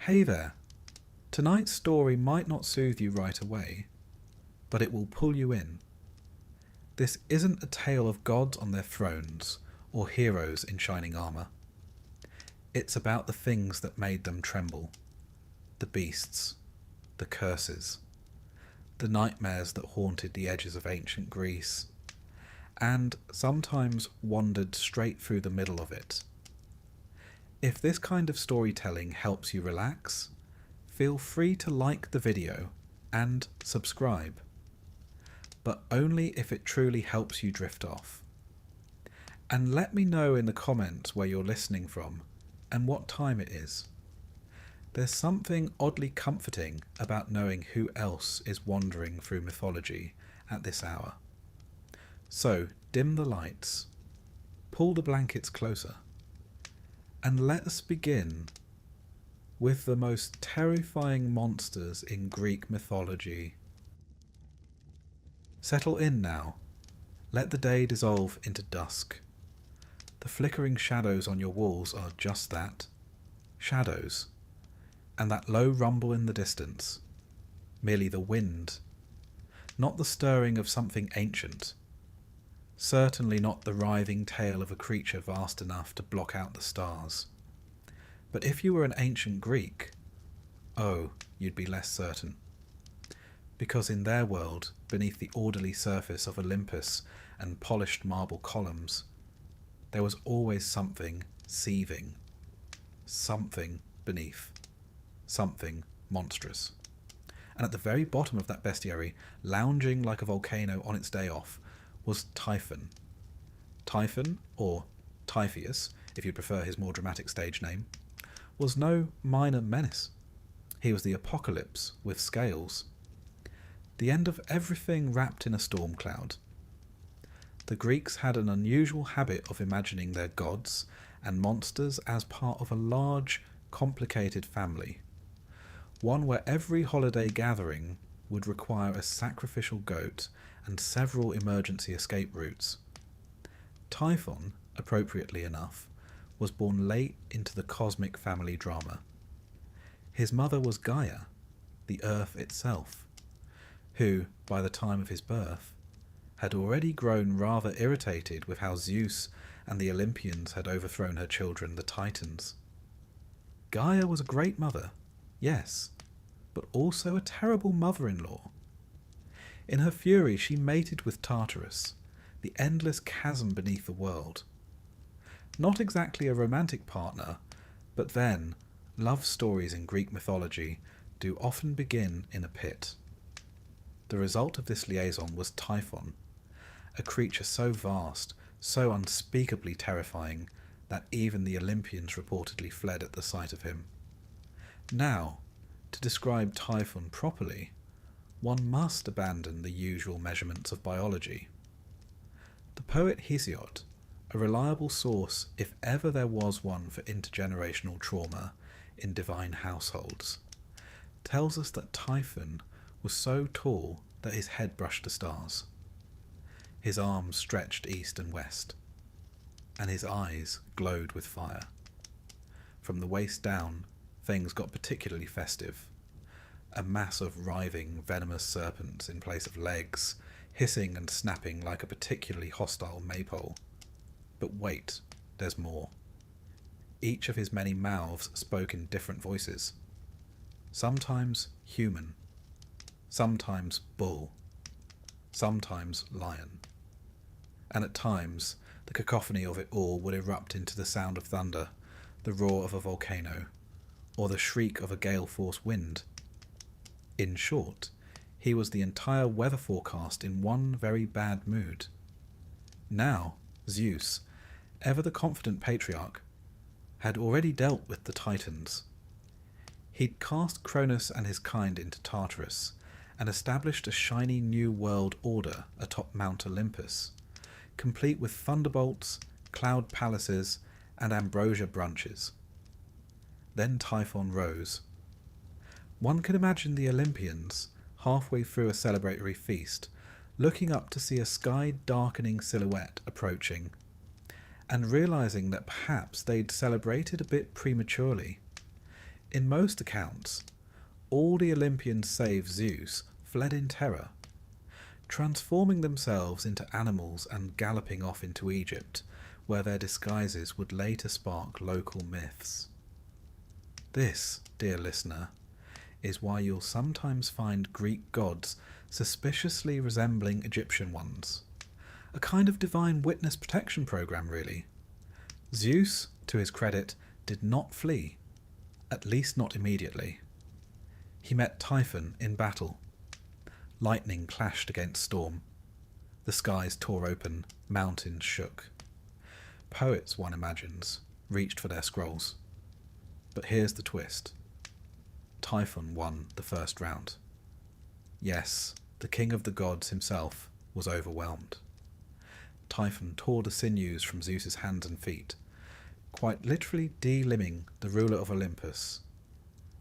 Hey there. Tonight's story might not soothe you right away, but it will pull you in. This isn't a tale of gods on their thrones or heroes in shining armour. It's about the things that made them tremble. The beasts, the curses, the nightmares that haunted the edges of ancient Greece, and sometimes wandered straight through the middle of it. If this kind of storytelling helps you relax, feel free to like the video and subscribe, but only if it truly helps you drift off. And let me know in the comments where you're listening from and what time it is. There's something oddly comforting about knowing who else is wandering through mythology at this hour. So dim the lights, pull the blankets closer, and let us begin with the most terrifying monsters in Greek mythology. Settle in now. Let the day dissolve into dusk. The flickering shadows on your walls are just that, shadows, and that low rumble in the distance, merely the wind, not the stirring of something ancient, certainly not the writhing tail of a creature vast enough to block out the stars. But if you were an ancient Greek, oh, you'd be less certain. Because in their world, beneath the orderly surface of Olympus and polished marble columns, there was always something seething, something beneath, something monstrous. And at the very bottom of that bestiary, lounging like a volcano on its day off, was Typhon. Typhon, or Typhoeus, if you prefer his more dramatic stage name, was no minor menace. He was the apocalypse with scales. The end of everything wrapped in a storm cloud. The Greeks had an unusual habit of imagining their gods and monsters as part of a large, complicated family. One where every holiday gathering would require a sacrificial goat and several emergency escape routes. Typhon, appropriately enough, was born late into the cosmic family drama. His mother was Gaia, the earth itself, who, by the time of his birth, had already grown rather irritated with how Zeus and the Olympians had overthrown her children, the Titans. Gaia was a great mother, yes, but also a terrible mother-in-law. In her fury, she mated with Tartarus, the endless chasm beneath the world. Not exactly a romantic partner, but then, love stories in Greek mythology do often begin in a pit. The result of this liaison was Typhon, a creature so vast, so unspeakably terrifying, that even the Olympians reportedly fled at the sight of him. Now, to describe Typhon properly, one must abandon the usual measurements of biology. The poet Hesiod, a reliable source if ever there was one for intergenerational trauma in divine households, tells us that Typhon was so tall that his head brushed the stars. His arms stretched east and west, and his eyes glowed with fire. From the waist down, things got particularly festive. A mass of writhing, venomous serpents in place of legs, hissing and snapping like a particularly hostile maypole. But wait, there's more. Each of his many mouths spoke in different voices. Sometimes human, sometimes bull, sometimes lion. And at times, the cacophony of it all would erupt into the sound of thunder, the roar of a volcano, or the shriek of a gale-force wind. In short, he was the entire weather forecast in one very bad mood. Now, Zeus, ever the confident patriarch, had already dealt with the Titans. He'd cast Cronus and his kind into Tartarus, and established a shiny new world order atop Mount Olympus, complete with thunderbolts, cloud palaces, and ambrosia brunches. Then Typhon rose. One can imagine the Olympians, halfway through a celebratory feast, looking up to see a sky-darkening silhouette approaching, and realizing that perhaps they'd celebrated a bit prematurely. In most accounts, all the Olympians save Zeus fled in terror, transforming themselves into animals and galloping off into Egypt, where their disguises would later spark local myths. This, dear listener, is why you'll sometimes find Greek gods suspiciously resembling Egyptian ones. A kind of divine witness protection program, really. Zeus, to his credit, did not flee, at least not immediately. He met Typhon in battle. Lightning clashed against storm. The skies tore open, mountains shook. Poets, one imagines, reached for their scrolls. But here's the twist. Typhon won the first round. Yes, the king of the gods himself was overwhelmed. Typhon tore the sinews from Zeus's hands and feet, quite literally de-limbing the ruler of Olympus,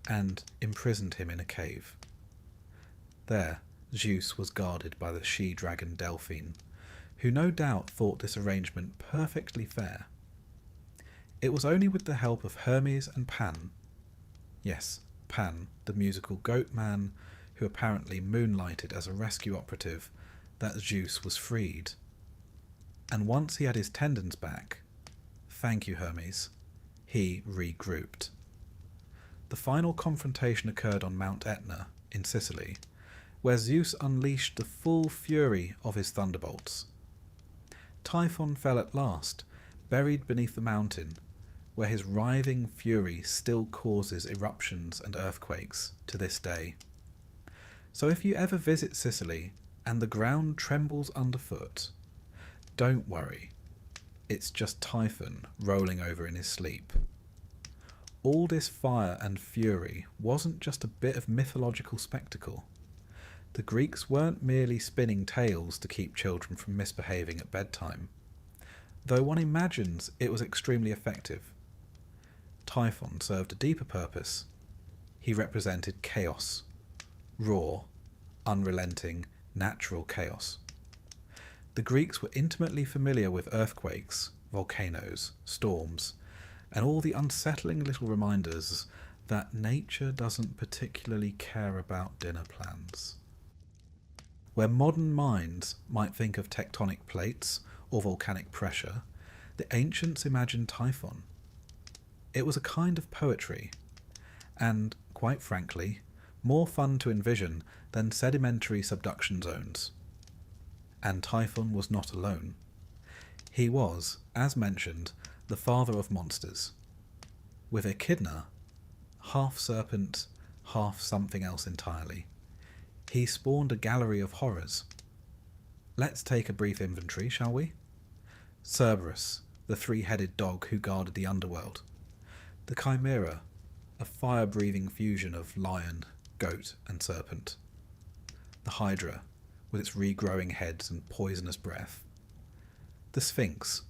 and imprisoned him in a cave. There, Zeus was guarded by the she-dragon Delphine, who no doubt thought this arrangement perfectly fair. It was only with the help of Hermes and Pan, yes, Pan, the musical goat man who apparently moonlighted as a rescue operative, that Zeus was freed. And once he had his tendons back, thank you Hermes, he regrouped. The final confrontation occurred on Mount Etna, in Sicily, where Zeus unleashed the full fury of his thunderbolts. Typhon fell at last, buried beneath the mountain, where his writhing fury still causes eruptions and earthquakes to this day. So if you ever visit Sicily and the ground trembles underfoot, don't worry, it's just Typhon rolling over in his sleep. All this fire and fury wasn't just a bit of mythological spectacle. The Greeks weren't merely spinning tales to keep children from misbehaving at bedtime, though one imagines it was extremely effective. Typhon served a deeper purpose. He represented chaos, raw, unrelenting, natural chaos. The Greeks were intimately familiar with earthquakes, volcanoes, storms, and all the unsettling little reminders that nature doesn't particularly care about dinner plans. Where modern minds might think of tectonic plates or volcanic pressure, the ancients imagined Typhon. It was a kind of poetry, and, quite frankly, more fun to envision than sedimentary subduction zones. And Typhon was not alone. He was, as mentioned, the father of monsters. With Echidna, half serpent, half something else entirely, he spawned a gallery of horrors. Let's take a brief inventory, shall we? Cerberus, the three-headed dog who guarded the underworld. The Chimera, a fire-breathing fusion of lion, goat, and serpent. The Hydra, with its regrowing heads and poisonous breath. The Sphinx,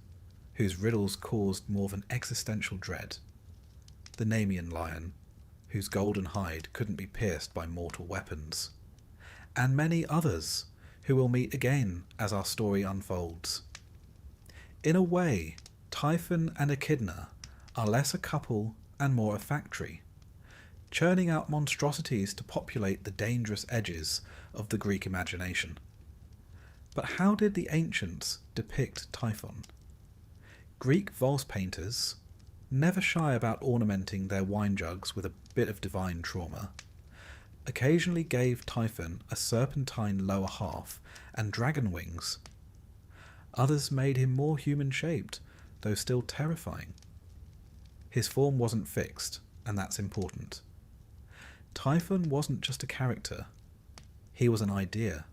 whose riddles caused more than existential dread. The Nemean lion, whose golden hide couldn't be pierced by mortal weapons. And many others, who we'll meet again as our story unfolds. In a way, Typhon and Echidna are less a couple and more a factory, churning out monstrosities to populate the dangerous edges of the Greek imagination. But how did the ancients depict Typhon? Greek vase painters, never shy about ornamenting their wine jugs with a bit of divine trauma, occasionally gave Typhon a serpentine lower half and dragon wings. Others made him more human-shaped, though still terrifying. His form wasn't fixed, and that's important. Typhon wasn't just a character. He was an idea.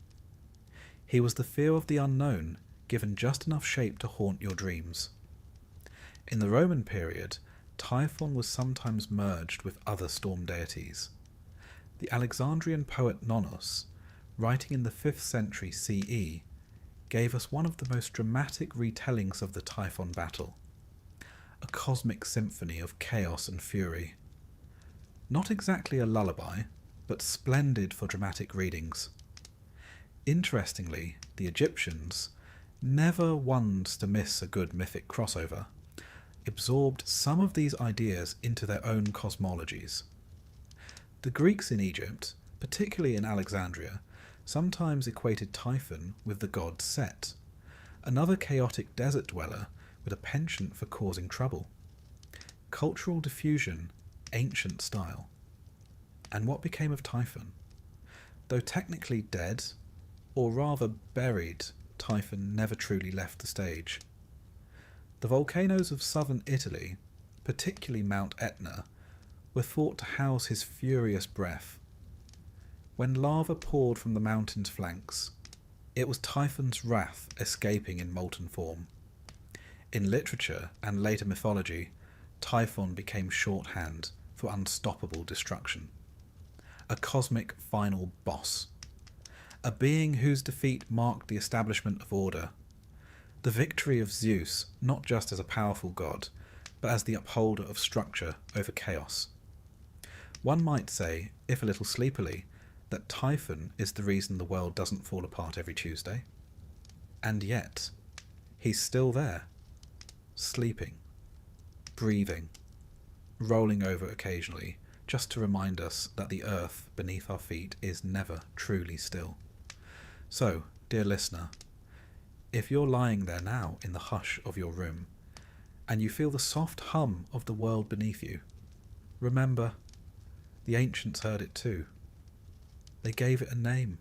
He was the fear of the unknown, given just enough shape to haunt your dreams. In the Roman period, Typhon was sometimes merged with other storm deities. The Alexandrian poet Nonnos, writing in the 5th century CE, gave us one of the most dramatic retellings of the Typhon battle. A cosmic symphony of chaos and fury. Not exactly a lullaby, but splendid for dramatic readings. Interestingly, the Egyptians, never ones to miss a good mythic crossover, absorbed some of these ideas into their own cosmologies. The Greeks in Egypt, particularly in Alexandria, sometimes equated Typhon with the god Set, another chaotic desert dweller with a penchant for causing trouble. Cultural diffusion, ancient style. And what became of Typhon? Though technically dead, or rather buried, Typhon never truly left the stage. The volcanoes of southern Italy, particularly Mount Etna, were thought to house his furious breath. When lava poured from the mountain's flanks, it was Typhon's wrath escaping in molten form. In literature and later mythology, Typhon became shorthand for unstoppable destruction. A cosmic final boss. A being whose defeat marked the establishment of order. The victory of Zeus, not just as a powerful god, but as the upholder of structure over chaos. One might say, if a little sleepily, that Typhon is the reason the world doesn't fall apart every Tuesday. And yet, he's still there, sleeping, breathing, rolling over occasionally, just to remind us that the earth beneath our feet is never truly still. So, dear listener, if you're lying there now in the hush of your room, and you feel the soft hum of the world beneath you, remember, the ancients heard it too. They gave it a name.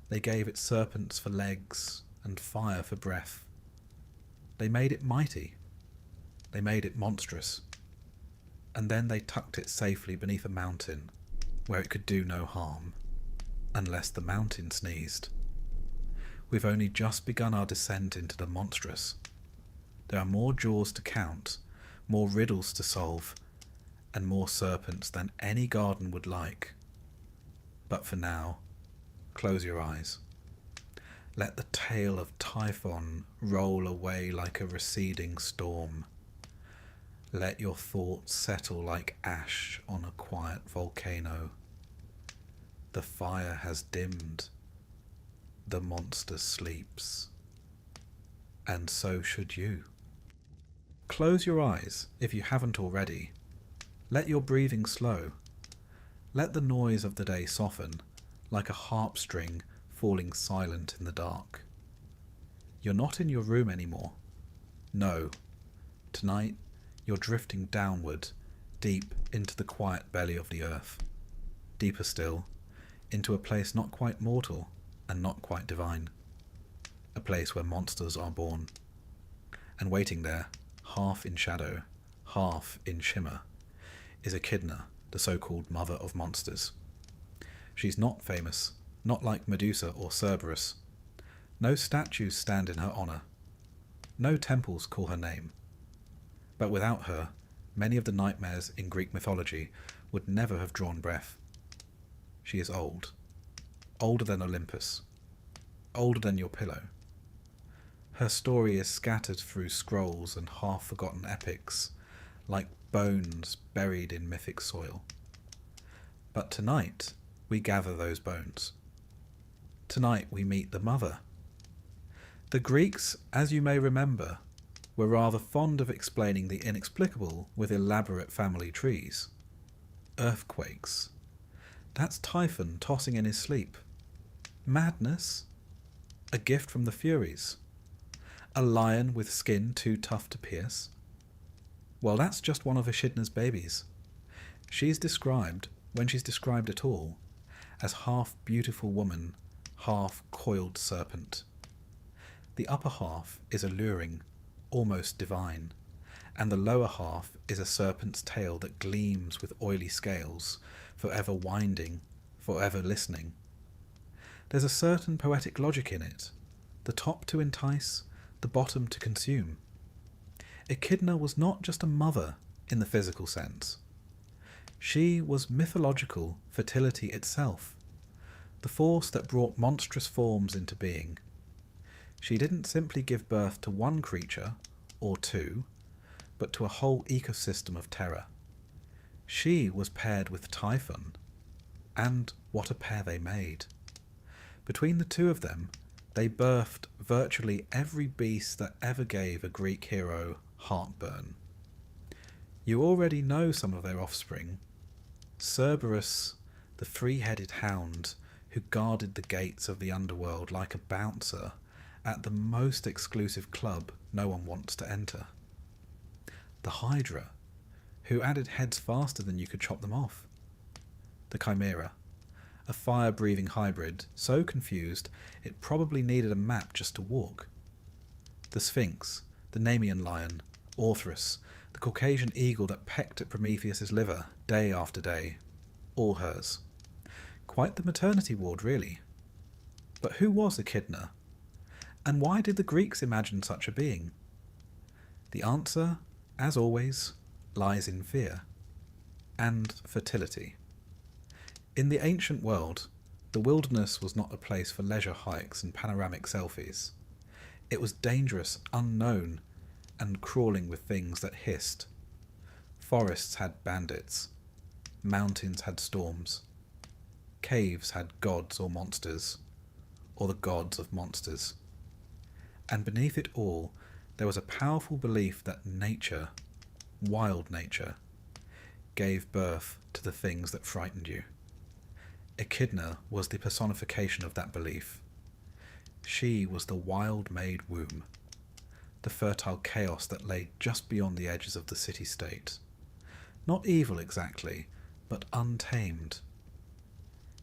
They gave it serpents for legs and fire for breath. They made it mighty. They made it monstrous. And then they tucked it safely beneath a mountain where it could do no harm, unless the mountain sneezed. We've only just begun our descent into the monstrous. There are more jaws to count, more riddles to solve, and more serpents than any garden would like. But for now, close your eyes. Let the tale of Typhon roll away like a receding storm. Let your thoughts settle like ash on a quiet volcano. The fire has dimmed. The monster sleeps. And so should you. Close your eyes if you haven't already. Let your breathing slow. Let the noise of the day soften, like a harp string falling silent in the dark. You're not in your room anymore. No. Tonight, you're drifting downward, deep into the quiet belly of the earth. Deeper still, into a place not quite mortal and not quite divine. A place where monsters are born. And waiting there, half in shadow, half in shimmer, is Echidna, the so-called mother of monsters. She's not famous, not like Medusa or Cerberus. No statues stand in her honour. No temples call her name. But without her, many of the nightmares in Greek mythology would never have drawn breath. She is old. Older than Olympus. Older than your pillow. Her story is scattered through scrolls and half-forgotten epics, like bones buried in mythic soil. But tonight, we gather those bones. Tonight we meet the mother. The Greeks, as you may remember, were rather fond of explaining the inexplicable with elaborate family trees. Earthquakes. That's Typhon tossing in his sleep. Madness? A gift from the Furies. A lion with skin too tough to pierce? Well, that's just one of Echidna's babies. She's described, when she's described at all, as half beautiful woman, half coiled serpent. The upper half is alluring, almost divine, and the lower half is a serpent's tail that gleams with oily scales, forever winding, forever listening. There's a certain poetic logic in it, the top to entice, the bottom to consume. Echidna was not just a mother in the physical sense. She was mythological fertility itself, the force that brought monstrous forms into being. She didn't simply give birth to one creature, or two, but to a whole ecosystem of terror. She was paired with Typhon, and what a pair they made. Between the two of them, they birthed virtually every beast that ever gave a Greek hero heartburn. You already know some of their offspring. Cerberus, the three-headed hound who guarded the gates of the underworld like a bouncer at the most exclusive club no one wants to enter. The Hydra, who added heads faster than you could chop them off. The Chimera, a fire-breathing hybrid so confused it probably needed a map just to walk. The Sphinx, the Nemean lion, Orthrus, the Caucasian eagle that pecked at Prometheus's liver day after day, all hers. Quite the maternity ward, really. But who was Echidna? And why did the Greeks imagine such a being? The answer, as always, lies in fear and fertility. In the ancient world, the wilderness was not a place for leisure hikes and panoramic selfies. It was dangerous, unknown, and crawling with things that hissed. Forests had bandits. Mountains had storms. Caves had gods or monsters, or the gods of monsters. And beneath it all, there was a powerful belief that nature, wild nature, gave birth to the things that frightened you. Echidna was the personification of that belief. She was the wild-made womb, the fertile chaos that lay just beyond the edges of the city-state. Not evil exactly, but untamed.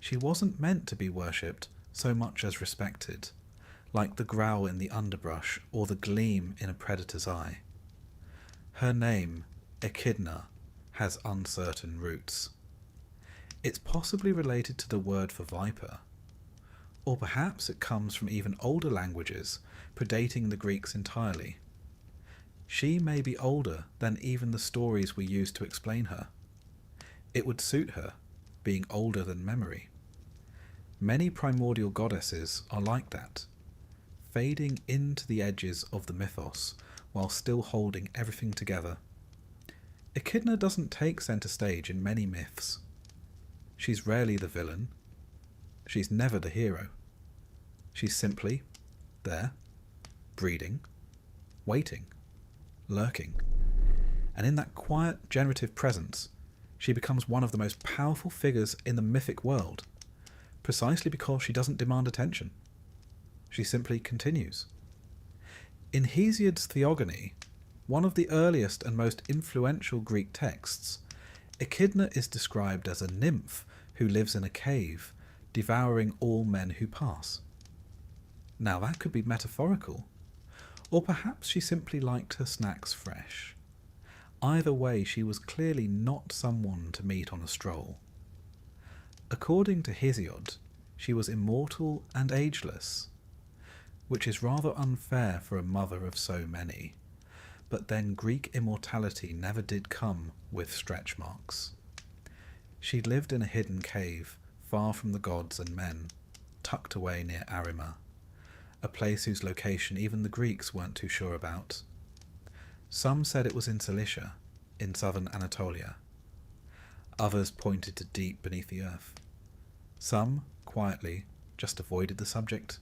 She wasn't meant to be worshipped so much as respected, like the growl in the underbrush or the gleam in a predator's eye. Her name, Echidna, has uncertain roots. It's possibly related to the word for viper, or perhaps it comes from even older languages, predating the Greeks entirely. She may be older than even the stories we use to explain her. It would suit her, being older than memory. Many primordial goddesses are like that, fading into the edges of the mythos while still holding everything together. Echidna doesn't take centre stage in many myths. She's rarely the villain. She's never the hero. She's simply there, breeding, waiting, lurking. And in that quiet, generative presence, she becomes one of the most powerful figures in the mythic world, precisely because she doesn't demand attention. She simply continues. In Hesiod's Theogony, one of the earliest and most influential Greek texts, Echidna is described as a nymph who lives in a cave, devouring all men who pass. Now that could be metaphorical, or perhaps she simply liked her snacks fresh. Either way, she was clearly not someone to meet on a stroll. According to Hesiod, she was immortal and ageless, which is rather unfair for a mother of so many. But then Greek immortality never did come with stretch marks. She lived in a hidden cave, far from the gods and men, tucked away near Arima, a place whose location even the Greeks weren't too sure about. Some said it was in Cilicia, in southern Anatolia. Others pointed to deep beneath the earth. Some, quietly, just avoided the subject.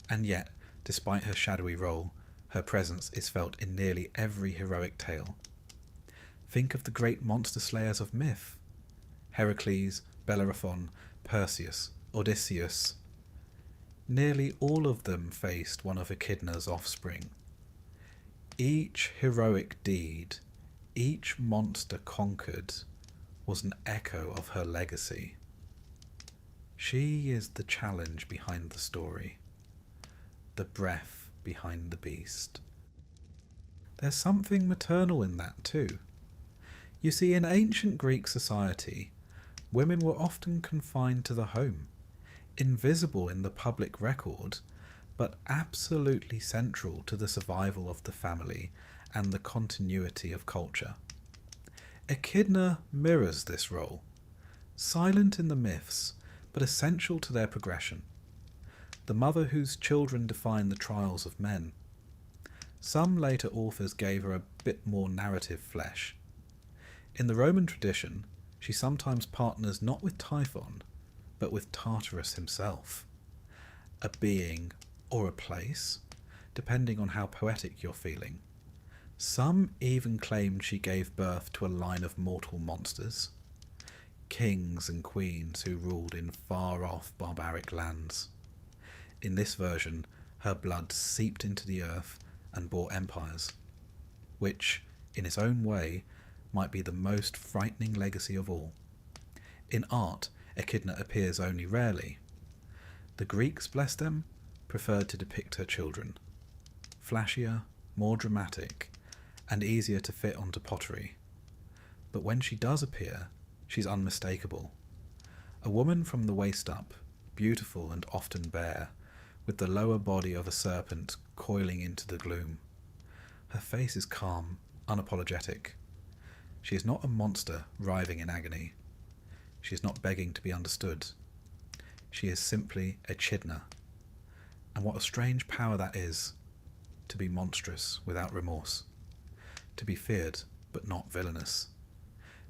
And yet, despite her shadowy role, her presence is felt in nearly every heroic tale. Think of the great monster slayers of myth: Heracles, Bellerophon, Perseus, Odysseus. Nearly all of them faced one of Echidna's offspring. Each heroic deed, each monster conquered, was an echo of her legacy. She is the challenge behind the story, the breath behind the beast. There's something maternal in that too. You see, in ancient Greek society, women were often confined to the home, invisible in the public record, but absolutely central to the survival of the family and the continuity of culture. Echidna mirrors this role, silent in the myths, but essential to their progression. The mother whose children define the trials of men. Some later authors gave her a bit more narrative flesh. In the Roman tradition, she sometimes partners not with Typhon, but with Tartarus himself. A being, or a place, depending on how poetic you're feeling. Some even claimed she gave birth to a line of mortal monsters. kings and queens who ruled in far-off barbaric lands. In this version, her blood seeped into the earth and bore empires, which, in its own way, might be the most frightening legacy of all. In art, Echidna appears only rarely. The Greeks, bless them, preferred to depict her children. Flashier, more dramatic, and easier to fit onto pottery. But when she does appear, she's unmistakable. A woman from the waist up, beautiful and often bare, with the lower body of a serpent coiling into the gloom. Her face is calm, unapologetic. She is not a monster writhing in agony. She is not begging to be understood. She is simply Echidna. And what a strange power that is, to be monstrous without remorse, to be feared but not villainous,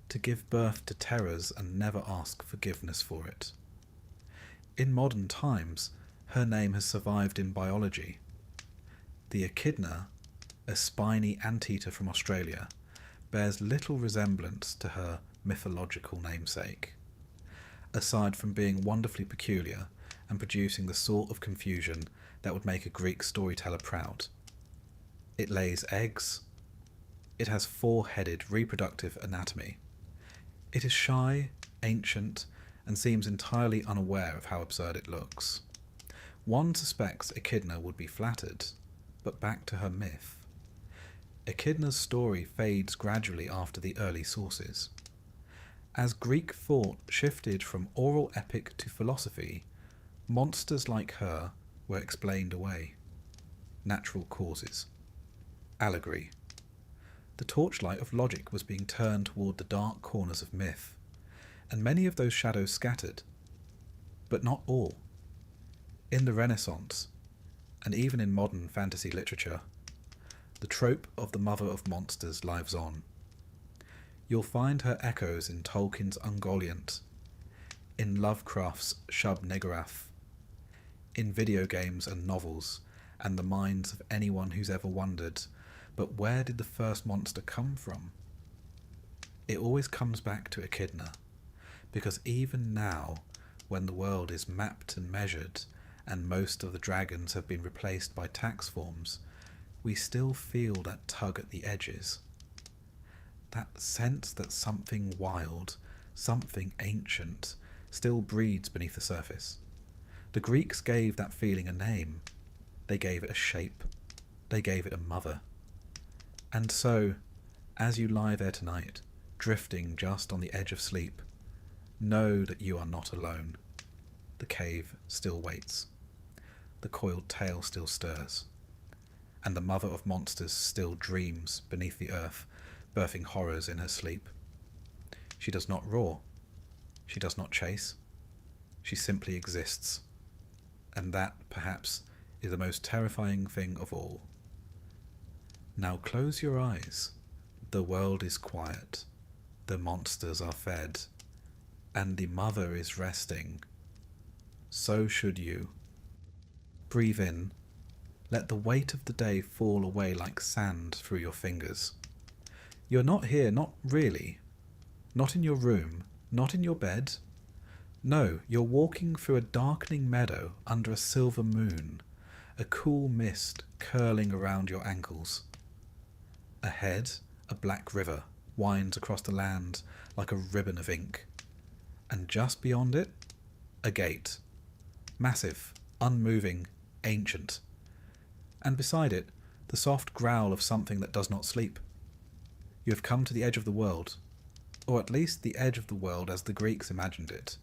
to give birth to terrors and never ask forgiveness for it. In modern times, her name has survived in biology. The echidna, a spiny anteater from Australia, bears little resemblance to her mythological namesake, aside from being wonderfully peculiar and producing the sort of confusion that would make a Greek storyteller proud. It lays eggs. It has four-headed reproductive anatomy. It is shy, ancient, and seems entirely unaware of how absurd it looks. One suspects Echidna would be flattered, but back to her myth. Echidna's story fades gradually after the early sources. As Greek thought shifted from oral epic to philosophy, monsters like her were explained away. Natural causes. Allegory. The torchlight of logic was being turned toward the dark corners of myth, and many of those shadows scattered, but not all. In the Renaissance, and even in modern fantasy literature, the trope of the mother of monsters lives on. You'll find her echoes in Tolkien's Ungoliant, in Lovecraft's Shub-Niggurath, in video games and novels, and the minds of anyone who's ever wondered, but where did the first monster come from? It always comes back to Echidna, because even now, when the world is mapped and measured, and most of the dragons have been replaced by tax forms, we still feel that tug at the edges. That sense that something wild, something ancient, still breeds beneath the surface. The Greeks gave that feeling a name. They gave it a shape. They gave it a mother. And so, as you lie there tonight, drifting just on the edge of sleep, know that you are not alone. The cave still waits. The coiled tail still stirs. And the mother of monsters still dreams beneath the earth, birthing horrors in her sleep. She does not roar. She does not chase. She simply exists. And that, perhaps, is the most terrifying thing of all. Now close your eyes. The world is quiet. The monsters are fed. And the mother is resting. So should you. Breathe in. Let the weight of the day fall away like sand through your fingers. You're not here, not really. Not in your room, not in your bed. No, you're walking through a darkening meadow under a silver moon, a cool mist curling around your ankles. Ahead, a black river winds across the land like a ribbon of ink. And just beyond it, a gate. Massive, unmoving, ancient. And beside it, the soft growl of something that does not sleep. You have come to the edge of the world, or at least the edge of the world as the Greeks imagined it.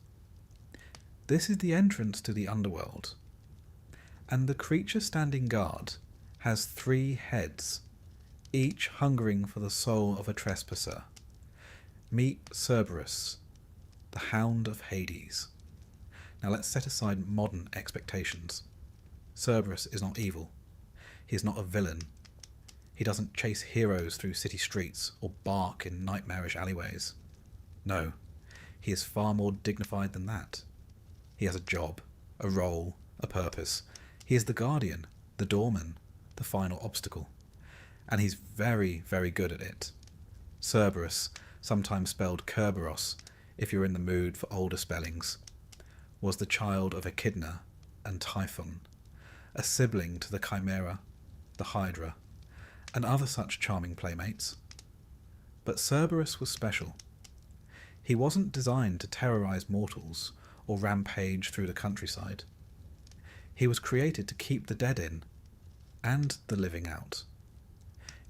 This is the entrance to the underworld, and the creature standing guard has 3 heads, each hungering for the soul of a trespasser. Meet Cerberus, the Hound of Hades. Now let's set aside modern expectations. Cerberus is not evil. He is not a villain. He doesn't chase heroes through city streets or bark in nightmarish alleyways. No, he is far more dignified than that. He has a job, a role, a purpose. He is the guardian, the doorman, the final obstacle. And he's very, very good at it. Cerberus, sometimes spelled Kerberos, if you're in the mood for older spellings, was the child of Echidna and Typhon, a sibling to the Chimera, the Hydra, and other such charming playmates. But Cerberus was special. He wasn't designed to terrorize mortals or rampage through the countryside. He was created to keep the dead in, and the living out.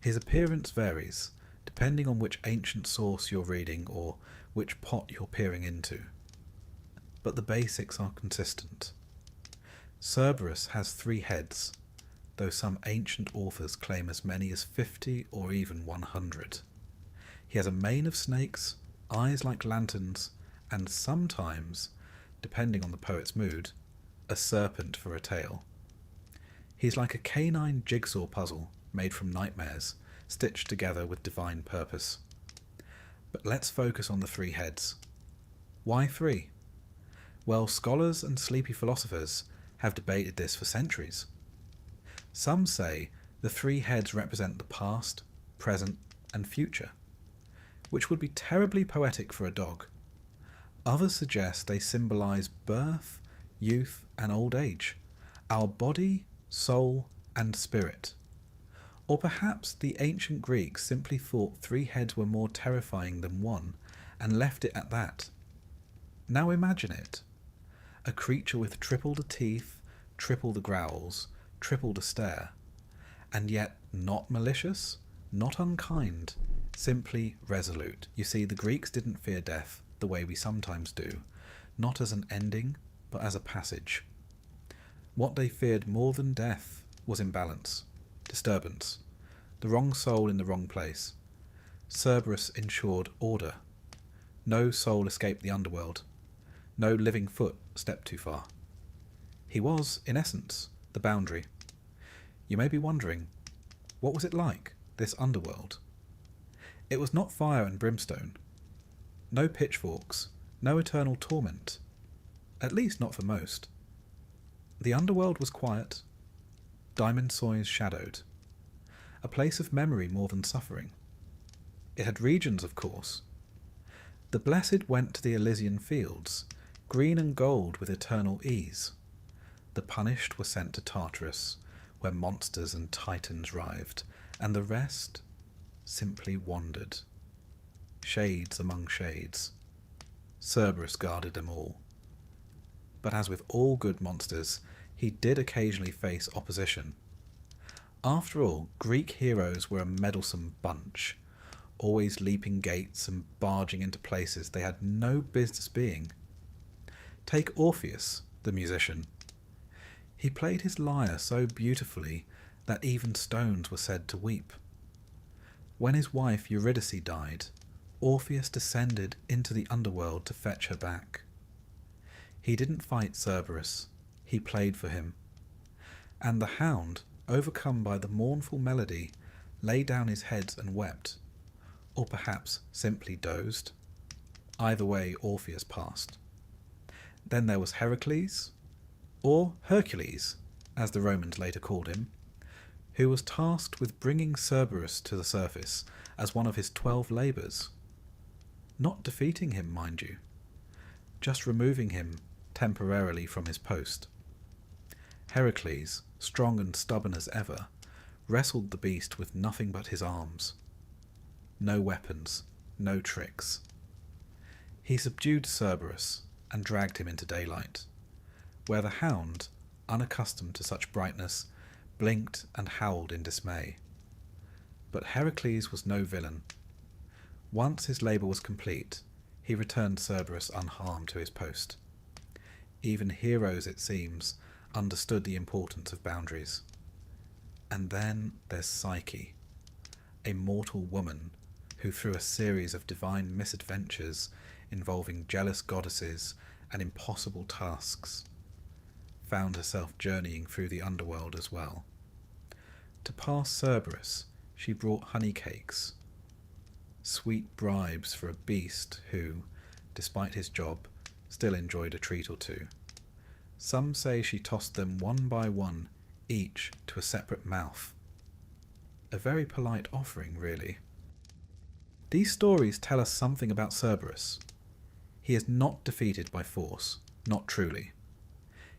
His appearance varies, depending on which ancient source you're reading or which pot you're peering into. But the basics are consistent. Cerberus has 3 heads, though some ancient authors claim as many as 50 or even 100. He has a mane of snakes, eyes like lanterns, and sometimes, depending on the poet's mood, a serpent for a tail. He's like a canine jigsaw puzzle made from nightmares, stitched together with divine purpose. But let's focus on the 3 heads. Why 3? Well, scholars and sleepy philosophers have debated this for centuries. Some say the 3 heads represent the past, present, and future, which would be terribly poetic for a dog. Others suggest they symbolize birth, youth, and old age, our body, soul, and spirit. Or perhaps the ancient Greeks simply thought 3 heads were more terrifying than 1 and left it at that. Now imagine it. A creature with triple the teeth, triple the growls, triple the stare, and yet not malicious, not unkind, simply resolute. You see, the Greeks didn't fear death the way we sometimes do, not as an ending, but as a passage. What they feared more than death was imbalance, disturbance, the wrong soul in the wrong place. Cerberus ensured order. No soul escaped the underworld. No living foot stepped too far. He was, in essence, the boundary. You may be wondering, what was it like, this underworld? It was not fire and brimstone. No pitchforks, no eternal torment. At least not for most. The underworld was quiet. Diamond Soys shadowed. A place of memory more than suffering. It had regions, of course. The blessed went to the Elysian fields, green and gold with eternal ease. The punished were sent to Tartarus, where monsters and titans writhed, and the rest simply wandered. Shades among shades. Cerberus guarded them all. But as with all good monsters, he did occasionally face opposition. After all, Greek heroes were a meddlesome bunch, always leaping gates and barging into places they had no business being. Take Orpheus, the musician. He played his lyre so beautifully that even stones were said to weep. When his wife Eurydice died, Orpheus descended into the underworld to fetch her back. He didn't fight Cerberus, he played for him. And the hound, overcome by the mournful melody, lay down his head and wept, or perhaps simply dozed. Either way, Orpheus passed. Then there was Heracles, or Hercules, as the Romans later called him, who was tasked with bringing Cerberus to the surface as one of his 12 labours. Not defeating him, mind you, just removing him temporarily from his post. Heracles, strong and stubborn as ever, wrestled the beast with nothing but his arms. No weapons, no tricks. He subdued Cerberus and dragged him into daylight, where the hound, unaccustomed to such brightness, blinked and howled in dismay. But Heracles was no villain. Once his labour was complete, he returned Cerberus unharmed to his post. Even heroes, it seems, understood the importance of boundaries. And then there's Psyche, a mortal woman who, through a series of divine misadventures involving jealous goddesses and impossible tasks, found herself journeying through the underworld as well. To pass Cerberus, she brought honey cakes, sweet bribes for a beast who, despite his job, still enjoyed a treat or two. Some say she tossed them one by one, each to a separate mouth. A very polite offering, really. These stories tell us something about Cerberus. He is not defeated by force, not truly.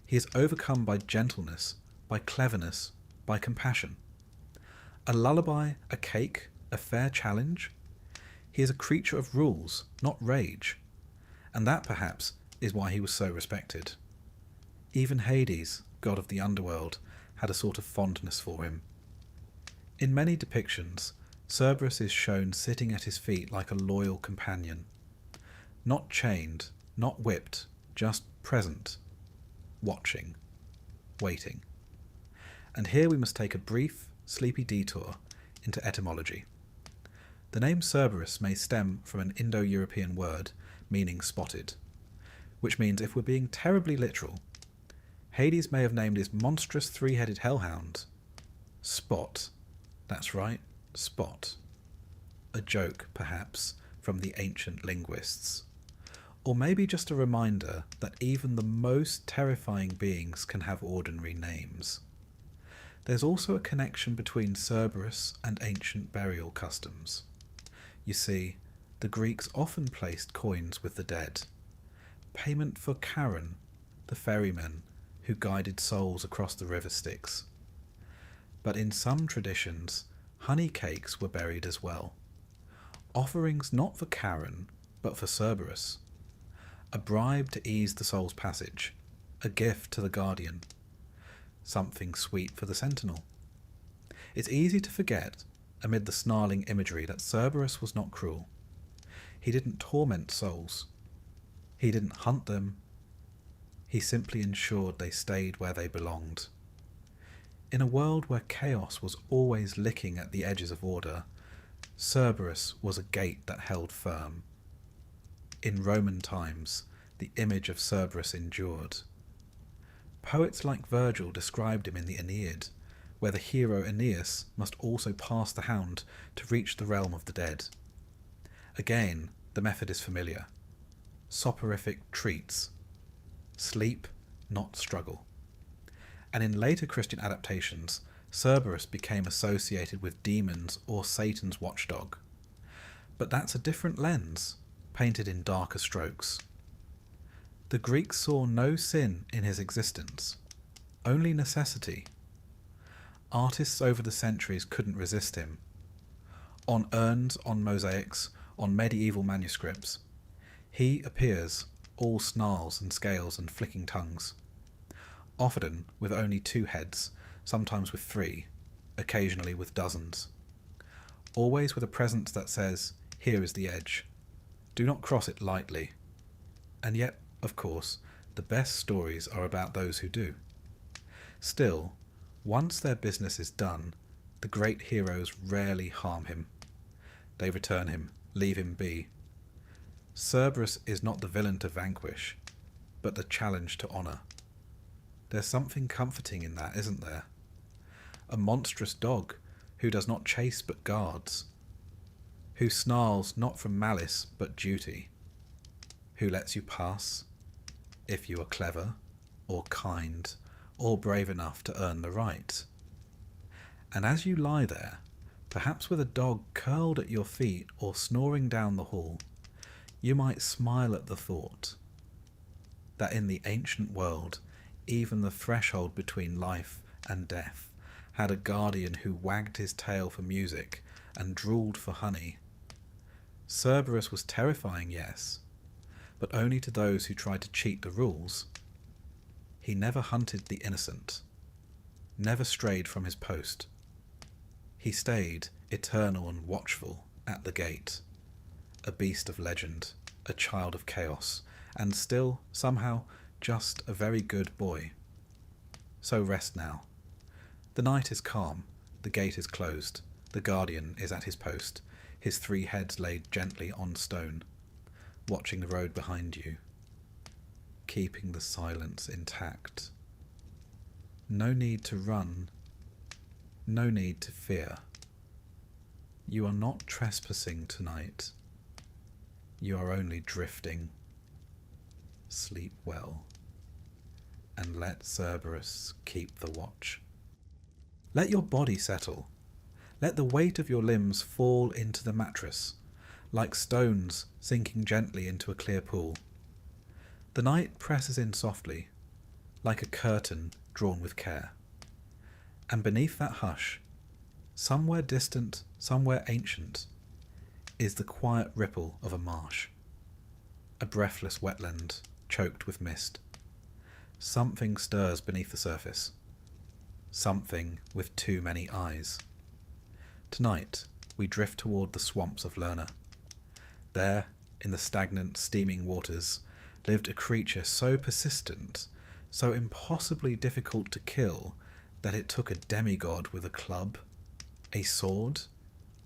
He is overcome by gentleness, by cleverness, by compassion. A lullaby, a cake, a fair challenge? He is a creature of rules, not rage, and that perhaps is why he was so respected. Even Hades, god of the underworld, had a sort of fondness for him. In many depictions, Cerberus is shown sitting at his feet like a loyal companion, not chained, not whipped, just present, watching, waiting. And here we must take a brief, sleepy detour into etymology. The name Cerberus may stem from an Indo-European word meaning spotted, which means, if we're being terribly literal, Hades may have named his monstrous three-headed hellhound Spot. That's right, Spot. A joke, perhaps, from the ancient linguists. Or maybe just a reminder that even the most terrifying beings can have ordinary names. There's also a connection between Cerberus and ancient burial customs. You see, the Greeks often placed coins with the dead, payment for Charon, the ferryman who guided souls across the river Styx. But in some traditions, honey cakes were buried as well. Offerings not for Charon, but for Cerberus. A bribe to ease the soul's passage, a gift to the guardian, something sweet for the sentinel. It's easy to forget, amid the snarling imagery, that Cerberus was not cruel. He didn't torment souls. He didn't hunt them. He simply ensured they stayed where they belonged. In a world where chaos was always licking at the edges of order, Cerberus was a gate that held firm. In Roman times, the image of Cerberus endured. Poets like Virgil described him in the Aeneid, where the hero Aeneas must also pass the hound to reach the realm of the dead. Again, the method is familiar. Soporific treats. Sleep, not struggle. And in later Christian adaptations, Cerberus became associated with demons or Satan's watchdog. But that's a different lens, painted in darker strokes. The Greeks saw no sin in his existence, only necessity. Artists over the centuries couldn't resist him. On urns, on mosaics, on medieval manuscripts, he appears, all snarls and scales and flicking tongues, often with only 2 heads, sometimes with 3, occasionally with dozens. Always with a presence that says, here is the edge. Do not cross it lightly. And yet, of course, the best stories are about those who do. Still, once their business is done, the great heroes rarely harm him. They return him, leave him be. Cerberus is not the villain to vanquish, but the challenge to honour. There's something comforting in that, isn't there? A monstrous dog who does not chase but guards, who snarls not from malice but duty, who lets you pass if you are clever or kind or brave enough to earn the right. And as you lie there, perhaps with a dog curled at your feet or snoring down the hall, you might smile at the thought that in the ancient world, even the threshold between life and death had a guardian who wagged his tail for music and drooled for honey. Cerberus was terrifying, yes, but only to those who tried to cheat the rules. He never hunted the innocent, never strayed from his post. He stayed, eternal and watchful, at the gate, a beast of legend, a child of chaos, and still, somehow, just a very good boy. So rest now. The night is calm, the gate is closed, the guardian is at his post, his 3 heads laid gently on stone, watching the road behind you, keeping the silence intact. No need to run, no need to fear. You are not trespassing tonight. You are only drifting. Sleep well, and let Cerberus keep the watch. Let your body settle. Let the weight of your limbs fall into the mattress, like stones sinking gently into a clear pool. The night presses in softly, like a curtain drawn with care. And beneath that hush, somewhere distant, somewhere ancient, is the quiet ripple of a marsh, a breathless wetland choked with mist. Something stirs beneath the surface, something with too many eyes. Tonight, we drift toward the swamps of Lerna. There, in the stagnant, steaming waters, lived a creature so persistent, so impossibly difficult to kill, that it took a demigod with a club, a sword,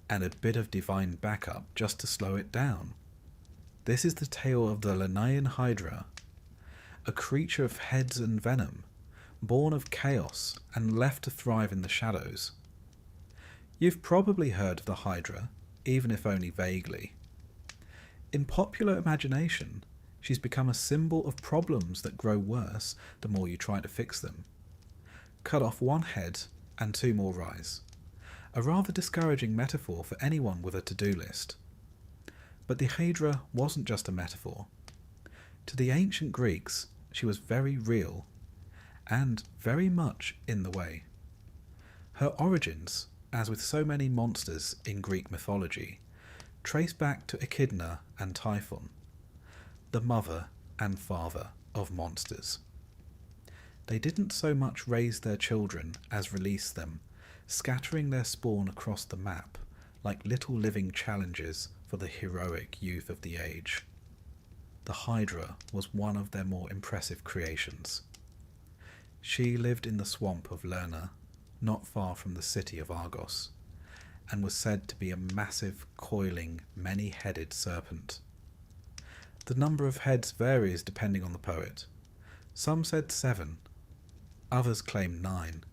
and a bit of divine backup just to slow it down. This is the tale of the Lernaean Hydra, a creature of heads and venom, born of chaos and left to thrive in the shadows. You've probably heard of the Hydra, even if only vaguely. In popular imagination, she's become a symbol of problems that grow worse the more you try to fix them. Cut off one head and two more rise. A rather discouraging metaphor for anyone with a to-do list. But the Hydra wasn't just a metaphor. To the ancient Greeks, she was very real, and very much in the way. Her origins, as with so many monsters in Greek mythology, trace back to Echidna and Typhon, the mother and father of monsters. They didn't so much raise their children as release them, scattering their spawn across the map like little living challenges for the heroic youth of the age. The Hydra was one of their more impressive creations. She lived in the swamp of Lerna, not far from the city of Argos, and was said to be a massive, coiling, many-headed serpent. The number of heads varies depending on the poet. Some said 7, others claimed 9.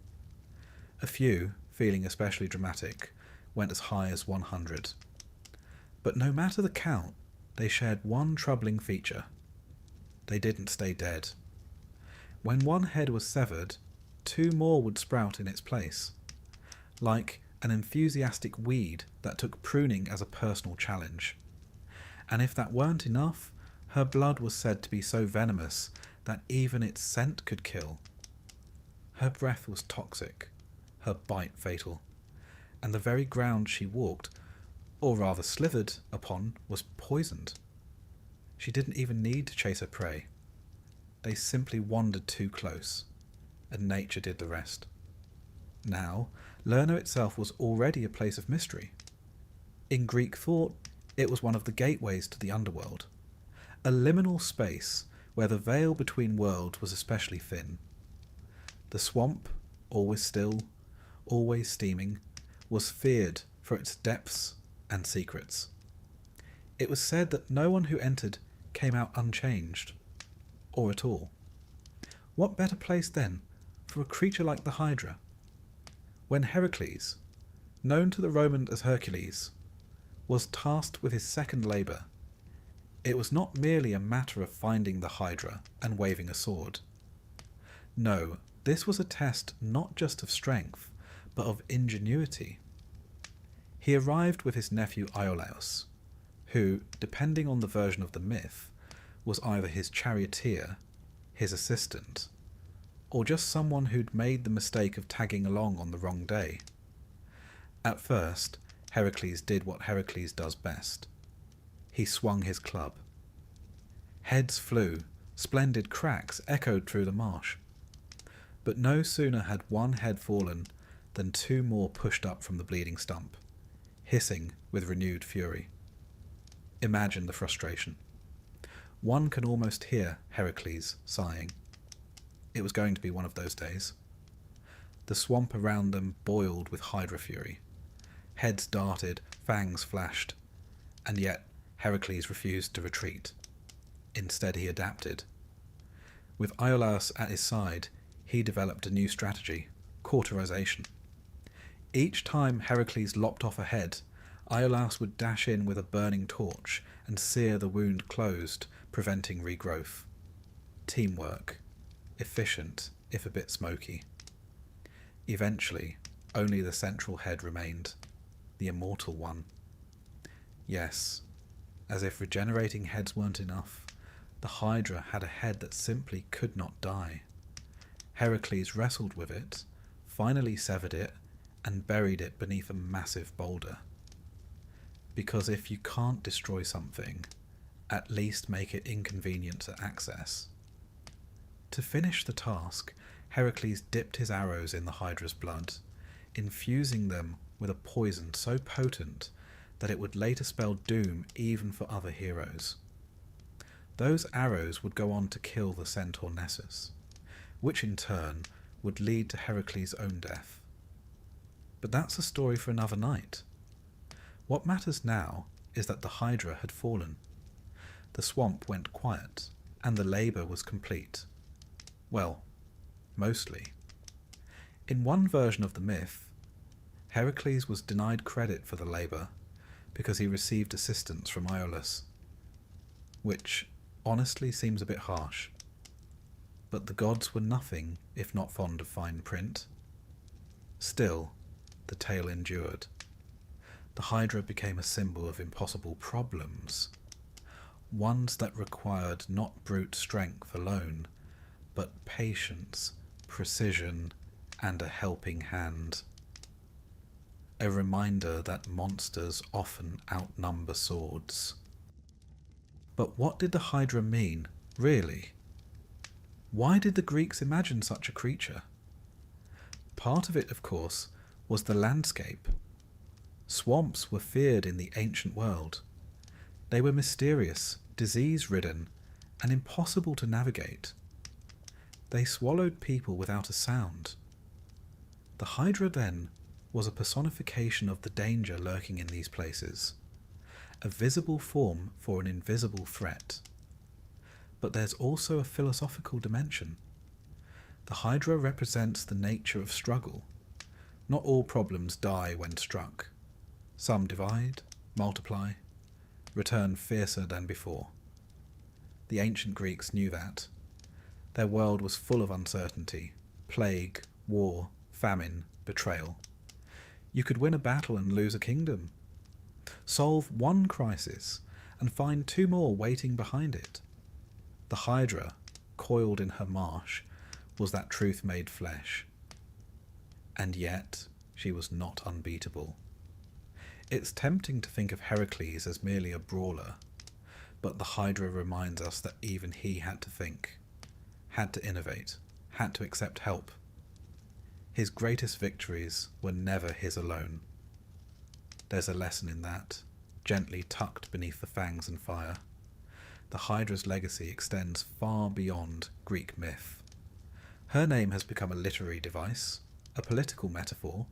A few, feeling especially dramatic, went as high as 100. But no matter the count, they shared one troubling feature. They didn't stay dead. When one head was severed, 2 more would sprout in its place, like an enthusiastic weed that took pruning as a personal challenge. And if that weren't enough, her blood was said to be so venomous that even its scent could kill. Her breath was toxic, her bite fatal, and the very ground she walked, or rather slithered, upon was poisoned. She didn't even need to chase her prey. They simply wandered too close, and nature did the rest. Now, Lerna itself was already a place of mystery. In Greek thought, it was one of the gateways to the underworld, a liminal space where the veil between worlds was especially thin. The swamp, always still, always steaming, was feared for its depths and secrets. It was said that no one who entered came out unchanged, or at all. What better place, then, for a creature like the Hydra? When Heracles, known to the Romans as Hercules, was tasked with his second labour, it was not merely a matter of finding the Hydra and waving a sword. No, this was a test not just of strength, but of ingenuity. He arrived with his nephew Iolaus, who, depending on the version of the myth, was either his charioteer, his assistant, or just someone who'd made the mistake of tagging along on the wrong day. At first, Heracles did what Heracles does best. He swung his club. Heads flew, splendid cracks echoed through the marsh. But no sooner had one head fallen than 2 more pushed up from the bleeding stump, hissing with renewed fury. Imagine the frustration. One can almost hear Heracles sighing. It was going to be one of those days. The swamp around them boiled with Hydra fury. Heads darted, fangs flashed, and yet Heracles refused to retreat. Instead he adapted. With Iolaus at his side, he developed a new strategy, cauterization. Each time Heracles lopped off a head, Iolaus would dash in with a burning torch and sear the wound closed, preventing regrowth. Teamwork. Efficient, if a bit smoky. Eventually, only the central head remained, the immortal one. Yes, as if regenerating heads weren't enough, The Hydra had a head that simply could not die. Heracles wrestled with it, finally severed it, and buried it beneath a massive boulder. Because if you can't destroy something, at least make it inconvenient to access. To finish the task, Heracles dipped his arrows in the Hydra's blood, infusing them with a poison so potent that it would later spell doom even for other heroes. Those arrows would go on to kill the centaur Nessus, which in turn would lead to Heracles' own death. But that's a story for another night. What matters now is that the Hydra had fallen. The swamp went quiet, and the labour was complete. Well, mostly. In one version of the myth, Heracles was denied credit for the labour because he received assistance from Iolaus, which honestly seems a bit harsh. But the gods were nothing if not fond of fine print. Still, the tale endured. The Hydra became a symbol of impossible problems, ones that required not brute strength alone, but patience, precision, and a helping hand. A reminder that monsters often outnumber swords. But what did the Hydra mean, really? Why did the Greeks imagine such a creature? Part of it, of course, was the landscape. Swamps were feared in the ancient world. They were mysterious, disease-ridden, and impossible to navigate. They swallowed people without a sound. The Hydra, then, was a personification of the danger lurking in these places, a visible form for an invisible threat. But there's also a philosophical dimension. The Hydra represents the nature of struggle. Not all problems die when struck. Some divide, multiply, return fiercer than before. The ancient Greeks knew that. Their world was full of uncertainty, plague, war, famine, betrayal. You could win a battle and lose a kingdom. Solve one crisis and find two more waiting behind it. The Hydra, coiled in her marsh, was that truth made flesh. And yet, she was not unbeatable. It's tempting to think of Heracles as merely a brawler, but the Hydra reminds us that even he had to think, had to innovate, had to accept help. His greatest victories were never his alone. There's a lesson in that, gently tucked beneath the fangs and fire. The Hydra's legacy extends far beyond Greek myth. Her name has become a literary device, a political metaphor,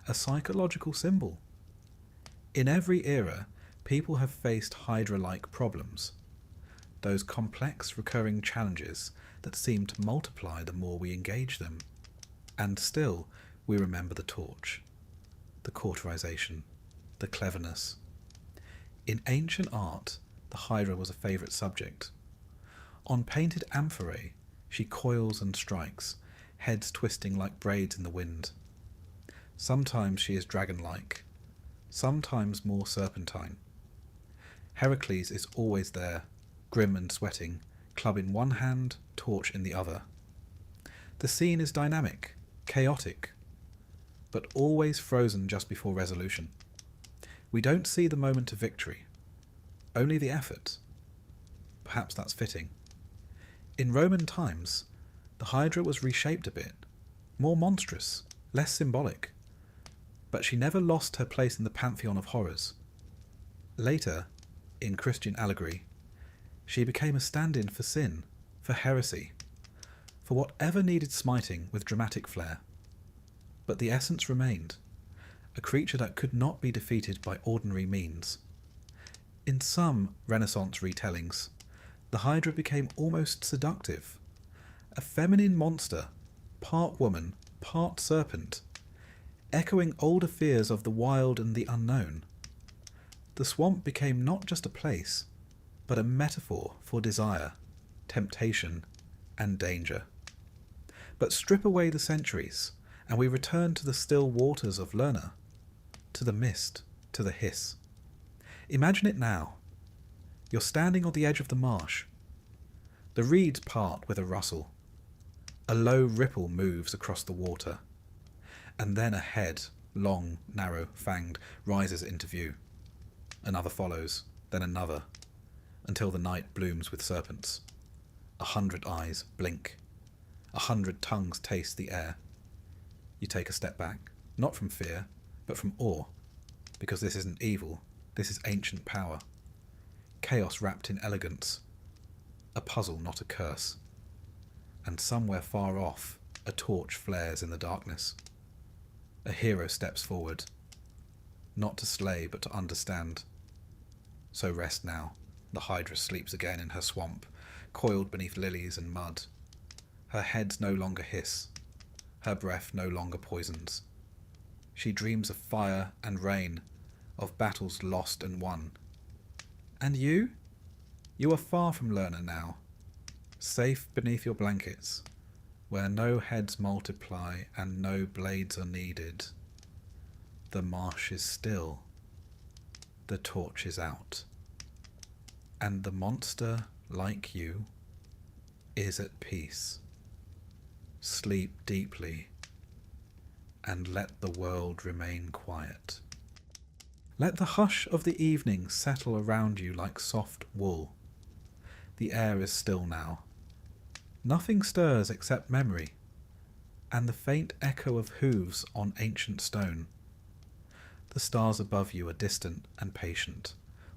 a psychological symbol. In every era, people have faced Hydra-like problems, those complex recurring challenges that seem to multiply the more we engage them. And still, we remember the torch, the cauterization, the cleverness. In ancient art, the Hydra was a favourite subject. On painted amphorae, she coils and strikes, heads twisting like braids in the wind. Sometimes she is dragon-like, sometimes more serpentine. Heracles is always there, grim and sweating, club in one hand, torch in the other. The scene is dynamic, chaotic, but always frozen just before resolution. We don't see the moment of victory, only the effort. Perhaps that's fitting. In Roman times, the Hydra was reshaped a bit, more monstrous, less symbolic, but she never lost her place in the pantheon of horrors. Later, in Christian allegory, she became a stand-in for sin, for heresy, for whatever needed smiting with dramatic flair. But the essence remained, a creature that could not be defeated by ordinary means. In some Renaissance retellings, the Hydra became almost seductive, a feminine monster, part woman, part serpent, echoing older fears of the wild and the unknown. The swamp became not just a place, but a metaphor for desire, temptation, and danger. But strip away the centuries, and we return to the still waters of Lerna, to the mist, to the hiss. Imagine it now. You're standing on the edge of the marsh. The reeds part with a rustle. A low ripple moves across the water, and then a head, long, narrow, fanged, rises into view. Another follows, then another, until the night blooms with serpents. 100 eyes blink. 100 tongues taste the air. You take a step back, not from fear, but from awe, because this isn't evil, this is ancient power. Chaos wrapped in elegance. A puzzle, not a curse. And somewhere far off, a torch flares in the darkness. A hero steps forward, not to slay, but to understand. So rest now. The Hydra sleeps again in her swamp, coiled beneath lilies and mud. Her heads no longer hiss. Her breath no longer poisons. She dreams of fire and rain, of battles lost and won. And you? You are far from Lerna now, safe beneath your blankets, where no heads multiply and no blades are needed. The marsh is still. The torch is out. And the monster, like you, is at peace. Sleep deeply, and let the world remain quiet. Let the hush of the evening settle around you like soft wool. The air is still now. Nothing stirs except memory, and the faint echo of hooves on ancient stone. The stars above you are distant and patient,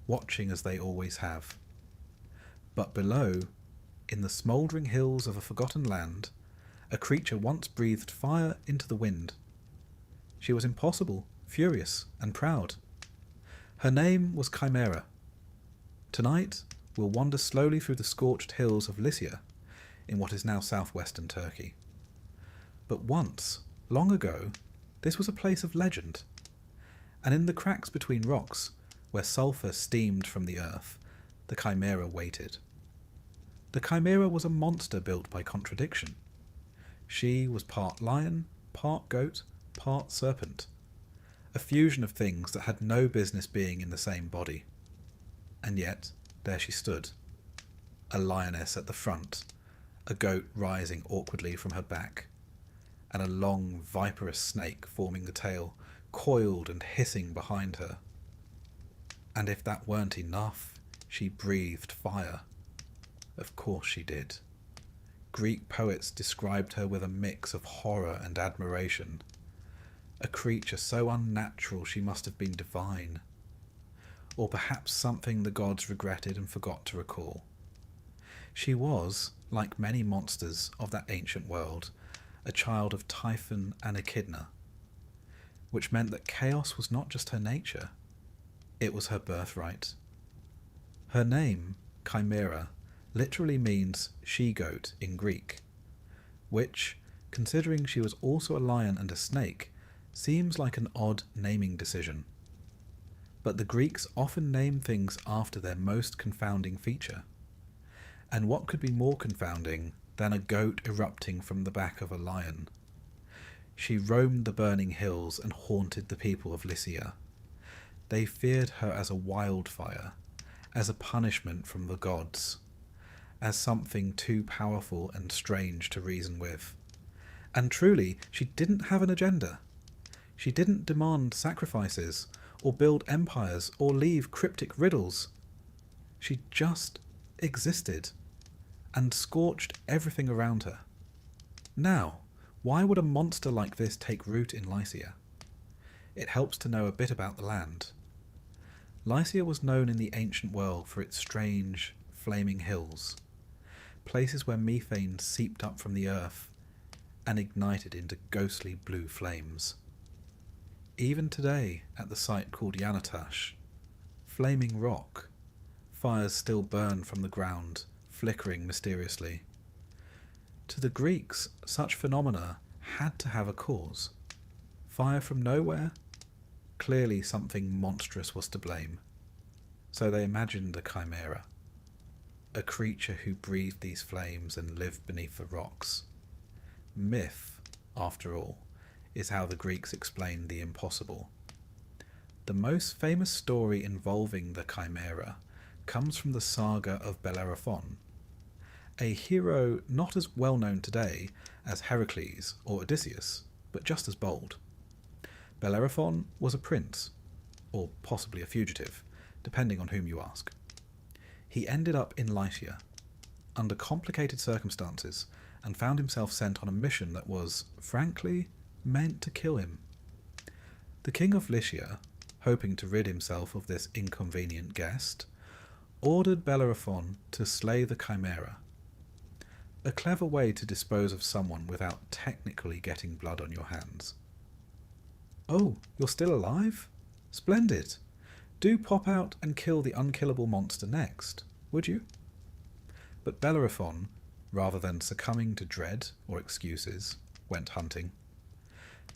watching as they always have. But below, in the smouldering hills of a forgotten land, a creature once breathed fire into the wind. She was impossible, furious, and proud. Her name was Chimera. Tonight, we'll wander slowly through the scorched hills of Lycia, in what is now southwestern Turkey. But once, long ago, this was a place of legend, and in the cracks between rocks, where sulphur steamed from the earth, the Chimera waited. The Chimera was a monster built by contradiction. She was part lion, part goat, part serpent, a fusion of things that had no business being in the same body. And yet, there she stood, a lioness at the front, a goat rising awkwardly from her back, and a long, viperous snake forming the tail, coiled and hissing behind her. And if that weren't enough, she breathed fire. Of course she did. Greek poets described her with a mix of horror and admiration. A creature so unnatural she must have been divine. Or perhaps something the gods regretted and forgot to recall. She was, like many monsters of that ancient world, a child of Typhon and Echidna, which meant that chaos was not just her nature, it was her birthright. Her name, Chimera, literally means she-goat in Greek, which, considering she was also a lion and a snake, seems like an odd naming decision. But the Greeks often name things after their most confounding feature. And what could be more confounding than a goat erupting from the back of a lion? She roamed the burning hills and haunted the people of Lycia. They feared her as a wildfire, as a punishment from the gods, as something too powerful and strange to reason with. And truly, she didn't have an agenda. She didn't demand sacrifices, or build empires, or leave cryptic riddles. She just existed, and scorched everything around her. Now, why would a monster like this take root in Lycia? It helps to know a bit about the land. Lycia was known in the ancient world for its strange, flaming hills, places where methane seeped up from the earth and ignited into ghostly blue flames. Even today, at the site called Yanatash, flaming rock, fires still burn from the ground, flickering mysteriously. To the Greeks, such phenomena had to have a cause. Fire from nowhere? Clearly something monstrous was to blame. So they imagined a chimera, a creature who breathed these flames and lived beneath the rocks. Myth, after all, is how the Greeks explained the impossible. The most famous story involving the chimera comes from the saga of Bellerophon, a hero not as well known today as Heracles or Odysseus, but just as bold. Bellerophon was a prince, or possibly a fugitive, depending on whom you ask. He ended up in Lycia, under complicated circumstances, and found himself sent on a mission that was, frankly, meant to kill him. The king of Lycia, hoping to rid himself of this inconvenient guest, ordered Bellerophon to slay the Chimera. A clever way to dispose of someone without technically getting blood on your hands. "Oh, you're still alive? Splendid! Do pop out and kill the unkillable monster next, would you?" But Bellerophon, rather than succumbing to dread or excuses, went hunting.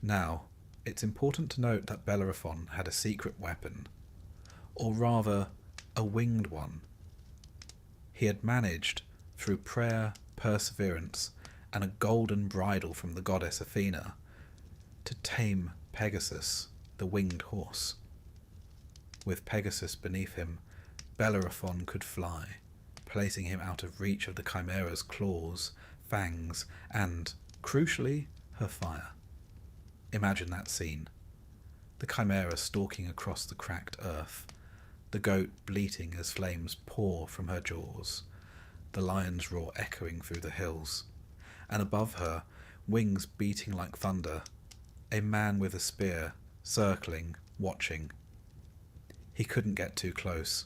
Now, it's important to note that Bellerophon had a secret weapon, or rather, a winged one. He had managed, through prayer, perseverance, and a golden bridle from the goddess Athena, to tame Pegasus, the winged horse. With Pegasus beneath him, Bellerophon could fly, placing him out of reach of the Chimera's claws, fangs, and, crucially, her fire. Imagine that scene. The Chimera stalking across the cracked earth, the goat bleating as flames pour from her jaws, the lion's roar echoing through the hills, and above her, wings beating like thunder, a man with a spear, circling, watching. He couldn't get too close.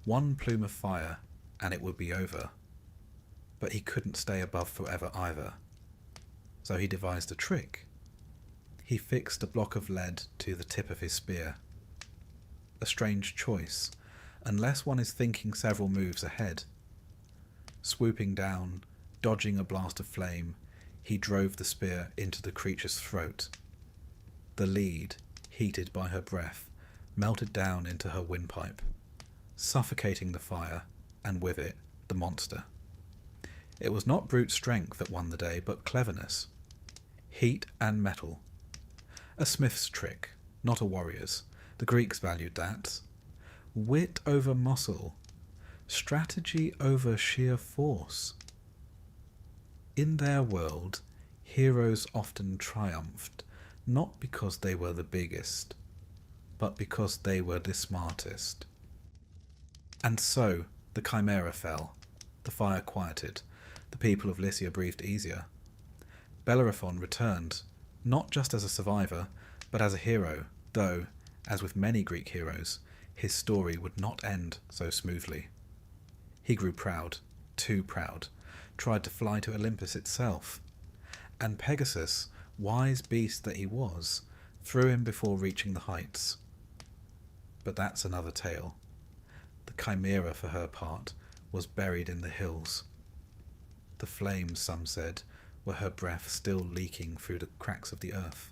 One plume of fire, and it would be over. But he couldn't stay above forever either. So he devised a trick. He fixed a block of lead to the tip of his spear. A strange choice, unless one is thinking several moves ahead. Swooping down, dodging a blast of flame, he drove the spear into the creature's throat. The lead, heated by her breath, melted down into her windpipe, suffocating the fire, and with it, the monster. It was not brute strength that won the day, but cleverness. Heat and metal. A smith's trick, not a warrior's. The Greeks valued that. Wit over muscle. Strategy over sheer force. In their world, heroes often triumphed, not because they were the biggest, but because they were the smartest. And so, the Chimera fell. The fire quieted. The people of Lycia breathed easier. Bellerophon returned, not just as a survivor, but as a hero, though, as with many Greek heroes, his story would not end so smoothly. He grew proud, too proud, tried to fly to Olympus itself, and Pegasus, wise beast that he was, threw him before reaching the heights. But that's another tale. The Chimera, for her part, was buried in the hills. The flames, some said, were her breath still leaking through the cracks of the earth.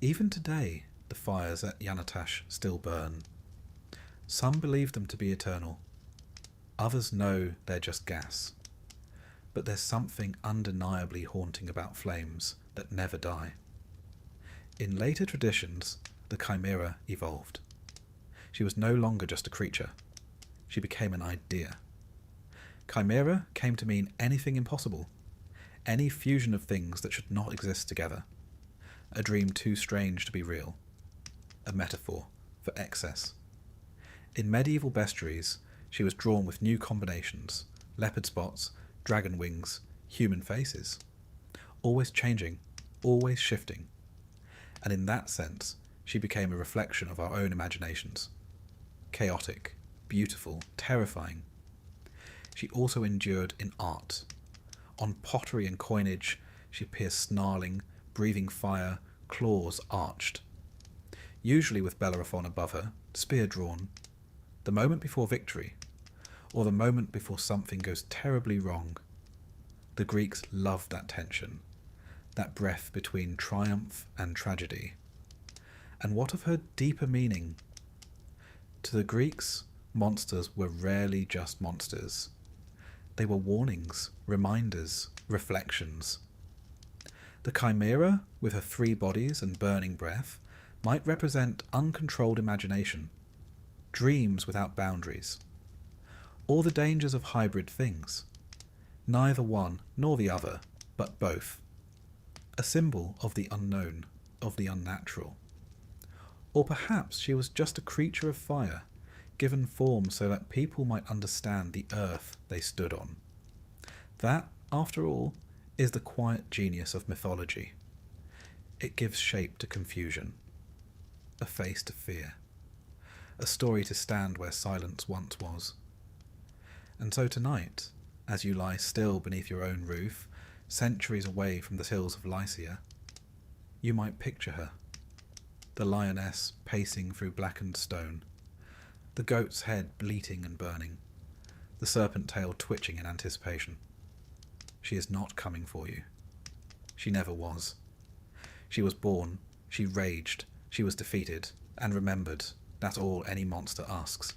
Even today, the fires at Yanatash still burn. Some believe them to be eternal. Others know they're just gas. But there's something undeniably haunting about flames that never die. In later traditions, the Chimera evolved. She was no longer just a creature. She became an idea. Chimera came to mean anything impossible, any fusion of things that should not exist together, a dream too strange to be real, a metaphor for excess. In medieval bestiaries, she was drawn with new combinations, leopard spots, dragon wings, human faces, always changing, always shifting, and in that sense, she became a reflection of our own imaginations. Chaotic, beautiful, terrifying. She also endured in art. On pottery and coinage, she appears snarling, breathing fire, claws arched. Usually with Bellerophon above her, spear drawn. The moment before victory, or the moment before something goes terribly wrong. The Greeks loved that tension, that breath between triumph and tragedy. And what of her deeper meaning? To the Greeks, monsters were rarely just monsters. They were warnings, reminders, reflections. The Chimera, with her 3 bodies and burning breath, might represent uncontrolled imagination, dreams without boundaries, or the dangers of hybrid things, neither one nor the other, but both. A symbol of the unknown, of the unnatural. Or perhaps she was just a creature of fire, given form so that people might understand the earth they stood on. That, after all, is the quiet genius of mythology. It gives shape to confusion, a face to fear, a story to stand where silence once was. And so tonight, as you lie still beneath your own roof, centuries away from the hills of Lycia, you might picture her, the lioness pacing through blackened stone, the goat's head bleating and burning, the serpent tail twitching in anticipation. She is not coming for you. She never was. She was born, she raged, she was defeated, and remembered. That's all any monster asks.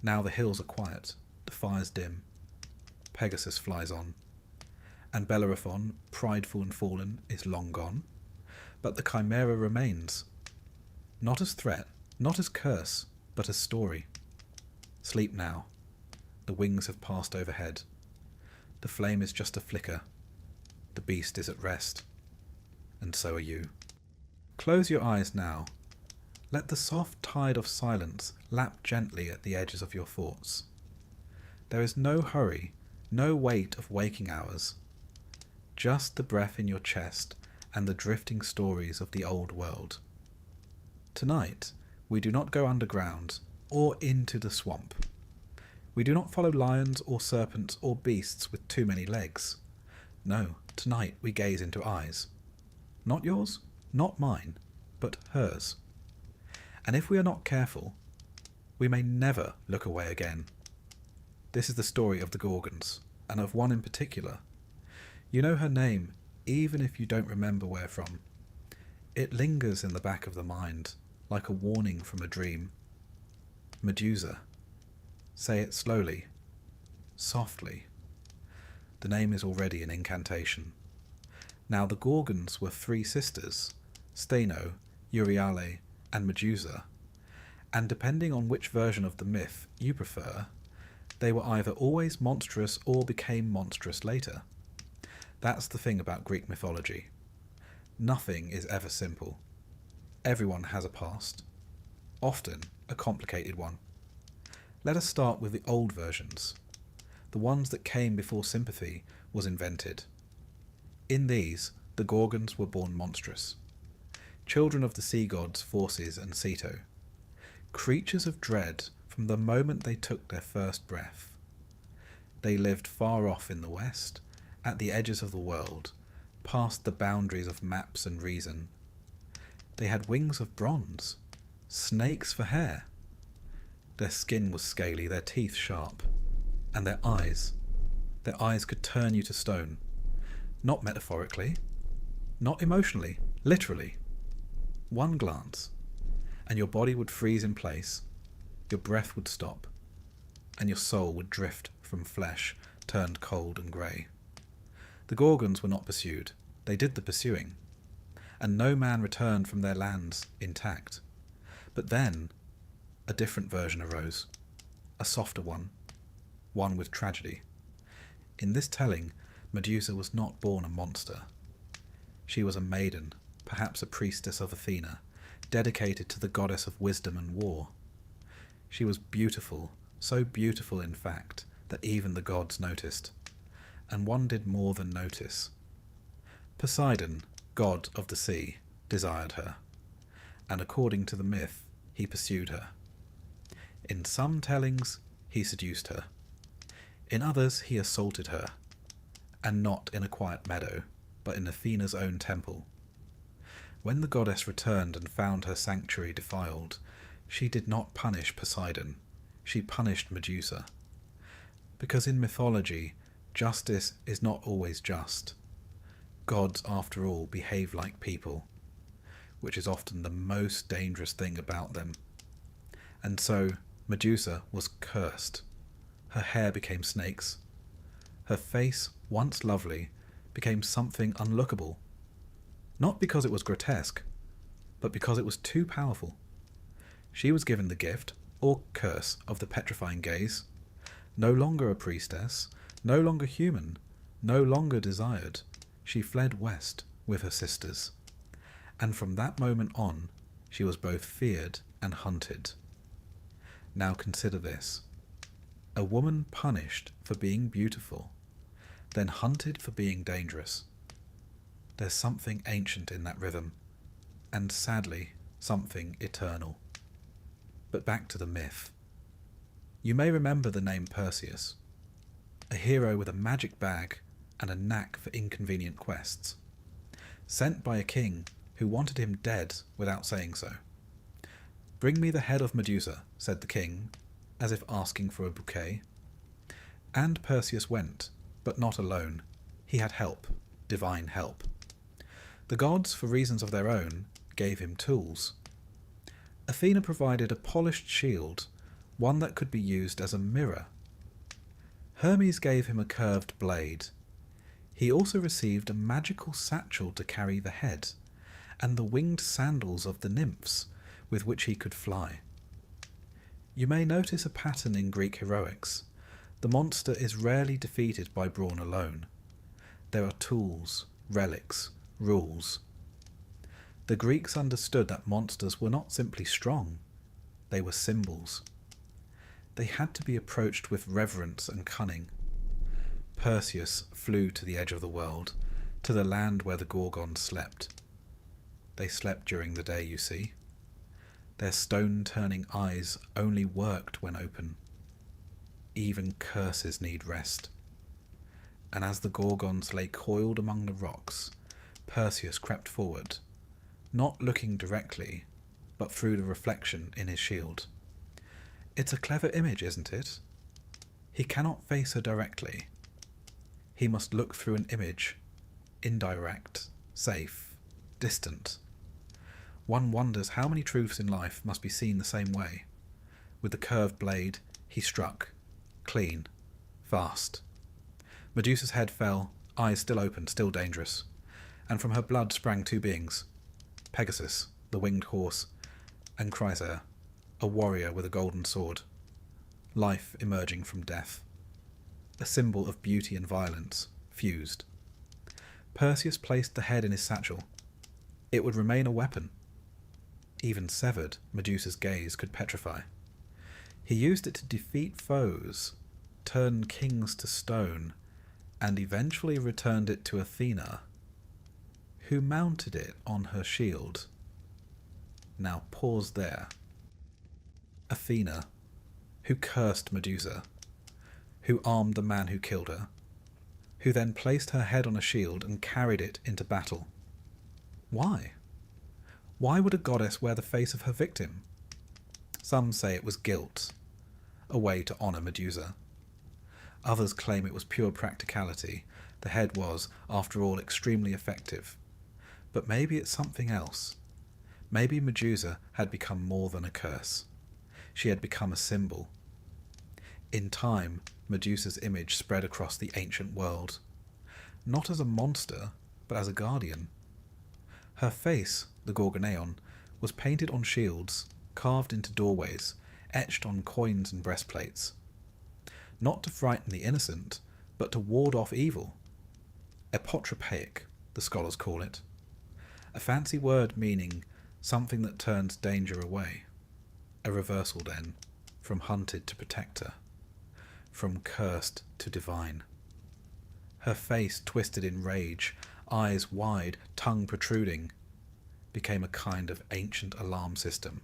Now the hills are quiet, the fires dim. Pegasus flies on. And Bellerophon, prideful and fallen, is long gone. But the chimera remains. Not as threat, not as curse, but as story. Sleep now. The wings have passed overhead. The flame is just a flicker. The beast is at rest. And so are you. Close your eyes now. Let the soft tide of silence lap gently at the edges of your thoughts. There is no hurry, no weight of waking hours. Just the breath in your chest and the drifting stories of the old world. Tonight, we do not go underground or into the swamp. We do not follow lions or serpents or beasts with too many legs. No, tonight we gaze into eyes. Not yours, not mine, but hers. And if we are not careful, we may never look away again. This is the story of the Gorgons, and of one in particular. You know her name, even if you don't remember where from. It lingers in the back of the mind, like a warning from a dream. Medusa. Say it slowly, softly. The name is already an incantation. Now the Gorgons were three sisters, Steno, Euryale, and Medusa, and depending on which version of the myth you prefer, they were either always monstrous or became monstrous later. That's the thing about Greek mythology. Nothing is ever simple. Everyone has a past, often a complicated one. Let us start with the old versions, the ones that came before sympathy was invented. In these, the Gorgons were born monstrous, children of the sea gods Phorcys and Ceto, creatures of dread from the moment they took their first breath. They lived far off in the west, at the edges of the world, past the boundaries of maps and reason. They had wings of bronze, snakes for hair. Their skin was scaly, their teeth sharp, and their eyes could turn you to stone. Not metaphorically, not emotionally, literally. One glance, and your body would freeze in place, your breath would stop, and your soul would drift from flesh turned cold and grey. The Gorgons were not pursued, they did the pursuing, and no man returned from their lands intact. But then, a different version arose, a softer one with tragedy. In this telling, Medusa was not born a monster. She was a maiden, perhaps a priestess of Athena, dedicated to the goddess of wisdom and war. She was beautiful, so beautiful in fact, that even the gods noticed. And one did more than notice. Poseidon, god of the sea, desired her, and according to the myth, he pursued her. In some tellings, he seduced her. In others, he assaulted her, and not in a quiet meadow, but in Athena's own temple. When the goddess returned and found her sanctuary defiled, she did not punish Poseidon, she punished Medusa. Because in mythology, justice is not always just. Gods, after all, behave like people, which is often the most dangerous thing about them. And so, Medusa was cursed. Her hair became snakes. Her face, once lovely, became something unlookable. Not because it was grotesque, but because it was too powerful. She was given the gift, or curse, of the petrifying gaze. No longer a priestess, No longer human, no longer desired, she fled west with her sisters. And from that moment on, she was both feared and hunted. Now consider this. A woman punished for being beautiful, then hunted for being dangerous. There's something ancient in that rhythm, and sadly, something eternal. But back to the myth. You may remember the name Perseus, a hero with a magic bag and a knack for inconvenient quests, sent by a king who wanted him dead without saying so. "Bring me the head of Medusa," said the king, as if asking for a bouquet. And Perseus went, but not alone. He had help, divine help. The gods, for reasons of their own, gave him tools. Athena provided a polished shield, one that could be used as a mirror. Hermes gave him a curved blade. He also received a magical satchel to carry the head, and the winged sandals of the nymphs, with which he could fly. You may notice a pattern in Greek heroics. The monster is rarely defeated by brawn alone. There are tools, relics, rules. The Greeks understood that monsters were not simply strong, they were symbols. They had to be approached with reverence and cunning. Perseus flew to the edge of the world, to the land where the Gorgons slept. They slept during the day, you see. Their stone-turning eyes only worked when open. Even curses need rest. And as the Gorgons lay coiled among the rocks, Perseus crept forward, not looking directly, but through the reflection in his shield. It's a clever image, isn't it? He cannot face her directly. He must look through an image, indirect, safe, distant. One wonders how many truths in life must be seen the same way. With the curved blade, he struck, clean, fast. Medusa's head fell, eyes still open, still dangerous, and from her blood sprang two beings, Pegasus, the winged horse, and Chrysaor, a warrior with a golden sword. Life emerging from death. A symbol of beauty and violence, fused. Perseus placed the head in his satchel. It would remain a weapon. Even severed, Medusa's gaze could petrify. He used it to defeat foes, turn kings to stone, and eventually returned it to Athena, who mounted it on her shield. Now pause there. Athena, who cursed Medusa, who armed the man who killed her, who then placed her head on a shield and carried it into battle. Why? Why would a goddess wear the face of her victim? Some say it was guilt, a way to honour Medusa. Others claim it was pure practicality. The head was, after all, extremely effective. But maybe it's something else. Maybe Medusa had become more than a curse. She had become a symbol. In time, Medusa's image spread across the ancient world. Not as a monster, but as a guardian. Her face, the Gorgoneon, was painted on shields, carved into doorways, etched on coins and breastplates. Not to frighten the innocent, but to ward off evil. Apotropaic, the scholars call it. A fancy word meaning something that turns danger away. A reversal then, from hunted to protector, from cursed to divine. Her face twisted in rage, eyes wide, tongue protruding, became a kind of ancient alarm system.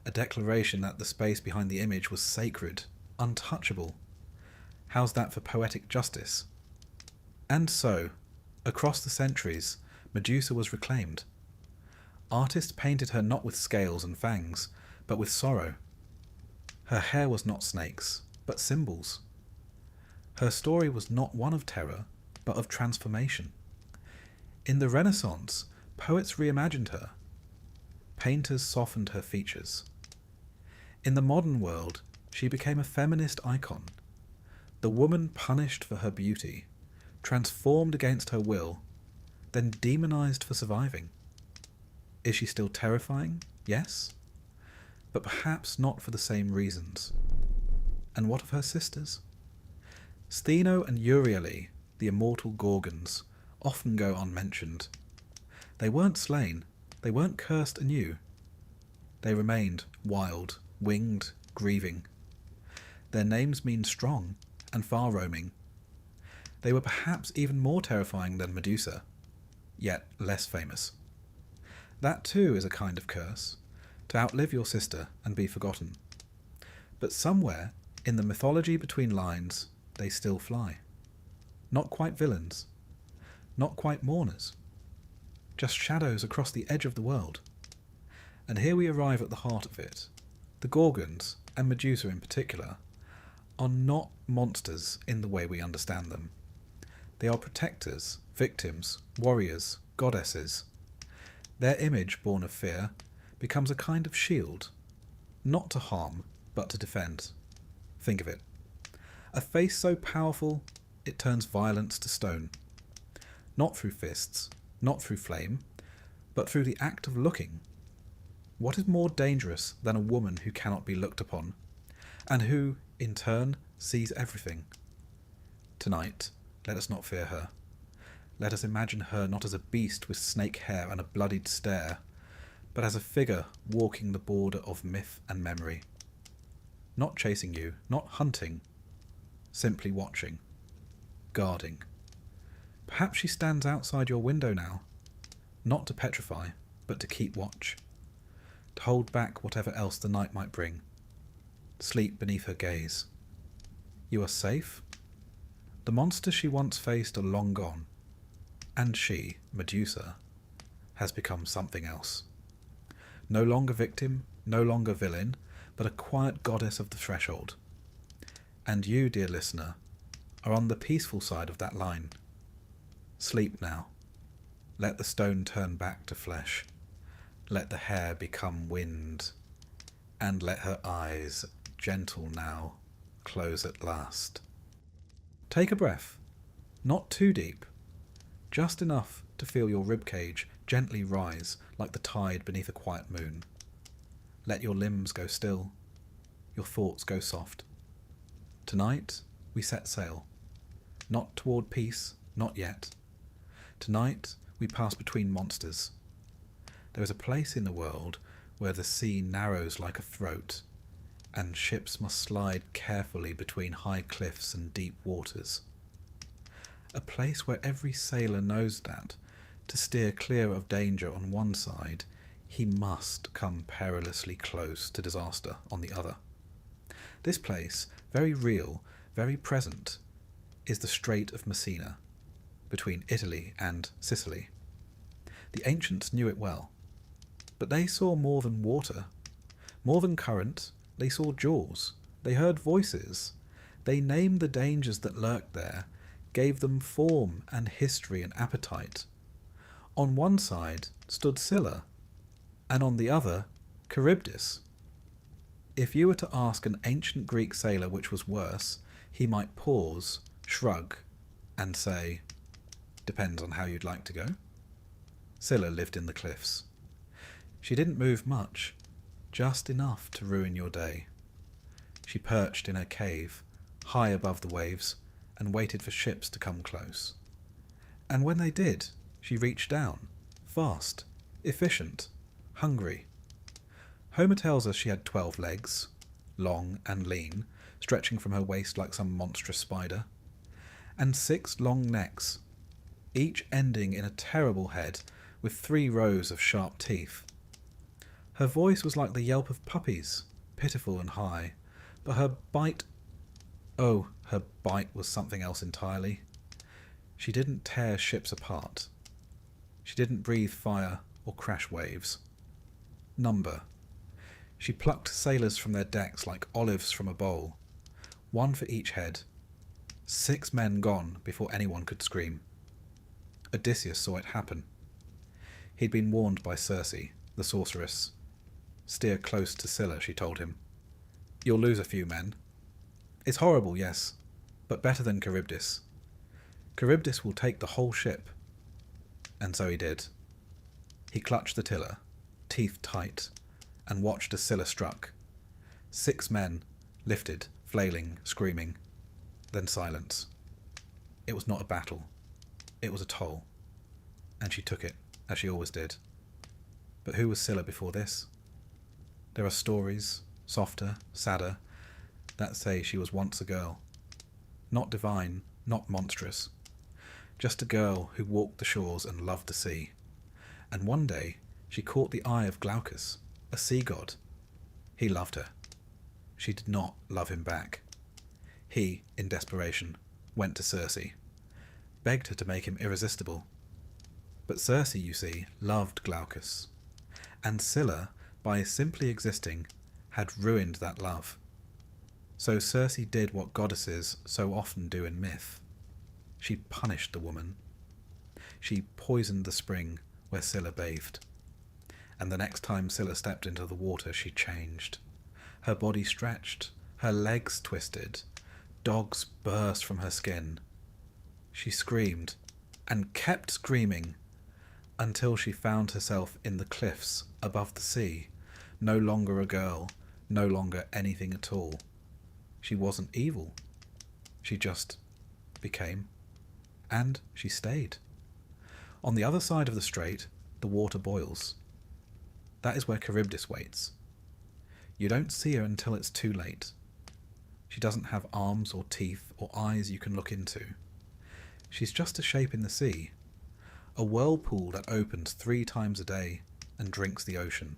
A declaration that the space behind the image was sacred, untouchable. How's that for poetic justice? And so, across the centuries, Medusa was reclaimed. Artists painted her not with scales and fangs, but with sorrow. Her hair was not snakes, but symbols. Her story was not one of terror, but of transformation. In the Renaissance, poets reimagined her. Painters softened her features. In the modern world, she became a feminist icon. The woman punished for her beauty, transformed against her will, then demonized for surviving. Is she still terrifying? Yes. But perhaps not for the same reasons. And what of her sisters? Stheno and Euryale, the immortal Gorgons, often go unmentioned. They weren't slain, they weren't cursed anew. They remained wild, winged, grieving. Their names mean strong and far-roaming. They were perhaps even more terrifying than Medusa, yet less famous. That too is a kind of curse, to outlive your sister and be forgotten. But somewhere, in the mythology between lines, they still fly. Not quite villains, not quite mourners, just shadows across the edge of the world. And here we arrive at the heart of it. The Gorgons, and Medusa in particular, are not monsters in the way we understand them. They are protectors, victims, warriors, goddesses. Their image, born of fear, becomes a kind of shield, not to harm, but to defend. Think of it. A face so powerful, it turns violence to stone. Not through fists, not through flame, but through the act of looking. What is more dangerous than a woman who cannot be looked upon, and who, in turn, sees everything? Tonight, let us not fear her. Let us imagine her not as a beast with snake hair and a bloodied stare, but as a figure walking the border of myth and memory. Not chasing you, not hunting, simply watching, guarding. Perhaps she stands outside your window now, not to petrify, but to keep watch, to hold back whatever else the night might bring. Sleep beneath her gaze. You are safe? The monsters she once faced are long gone, and she, Medusa, has become something else. No longer victim, no longer villain, but a quiet goddess of the threshold. And you, dear listener, are on the peaceful side of that line. Sleep now. Let the stone turn back to flesh. Let the hair become wind. And let her eyes, gentle now, close at last. Take a breath. Not too deep. Just enough to feel your ribcage gently rise like the tide beneath a quiet moon. Let your limbs go still. Your thoughts go soft. Tonight we set sail. Not toward peace, not yet. Tonight we pass between monsters. There is a place in the world where the sea narrows like a throat, and ships must slide carefully between high cliffs and deep waters. A place where every sailor knows that, to steer clear of danger on one side, he must come perilously close to disaster on the other. This place, very real, very present, is the Strait of Messina, between Italy and Sicily. The ancients knew it well, but they saw more than water, more than current. They saw jaws, they heard voices, they named the dangers that lurked there, gave them form and history and appetite. On one side stood Scylla, and on the other, Charybdis. If you were to ask an ancient Greek sailor which was worse, he might pause, shrug, and say, "Depends on how you'd like to go." Scylla lived in the cliffs. She didn't move much, just enough to ruin your day. She perched in her cave, high above the waves, and waited for ships to come close. And when they did, she reached down, fast, efficient, hungry. Homer tells us she had 12 legs, long and lean, stretching from her waist like some monstrous spider, and 6 long necks, each ending in a terrible head with 3 rows of sharp teeth. Her voice was like the yelp of puppies, pitiful and high, but her bite was something else entirely. She didn't tear ships apart. She didn't breathe fire or crash waves. Number. She plucked sailors from their decks like olives from a bowl, 1 for each head. 6 men gone before anyone could scream. Odysseus saw it happen. He'd been warned by Circe, the sorceress. Steer close to Scylla, she told him. You'll lose a few men. It's horrible, yes, but better than Charybdis. Charybdis will take the whole ship. And so he did. He clutched the tiller, teeth tight, and watched as Scylla struck. 6 men, lifted, flailing, screaming. Then silence. It was not a battle. It was a toll. And she took it, as she always did. But who was Scylla before this? There are stories, softer, sadder, that say she was once a girl. Not divine, not monstrous. Just a girl who walked the shores and loved the sea. And one day she caught the eye of Glaucus, a sea god. He loved her. She did not love him back. He, in desperation, went to Circe, begged her to make him irresistible. But Circe, you see, loved Glaucus, and Scylla, by simply existing, had ruined that love. So Circe did what goddesses so often do in myth. She punished the woman. She poisoned the spring where Scylla bathed. And the next time Scylla stepped into the water, she changed. Her body stretched, her legs twisted, dogs burst from her skin. She screamed, and kept screaming, until she found herself in the cliffs above the sea, no longer a girl, no longer anything at all. She wasn't evil. She just became. And she stayed. On the other side of the strait, the water boils. That is where Charybdis waits. You don't see her until it's too late. She doesn't have arms or teeth or eyes you can look into. She's just a shape in the sea, a whirlpool that opens 3 times a day and drinks the ocean.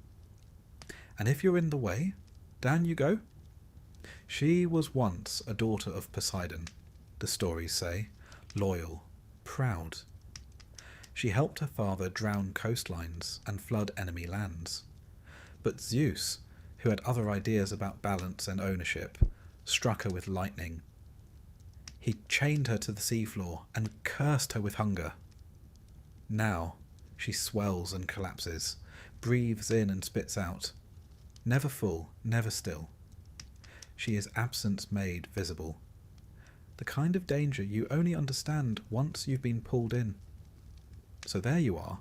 And if you're in the way, down you go. She was once a daughter of Poseidon, the stories say, loyal, proud. She helped her father drown coastlines and flood enemy lands. But Zeus, who had other ideas about balance and ownership, struck her with lightning. He chained her to the seafloor and cursed her with hunger. Now she swells and collapses, breathes in and spits out. Never full, never still. She is absence made visible. The kind of danger you only understand once you've been pulled in. So there you are.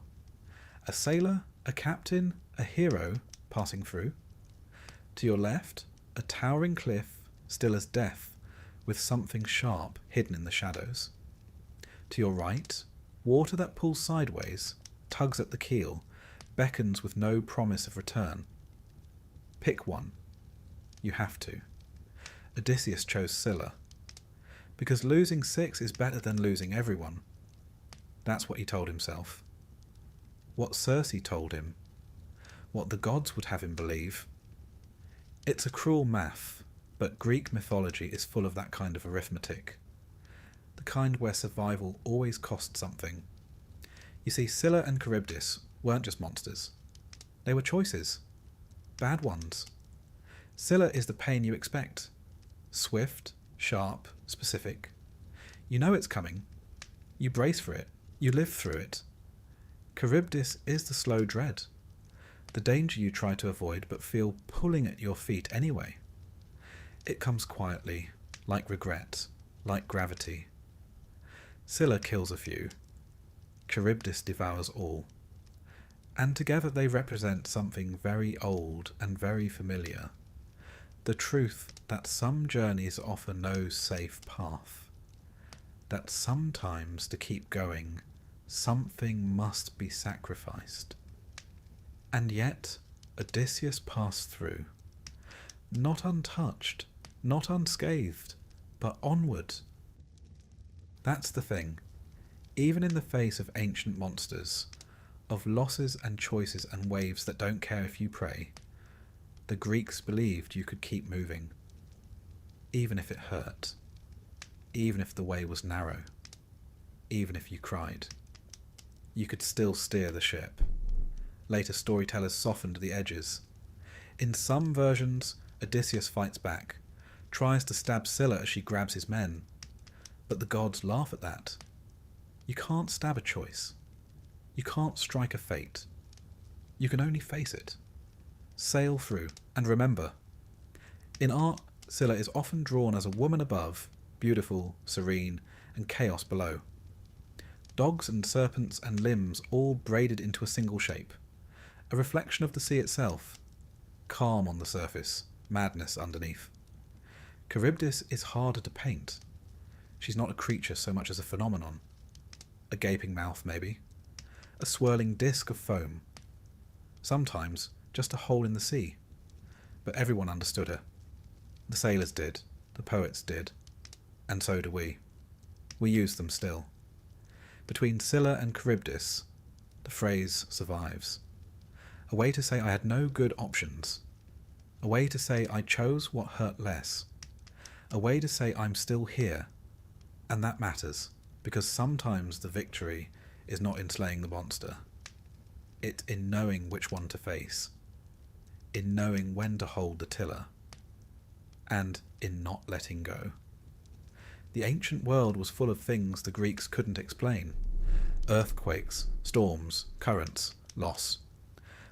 A sailor, a captain, a hero passing through. To your left, a towering cliff, still as death, with something sharp hidden in the shadows. To your right, water that pulls sideways, tugs at the keel, beckons with no promise of return. Pick one. You have to. Odysseus chose Scylla, because losing 6 is better than losing everyone. That's what he told himself. What Circe told him. What the gods would have him believe. It's a cruel math, but Greek mythology is full of that kind of arithmetic. The kind where survival always costs something. You see, Scylla and Charybdis weren't just monsters. They were choices. Bad ones. Scylla is the pain you expect. Swift, sharp, specific. You know it's coming. You brace for it. You live through it. Charybdis is the slow dread. The danger you try to avoid but feel pulling at your feet anyway. It comes quietly, like regret, like gravity. Scylla kills a few. Charybdis devours all. And together they represent something very old and very familiar. The truth that some journeys offer no safe path. That sometimes to keep going, something must be sacrificed. And yet, Odysseus passed through. Not untouched, not unscathed, but onward. That's the thing. Even in the face of ancient monsters, of losses and choices and waves that don't care if you pray, the Greeks believed you could keep moving, even if it hurt, even if the way was narrow, even if you cried. You could still steer the ship. Later storytellers softened the edges. In some versions, Odysseus fights back, tries to stab Scylla as she grabs his men, but the gods laugh at that. You can't stab a choice. You can't strike a fate. You can only face it. Sail through, and remember, in art, Scylla is often drawn as a woman above, beautiful, serene, and chaos below. Dogs and serpents and limbs all braided into a single shape, a reflection of the sea itself, calm on the surface, madness underneath. Charybdis is harder to paint. She's not a creature so much as a phenomenon. A gaping mouth, maybe. A swirling disc of foam. Sometimes just a hole in the sea. But everyone understood her. The sailors did, the poets did, and so do we. We use them still. Between Scylla and Charybdis, the phrase survives. A way to say I had no good options. A way to say I chose what hurt less. A way to say I'm still here. And that matters, because sometimes the victory is not in slaying the monster. It's in knowing which one to face. In knowing when to hold the tiller. And in not letting go. The ancient world was full of things the Greeks couldn't explain. Earthquakes, storms, currents, loss.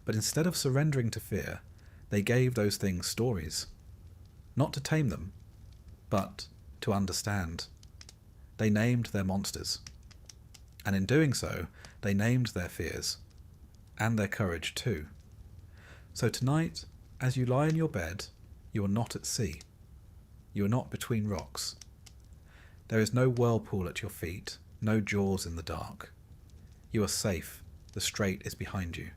But instead of surrendering to fear, they gave those things stories. Not to tame them, but to understand. They named their monsters. And in doing so, they named their fears. And their courage too. So tonight, as you lie in your bed, you are not at sea. You are not between rocks. There is no whirlpool at your feet, no jaws in the dark. You are safe, the strait is behind you.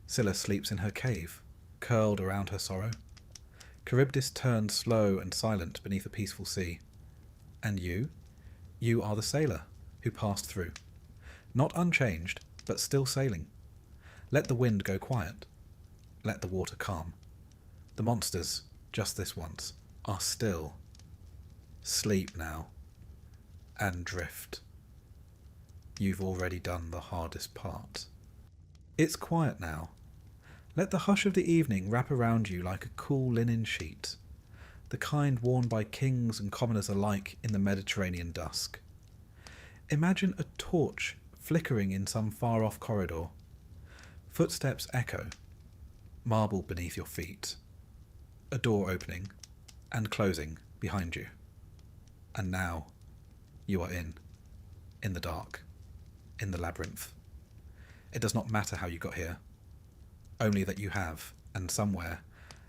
Scylla sleeps in her cave, curled around her sorrow. Charybdis turns slow and silent beneath a peaceful sea. And you? You are the sailor who passed through. Not unchanged, but still sailing. Let the wind go quiet. Let the water calm. The monsters, just this once, are still. Sleep now. And drift. You've already done the hardest part. It's quiet now. Let the hush of the evening wrap around you like a cool linen sheet, the kind worn by kings and commoners alike in the Mediterranean dusk. Imagine a torch flickering in some far-off corridor. Footsteps echo, marble beneath your feet, a door opening and closing behind you. And now you are in the dark, in the labyrinth. It does not matter how you got here, only that you have, and somewhere,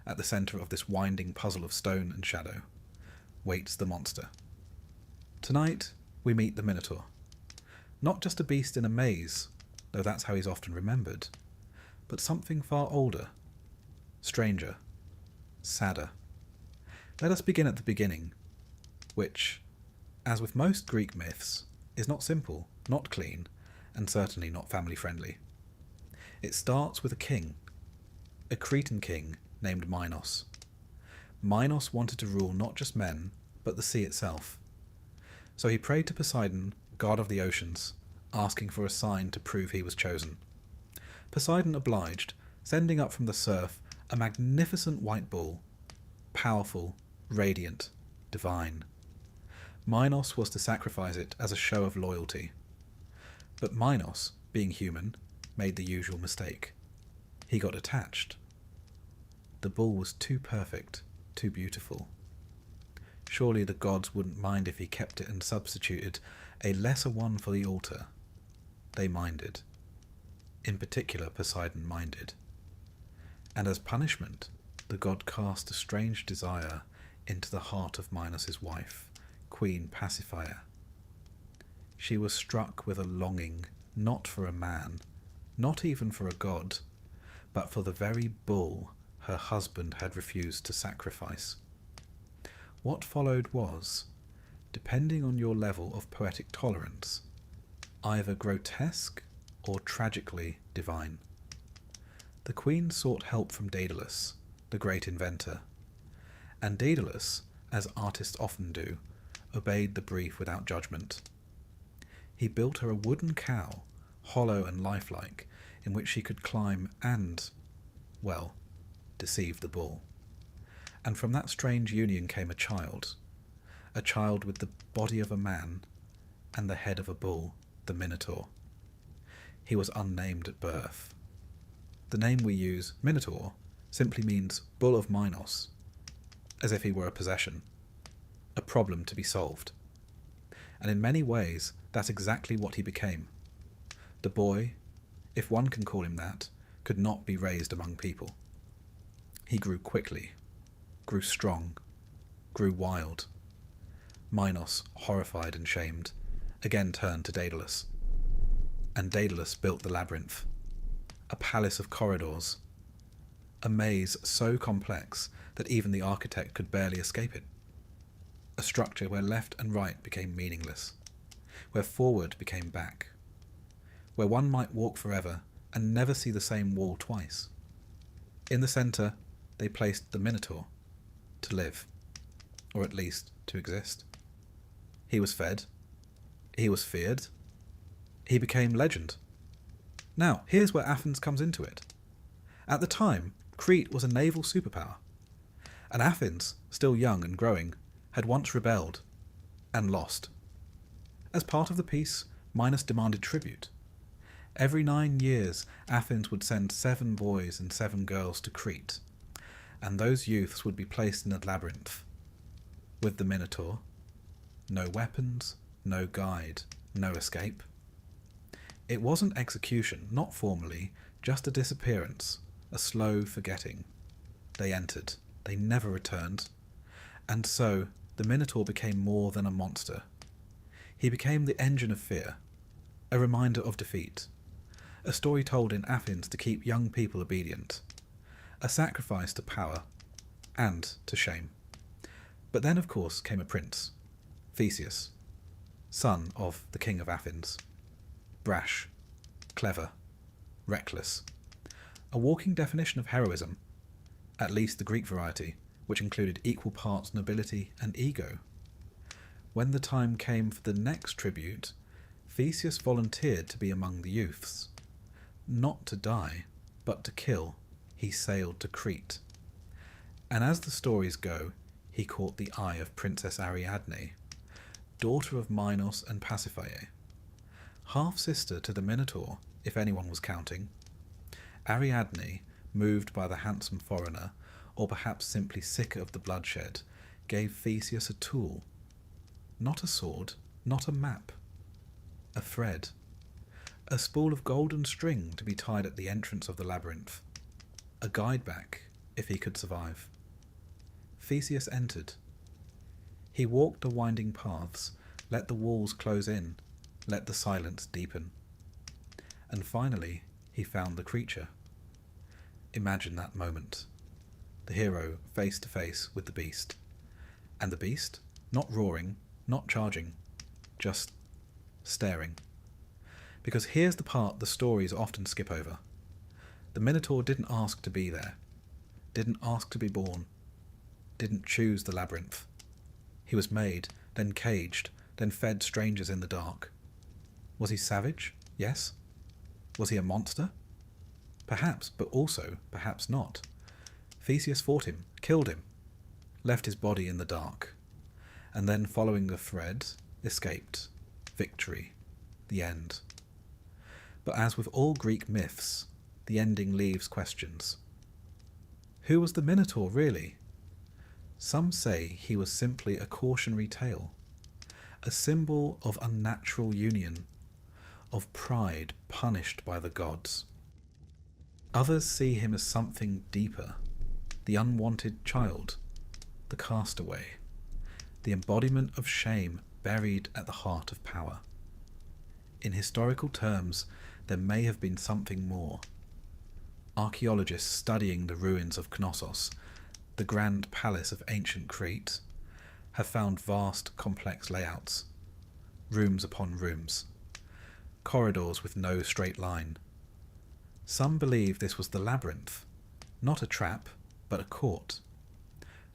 at the centre of this winding puzzle of stone and shadow, waits the monster. Tonight we meet the Minotaur. Not just a beast in a maze, though that's how he's often remembered, but something far older, stranger, sadder. Let us begin at the beginning, which, as with most Greek myths, is not simple, not clean, and certainly not family-friendly. It starts with a king, a Cretan king named Minos. Minos wanted to rule not just men, but the sea itself. So he prayed to Poseidon, god of the oceans, asking for a sign to prove he was chosen. Poseidon obliged, sending up from the surf a magnificent white bull, powerful, radiant, divine. Minos was to sacrifice it as a show of loyalty. But Minos, being human, made the usual mistake. He got attached. The bull was too perfect, too beautiful. Surely the gods wouldn't mind if he kept it and substituted a lesser one for the altar. They minded. In particular, Poseidon minded. And as punishment, the god cast a strange desire into the heart of Minos' wife, Queen Pasiphae. She was struck with a longing, not for a man, not even for a god, but for the very bull her husband had refused to sacrifice. What followed was, depending on your level of poetic tolerance, either grotesque or tragically divine. The queen sought help from Daedalus, the great inventor, and Daedalus, as artists often do, obeyed the brief without judgment. He built her a wooden cow, hollow and lifelike, in which she could climb and, well, deceive the bull. And from that strange union came a child with the body of a man and the head of a bull, the Minotaur. He was unnamed at birth. The name we use, Minotaur, simply means bull of Minos, as if he were a possession, a problem to be solved. And in many ways, that's exactly what he became. The boy, if one can call him that, could not be raised among people. He grew quickly, grew strong, grew wild. Minos, horrified and shamed, again turned to Daedalus. And Daedalus built the labyrinth, a palace of corridors, a maze so complex that even the architect could barely escape it. A structure where left and right became meaningless, where forward became back, where one might walk forever and never see the same wall twice. In the centre, they placed the Minotaur, to live, or at least to exist. He was fed, he was feared, he became legend. Now, here's where Athens comes into it. At the time, Crete was a naval superpower, and Athens, still young and growing, had once rebelled and lost. As part of the peace, Minos demanded tribute. Every 9 years, Athens would send 7 boys and 7 girls to Crete, and those youths would be placed in a labyrinth. With the Minotaur, no weapons, no guide, no escape. It wasn't execution, not formally, just a disappearance, a slow forgetting. They entered, they never returned, and so the Minotaur became more than a monster. He became the engine of fear, a reminder of defeat, a story told in Athens to keep young people obedient, a sacrifice to power and to shame. But then, of course, came a prince, Theseus, son of the king of Athens. Brash, clever, reckless. A walking definition of heroism, at least the Greek variety, which included equal parts nobility and ego. When the time came for the next tribute, Theseus volunteered to be among the youths. Not to die, but to kill, he sailed to Crete. And as the stories go, he caught the eye of Princess Ariadne, daughter of Minos and Pasiphae, half-sister to the Minotaur, if anyone was counting. Ariadne, moved by the handsome foreigner, or perhaps simply sick of the bloodshed, gave Theseus a tool. Not a sword, not a map. A thread. A spool of golden string to be tied at the entrance of the labyrinth. A guide back, if he could survive. Theseus entered. He walked the winding paths, let the walls close in, let the silence deepen. And finally, he found the creature. Imagine that moment. The hero face to face with the beast. And the beast, not roaring, not charging, just staring. Because here's the part the stories often skip over. The Minotaur didn't ask to be there, didn't ask to be born, didn't choose the labyrinth. He was made, then caged, then fed strangers in the dark. Was he savage? Yes. Was he a monster? Perhaps, but also perhaps not. Theseus fought him, killed him, left his body in the dark, and then, following the thread, escaped. Victory. The end. But as with all Greek myths, the ending leaves questions. Who was the Minotaur, really? Some say he was simply a cautionary tale, a symbol of unnatural union, of pride punished by the gods. Others see him as something deeper, the unwanted child, the castaway, the embodiment of shame buried at the heart of power. In historical terms, there may have been something more. Archaeologists studying the ruins of Knossos, the grand palace of ancient Crete, have found vast, complex layouts, rooms upon rooms, corridors with no straight line. Some believe this was the labyrinth, not a trap, but a court.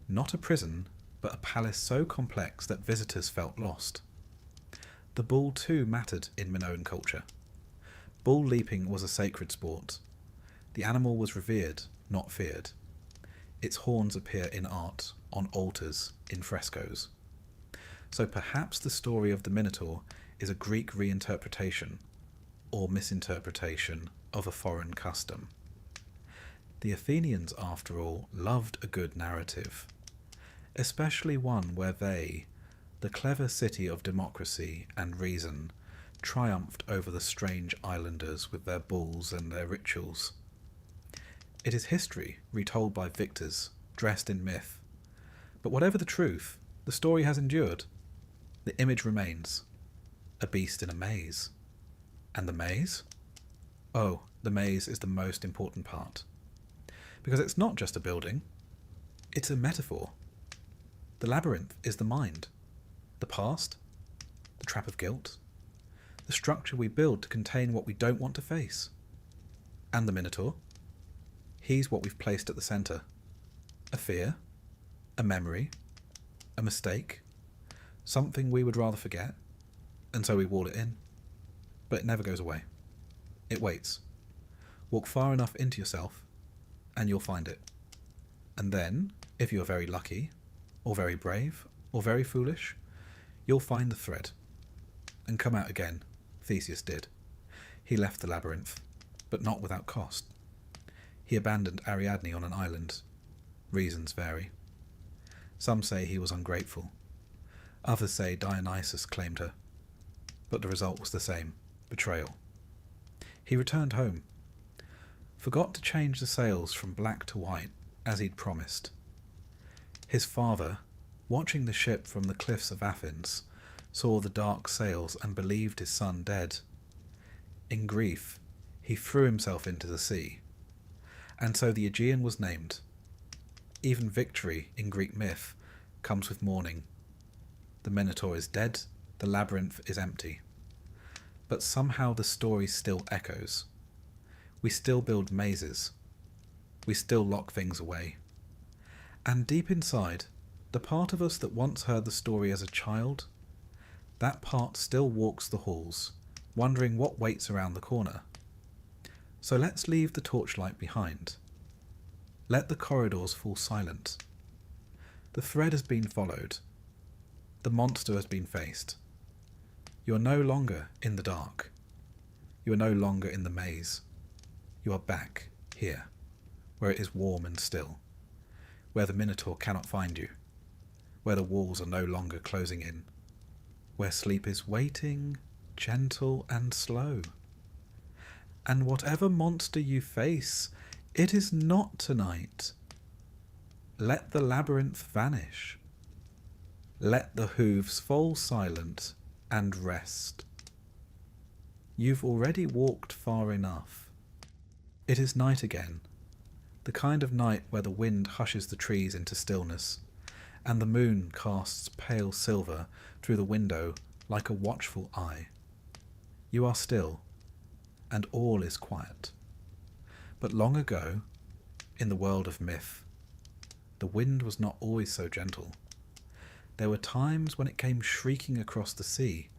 Not a prison, but a palace so complex that visitors felt lost. The bull too mattered in Minoan culture. Bull leaping was a sacred sport. The animal was revered, not feared. Its horns appear in art, on altars, in frescoes. So perhaps the story of the Minotaur is a Greek reinterpretation, or misinterpretation, of a foreign custom. The Athenians, after all, loved a good narrative, especially one where they, the clever city of democracy and reason, triumphed over the strange islanders with their bulls and their rituals. It is history retold by victors, dressed in myth. But whatever the truth, the story has endured. The image remains. A beast in a maze. And the maze? Oh, the maze is the most important part. Because it's not just a building. It's a metaphor. The labyrinth is the mind. The past. The trap of guilt. The structure we build to contain what we don't want to face. And the Minotaur. He's what we've placed at the centre. A fear. A memory. A mistake. Something we would rather forget. And so we wall it in. But it never goes away. It waits. Walk far enough into yourself, and you'll find it. And then, if you're very lucky, or very brave, or very foolish, you'll find the thread, and come out again. Theseus did. He left the labyrinth, but not without cost. He abandoned Ariadne on an island. Reasons vary. Some say he was ungrateful. Others say Dionysus claimed her. But the result was the same, betrayal. He returned home. Forgot to change the sails from black to white, as he'd promised. His father, watching the ship from the cliffs of Athens, saw the dark sails and believed his son dead. In grief, he threw himself into the sea, and so the Aegean was named. Even victory in Greek myth comes with mourning. The Minotaur is dead, the labyrinth is empty. But somehow the story still echoes. We still build mazes. We still lock things away. And deep inside, the part of us that once heard the story as a child, that part still walks the halls, wondering what waits around the corner. So let's leave the torchlight behind. Let the corridors fall silent. The thread has been followed. The monster has been faced. You are no longer in the dark. You are no longer in the maze. You are back here, where it is warm and still, where the Minotaur cannot find you, where the walls are no longer closing in, where sleep is waiting, gentle and slow. And whatever monster you face, it is not tonight. Let the labyrinth vanish. Let the hooves fall silent and rest. You've already walked far enough. It is night again, the kind of night where the wind hushes the trees into stillness, and the moon casts pale silver through the window like a watchful eye. You are still, and all is quiet. But long ago, in the world of myth, the wind was not always so gentle. There were times when it came shrieking across the sea,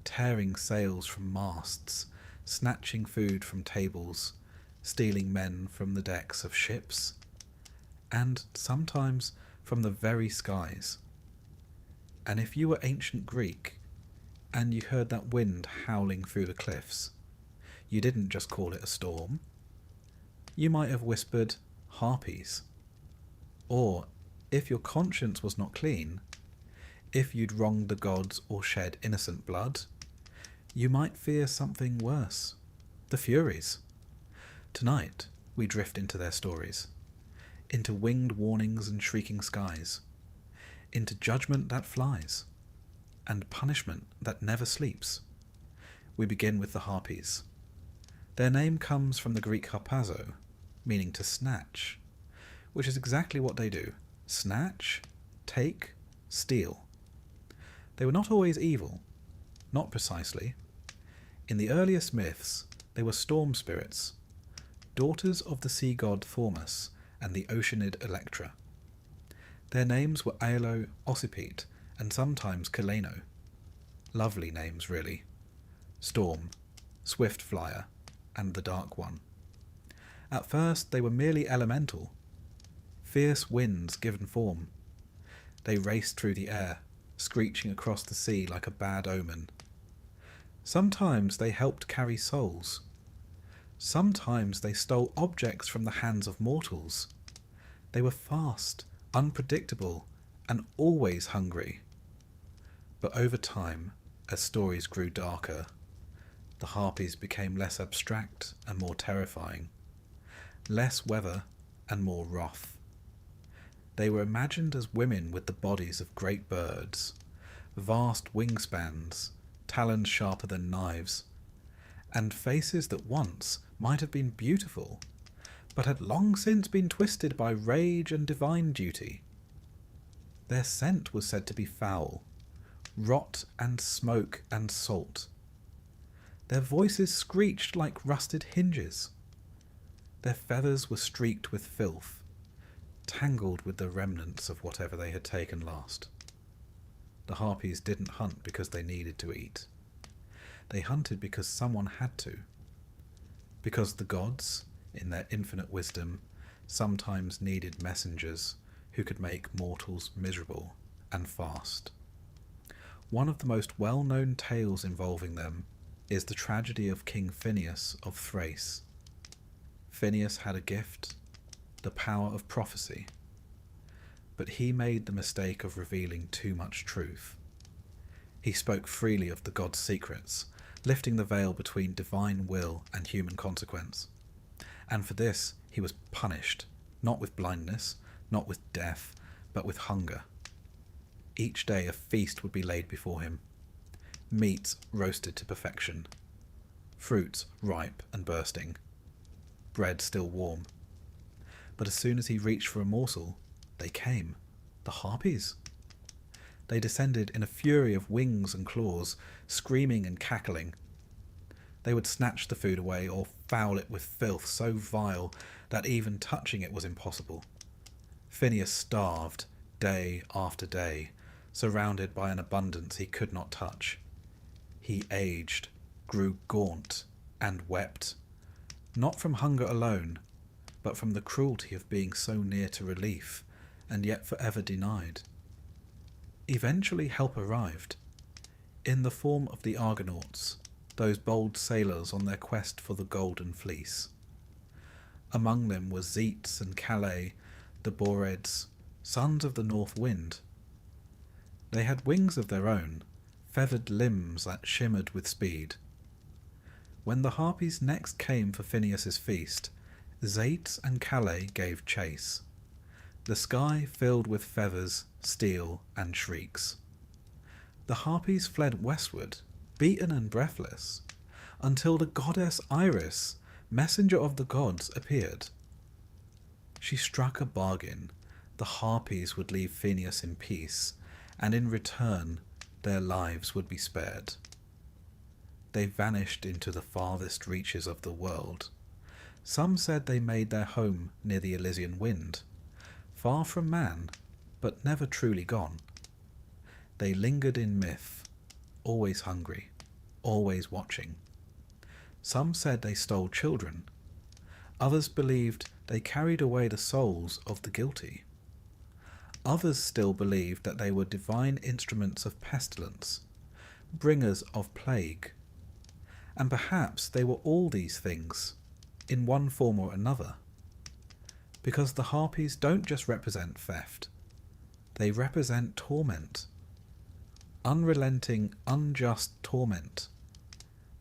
tearing sails from masts, snatching food from tables, stealing men from the decks of ships, and sometimes from the very skies. And if you were ancient Greek, and you heard that wind howling through the cliffs, you didn't just call it a storm. You might have whispered harpies. Or, if your conscience was not clean, if you'd wronged the gods or shed innocent blood, you might fear something worse, the Furies. Tonight, we drift into their stories, into winged warnings and shrieking skies, into judgment that flies, and punishment that never sleeps. We begin with the Harpies. Their name comes from the Greek harpazo, meaning to snatch, which is exactly what they do. Snatch, take, steal. They were not always evil, not precisely. In the earliest myths, they were storm spirits, daughters of the sea god Thaumas and the oceanid Electra. Their names were Aelo, Ocypete, and sometimes Kaleno. Lovely names, really. Storm, Swift Flyer, and the Dark One. At first, they were merely elemental, fierce winds given form. They raced through the air, screeching across the sea like a bad omen. Sometimes they helped carry souls. Sometimes they stole objects from the hands of mortals. They were fast, unpredictable, and always hungry. But over time, as stories grew darker, the Harpies became less abstract and more terrifying, less weather and more wrath. They were imagined as women with the bodies of great birds, vast wingspans, talons sharper than knives, and faces that once might have been beautiful, but had long since been twisted by rage and divine duty. Their scent was said to be foul, rot and smoke and salt. Their voices screeched like rusted hinges. Their feathers were streaked with filth, tangled with the remnants of whatever they had taken last. The harpies didn't hunt because they needed to eat. They hunted because someone had to. Because the gods, in their infinite wisdom, sometimes needed messengers who could make mortals miserable and fast. One of the most well-known tales involving them is the tragedy of King Phineus of Thrace. Phineus had a gift, the power of prophecy, but he made the mistake of revealing too much truth. He spoke freely of the gods' secrets, lifting the veil between divine will and human consequence. And for this he was punished, not with blindness, not with death, but with hunger. Each day a feast would be laid before him, meats roasted to perfection, fruits ripe and bursting, bread still warm. But as soon as he reached for a morsel, they came, the harpies. They descended in a fury of wings and claws, screaming and cackling. They would snatch the food away or foul it with filth so vile that even touching it was impossible. Phineus starved day after day, surrounded by an abundance he could not touch. He aged, grew gaunt, and wept, not from hunger alone, but from the cruelty of being so near to relief, and yet forever denied. Eventually help arrived, in the form of the Argonauts, those bold sailors on their quest for the Golden Fleece. Among them were Zetes and Calais, the Boreads, sons of the North Wind. They had wings of their own, feathered limbs that shimmered with speed. When the harpies next came for Phineus's feast, Zetes and Calais gave chase. The sky filled with feathers, steel, and shrieks. The harpies fled westward, beaten and breathless, until the goddess Iris, messenger of the gods, appeared. She struck a bargain. The harpies would leave Phineus in peace, and in return their lives would be spared. They vanished into the farthest reaches of the world. Some said they made their home near the Elysian wind, far from man, but never truly gone. They lingered in myth, always hungry, always watching. Some said they stole children. Others believed they carried away the souls of the guilty. Others still believed that they were divine instruments of pestilence, bringers of plague. And perhaps they were all these things, in one form or another. Because the harpies don't just represent theft, they represent torment. Unrelenting, unjust torment.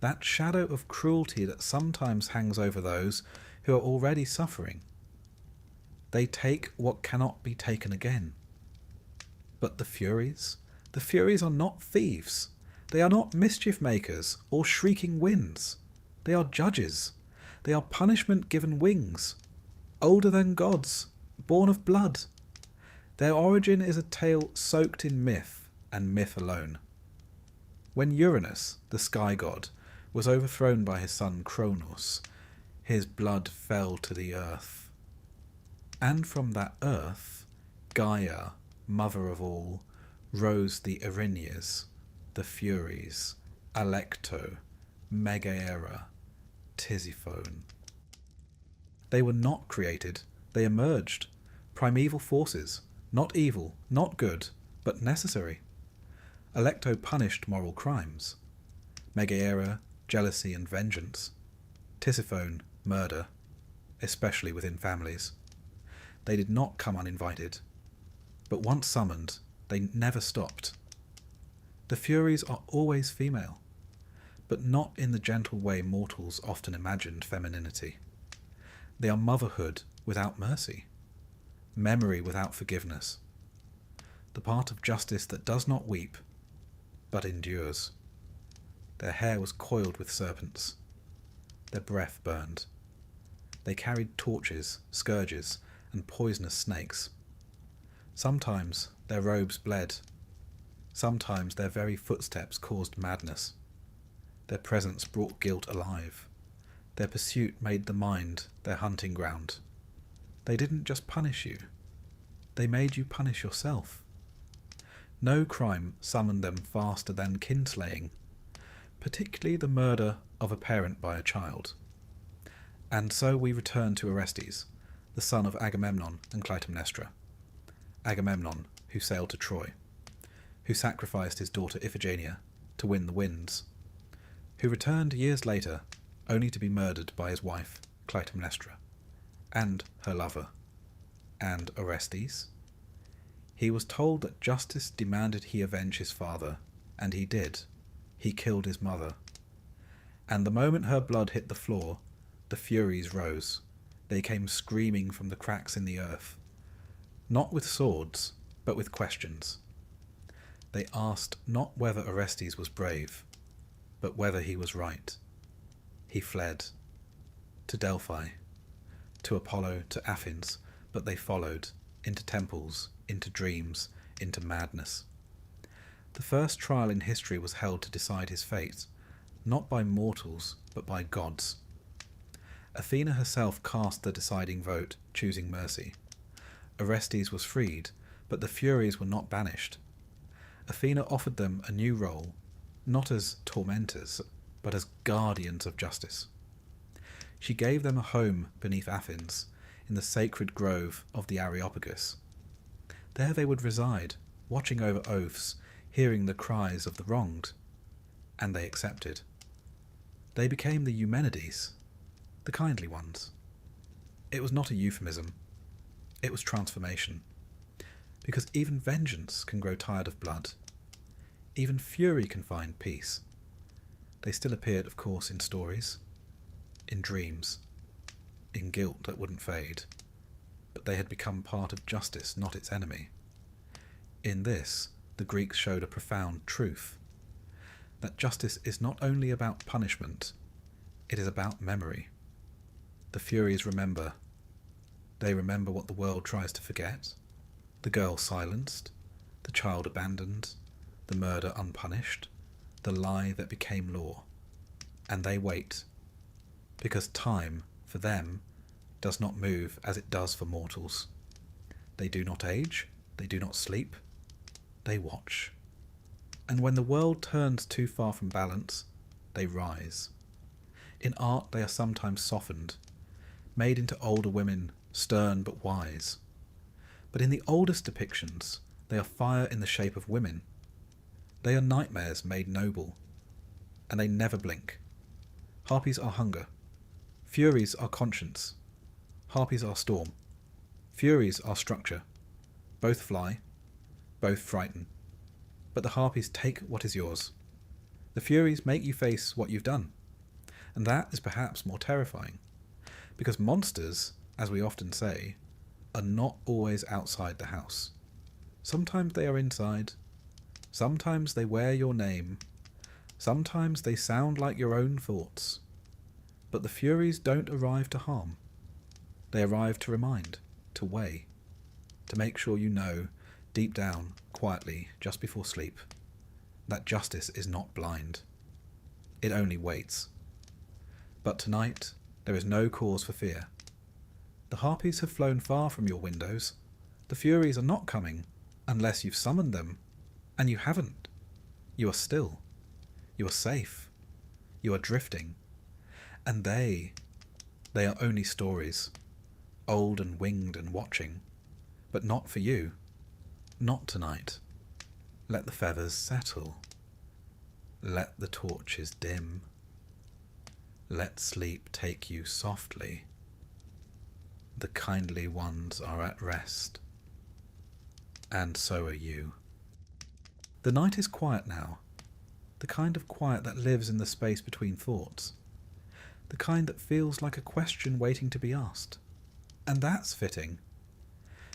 That shadow of cruelty that sometimes hangs over those who are already suffering. They take what cannot be taken again. But the Furies are not thieves. They are not mischief makers or shrieking winds. They are judges. They are punishment given wings, older than gods, born of blood. Their origin is a tale soaked in myth, and myth alone. When Uranus, the sky god, was overthrown by his son Kronos, his blood fell to the earth. And from that earth, Gaia, mother of all, rose the Erinyes, the Furies, Alecto, Megaera, Tisiphone. They were not created, they emerged, primeval forces, not evil, not good, but necessary. Alecto punished moral crimes. Megaera, jealousy and vengeance. Tisiphone, murder, especially within families. They did not come uninvited, but once summoned, they never stopped. The Furies are always female, but not in the gentle way mortals often imagined femininity. They are motherhood without mercy, memory without forgiveness, the part of justice that does not weep, but endures. Their hair was coiled with serpents. Their breath burned. They carried torches, scourges, and poisonous snakes. Sometimes their robes bled. Sometimes their very footsteps caused madness. Their presence brought guilt alive. Their pursuit made the mind their hunting ground. They didn't just punish you. They made you punish yourself. No crime summoned them faster than kinslaying, particularly the murder of a parent by a child. And so we return to Orestes, the son of Agamemnon and Clytemnestra. Agamemnon, who sailed to Troy, who sacrificed his daughter Iphigenia to win the winds, who returned years later only to be murdered by his wife, Clytemnestra, and her lover. And Orestes? He was told that justice demanded he avenge his father, and he did. He killed his mother. And the moment her blood hit the floor, the Furies rose. They came screaming from the cracks in the earth, not with swords, but with questions. They asked not whether Orestes was brave, but whether he was right. He fled to Delphi, to Apollo, to Athens, but they followed, into temples, into dreams, into madness. The first trial in history was held to decide his fate, not by mortals, but by gods. Athena herself cast the deciding vote, choosing mercy. Orestes was freed, but the Furies were not banished. Athena offered them a new role, not as tormentors, but as guardians of justice. She gave them a home beneath Athens, in the sacred grove of the Areopagus. There they would reside, watching over oaths, hearing the cries of the wronged. And they accepted. They became the Eumenides, the kindly ones. It was not a euphemism. It was transformation. Because even vengeance can grow tired of blood. Even fury can find peace. They still appeared, of course, in stories, in dreams, in guilt that wouldn't fade. But they had become part of justice, not its enemy. In this, the Greeks showed a profound truth. That justice is not only about punishment, it is about memory. The Furies remember. They remember what the world tries to forget. The girl silenced, the child abandoned, the murder unpunished, the lie that became law. And they wait, because time, for them, does not move as it does for mortals. They do not age, they do not sleep, they watch. And when the world turns too far from balance, they rise. In art they are sometimes softened, made into older women, stern but wise. But in the oldest depictions, they are fire in the shape of women. They are nightmares made noble, and they never blink. Harpies are hunger. Furies are conscience. Harpies are storm. Furies are structure. Both fly, both frighten. But the harpies take what is yours. The Furies make you face what you've done. And that is perhaps more terrifying. Because monsters, as we often say, are not always outside the house. Sometimes they are inside. Sometimes they wear your name. Sometimes they sound like your own thoughts. But the Furies don't arrive to harm. They arrive to remind, to weigh, to make sure you know, deep down, quietly, just before sleep, that justice is not blind. It only waits. But tonight, there is no cause for fear. The harpies have flown far from your windows. The Furies are not coming, unless you've summoned them. And you haven't. You are still. You are safe. You are drifting. And they are only stories, old and winged and watching, but not for you. Not tonight. Let the feathers settle. Let the torches dim. Let sleep take you softly. The kindly ones are at rest. And so are you. The night is quiet now. The kind of quiet that lives in the space between thoughts. The kind that feels like a question waiting to be asked. And that's fitting.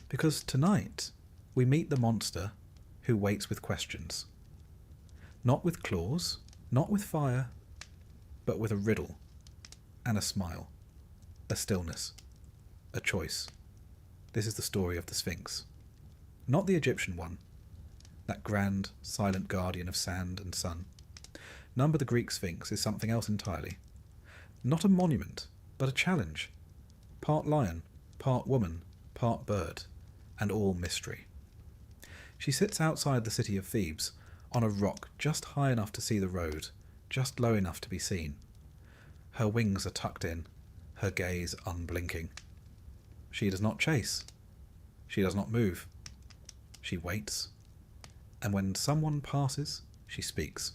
Because tonight we meet the monster who waits with questions. Not with claws, not with fire, but with a riddle and a smile, a stillness, a choice. This is the story of the Sphinx. Not the Egyptian one, that grand, silent guardian of sand and sun. Number the Greek Sphinx is something else entirely. Not a monument, but a challenge. Part lion, part woman, part bird, and all mystery. She sits outside the city of Thebes, on a rock just high enough to see the road, just low enough to be seen. Her wings are tucked in, her gaze unblinking. She does not chase. She does not move. She waits. And when someone passes, she speaks.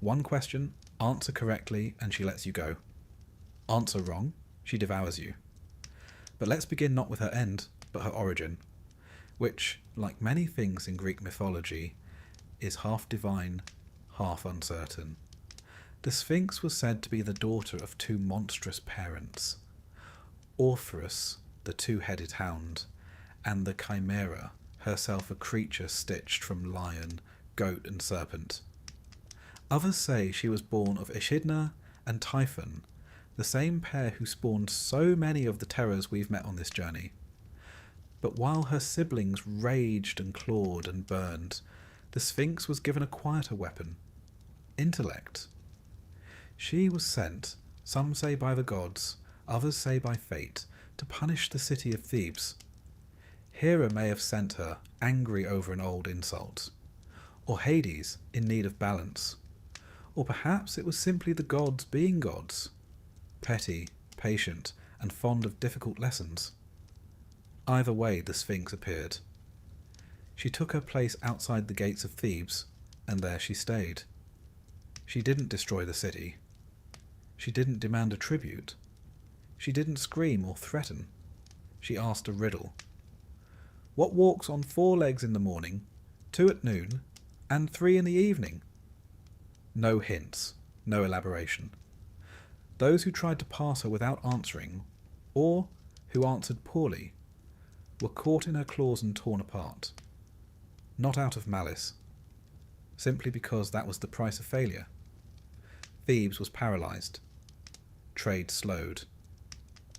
One question, answer correctly, and she lets you go. Answer wrong, she devours you. But let's begin not with her end, but her origin, which, like many things in Greek mythology, is half divine, half uncertain. The Sphinx was said to be the daughter of two monstrous parents, Orpheus, the two-headed hound, and the Chimera, herself a creature stitched from lion, goat, and serpent. Others say she was born of Echidna and Typhon, the same pair who spawned so many of the terrors we've met on this journey. But while her siblings raged and clawed and burned, the Sphinx was given a quieter weapon, intellect. She was sent, some say by the gods, others say by fate, to punish the city of Thebes. Hera may have sent her, angry over an old insult, or Hades, in need of balance, or perhaps it was simply the gods being gods, petty, patient, and fond of difficult lessons. Either way, the Sphinx appeared. She took her place outside the gates of Thebes, and there she stayed. She didn't destroy the city. She didn't demand a tribute. She didn't scream or threaten. She asked a riddle. What walks on 4 legs in the morning, 2 at noon, and 3 in the evening? No hints, no elaboration. Those who tried to pass her without answering, or who answered poorly, were caught in her claws and torn apart. Not out of malice, simply because that was the price of failure. Thebes was paralysed. Trade slowed.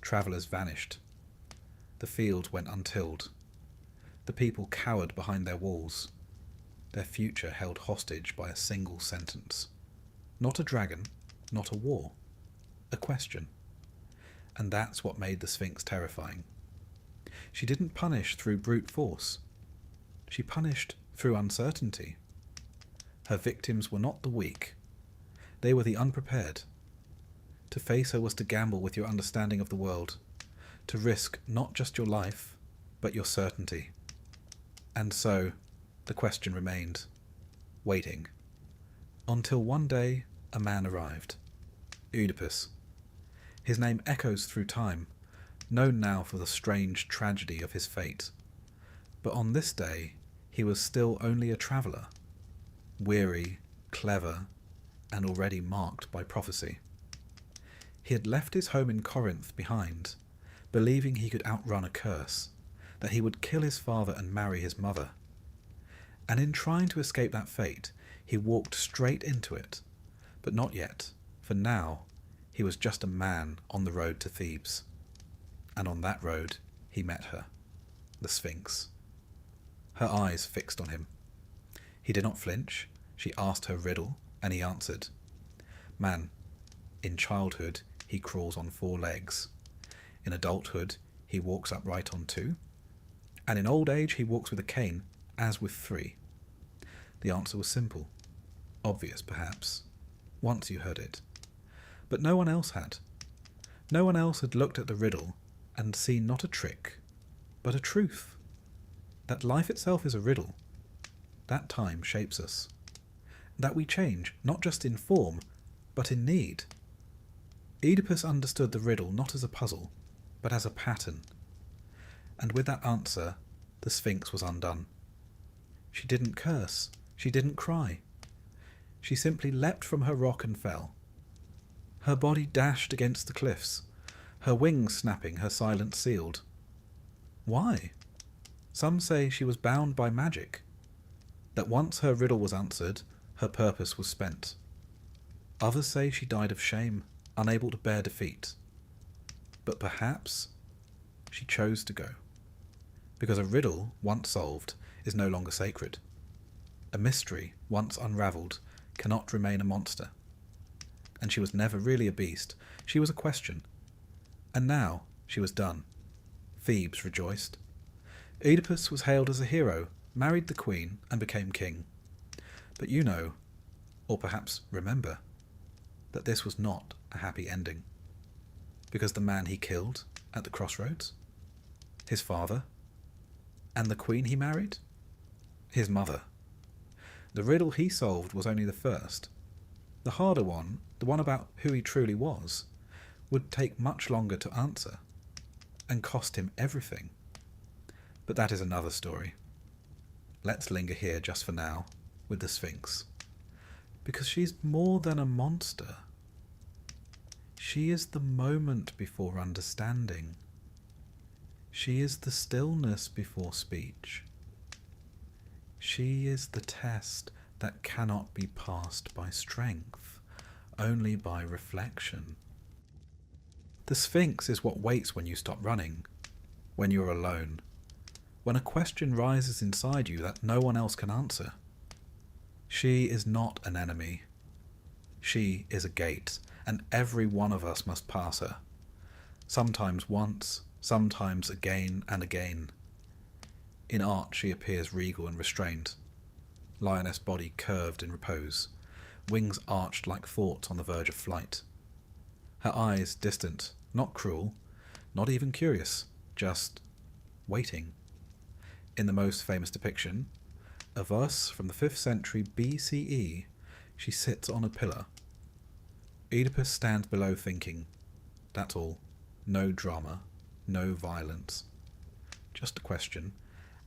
Travellers vanished. The field went untilled. The people cowered behind their walls. Their future held hostage by a single sentence. Not a dragon, not a war. A question. And that's what made the Sphinx terrifying. She didn't punish through brute force. She punished through uncertainty. Her victims were not the weak. They were the unprepared. To face her was to gamble with your understanding of the world, to risk not just your life, but your certainty. And so, the question remained, waiting, until one day a man arrived, Oedipus. His name echoes through time, known now for the strange tragedy of his fate. But on this day, he was still only a traveller, weary, clever, and already marked by prophecy. He had left his home in Corinth behind, believing he could outrun a curse, that he would kill his father and marry his mother. And in trying to escape that fate, he walked straight into it. But not yet, for now he was just a man on the road to Thebes. And on that road he met her, the Sphinx. Her eyes fixed on him. He did not flinch. She asked her riddle, and he answered. Man, in childhood he crawls on 4 legs. In adulthood he walks upright on 2. And in old age he walks with a cane, as with 3. The answer was simple. Obvious, perhaps. Once you heard it. But no one else had. No one else had looked at the riddle and seen not a trick, but a truth. That life itself is a riddle. That time shapes us. That we change, not just in form, but in need. Oedipus understood the riddle not as a puzzle, but as a pattern. And with that answer, the Sphinx was undone. She didn't curse. She didn't cry. She simply leapt from her rock and fell. Her body dashed against the cliffs, her wings snapping, her silence sealed. Why? Some say she was bound by magic, that once her riddle was answered, her purpose was spent. Others say she died of shame, unable to bear defeat. But perhaps she chose to go, because a riddle once solved is no longer sacred. A mystery once unravelled cannot remain a monster. And she was never really a beast, she was a question. And now she was done. Thebes rejoiced. Oedipus was hailed as a hero, married the queen, and became king. But you know, or perhaps remember, that this was not a happy ending. Because the man he killed at the crossroads, his father, and the queen he married, his mother. The riddle he solved was only the first. The harder one, the one about who he truly was, would take much longer to answer, and cost him everything. But that is another story. Let's linger here just for now, with the Sphinx. Because she's more than a monster. She is the moment before understanding. She is the stillness before speech. She is the test that cannot be passed by strength, only by reflection. The Sphinx is what waits when you stop running, when you're alone, when a question rises inside you that no one else can answer. She is not an enemy. She is a gate, and every one of us must pass her. Sometimes once, sometimes again and again. In art she appears regal and restrained, lioness body curved in repose, wings arched like thoughts on the verge of flight. Her eyes distant, not cruel, not even curious, just waiting. In the most famous depiction, a verse from the 5th century BCE, she sits on a pillar. Oedipus stands below thinking. That's all. No drama, no violence. Just a question,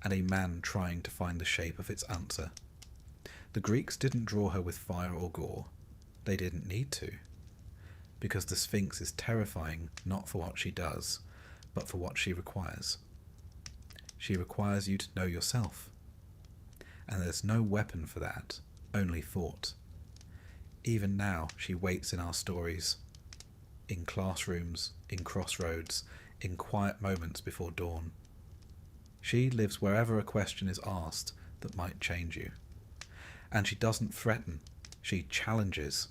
and a man trying to find the shape of its answer. The Greeks didn't draw her with fire or gore. They didn't need to. Because the Sphinx is terrifying not for what she does, but for what she requires. She requires you to know yourself. And there's no weapon for that, only thought. Even now she waits in our stories, in classrooms, in crossroads, in quiet moments before dawn. She lives wherever a question is asked that might change you. And she doesn't threaten, she challenges.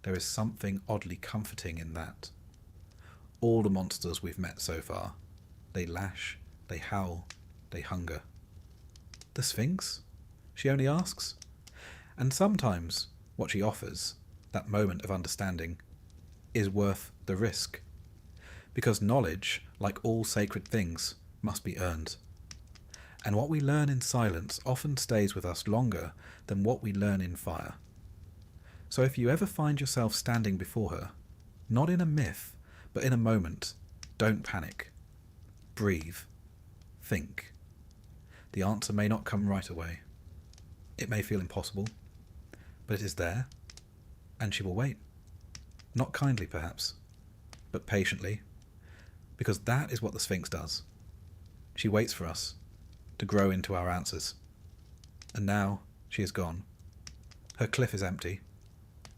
There is something oddly comforting in that. All the monsters we've met so far, they lash, they howl, they hunger. The Sphinx? She only asks. And sometimes what she offers, that moment of understanding, is worth the risk. Because knowledge, like all sacred things, must be earned. And what we learn in silence often stays with us longer than what we learn in fire. So if you ever find yourself standing before her, not in a myth, but in a moment, don't panic. Breathe. Think. The answer may not come right away. It may feel impossible, but it is there, and she will wait. Not kindly, perhaps, but patiently, because that is what the Sphinx does. She waits for us to grow into our answers. And now she is gone. Her cliff is empty,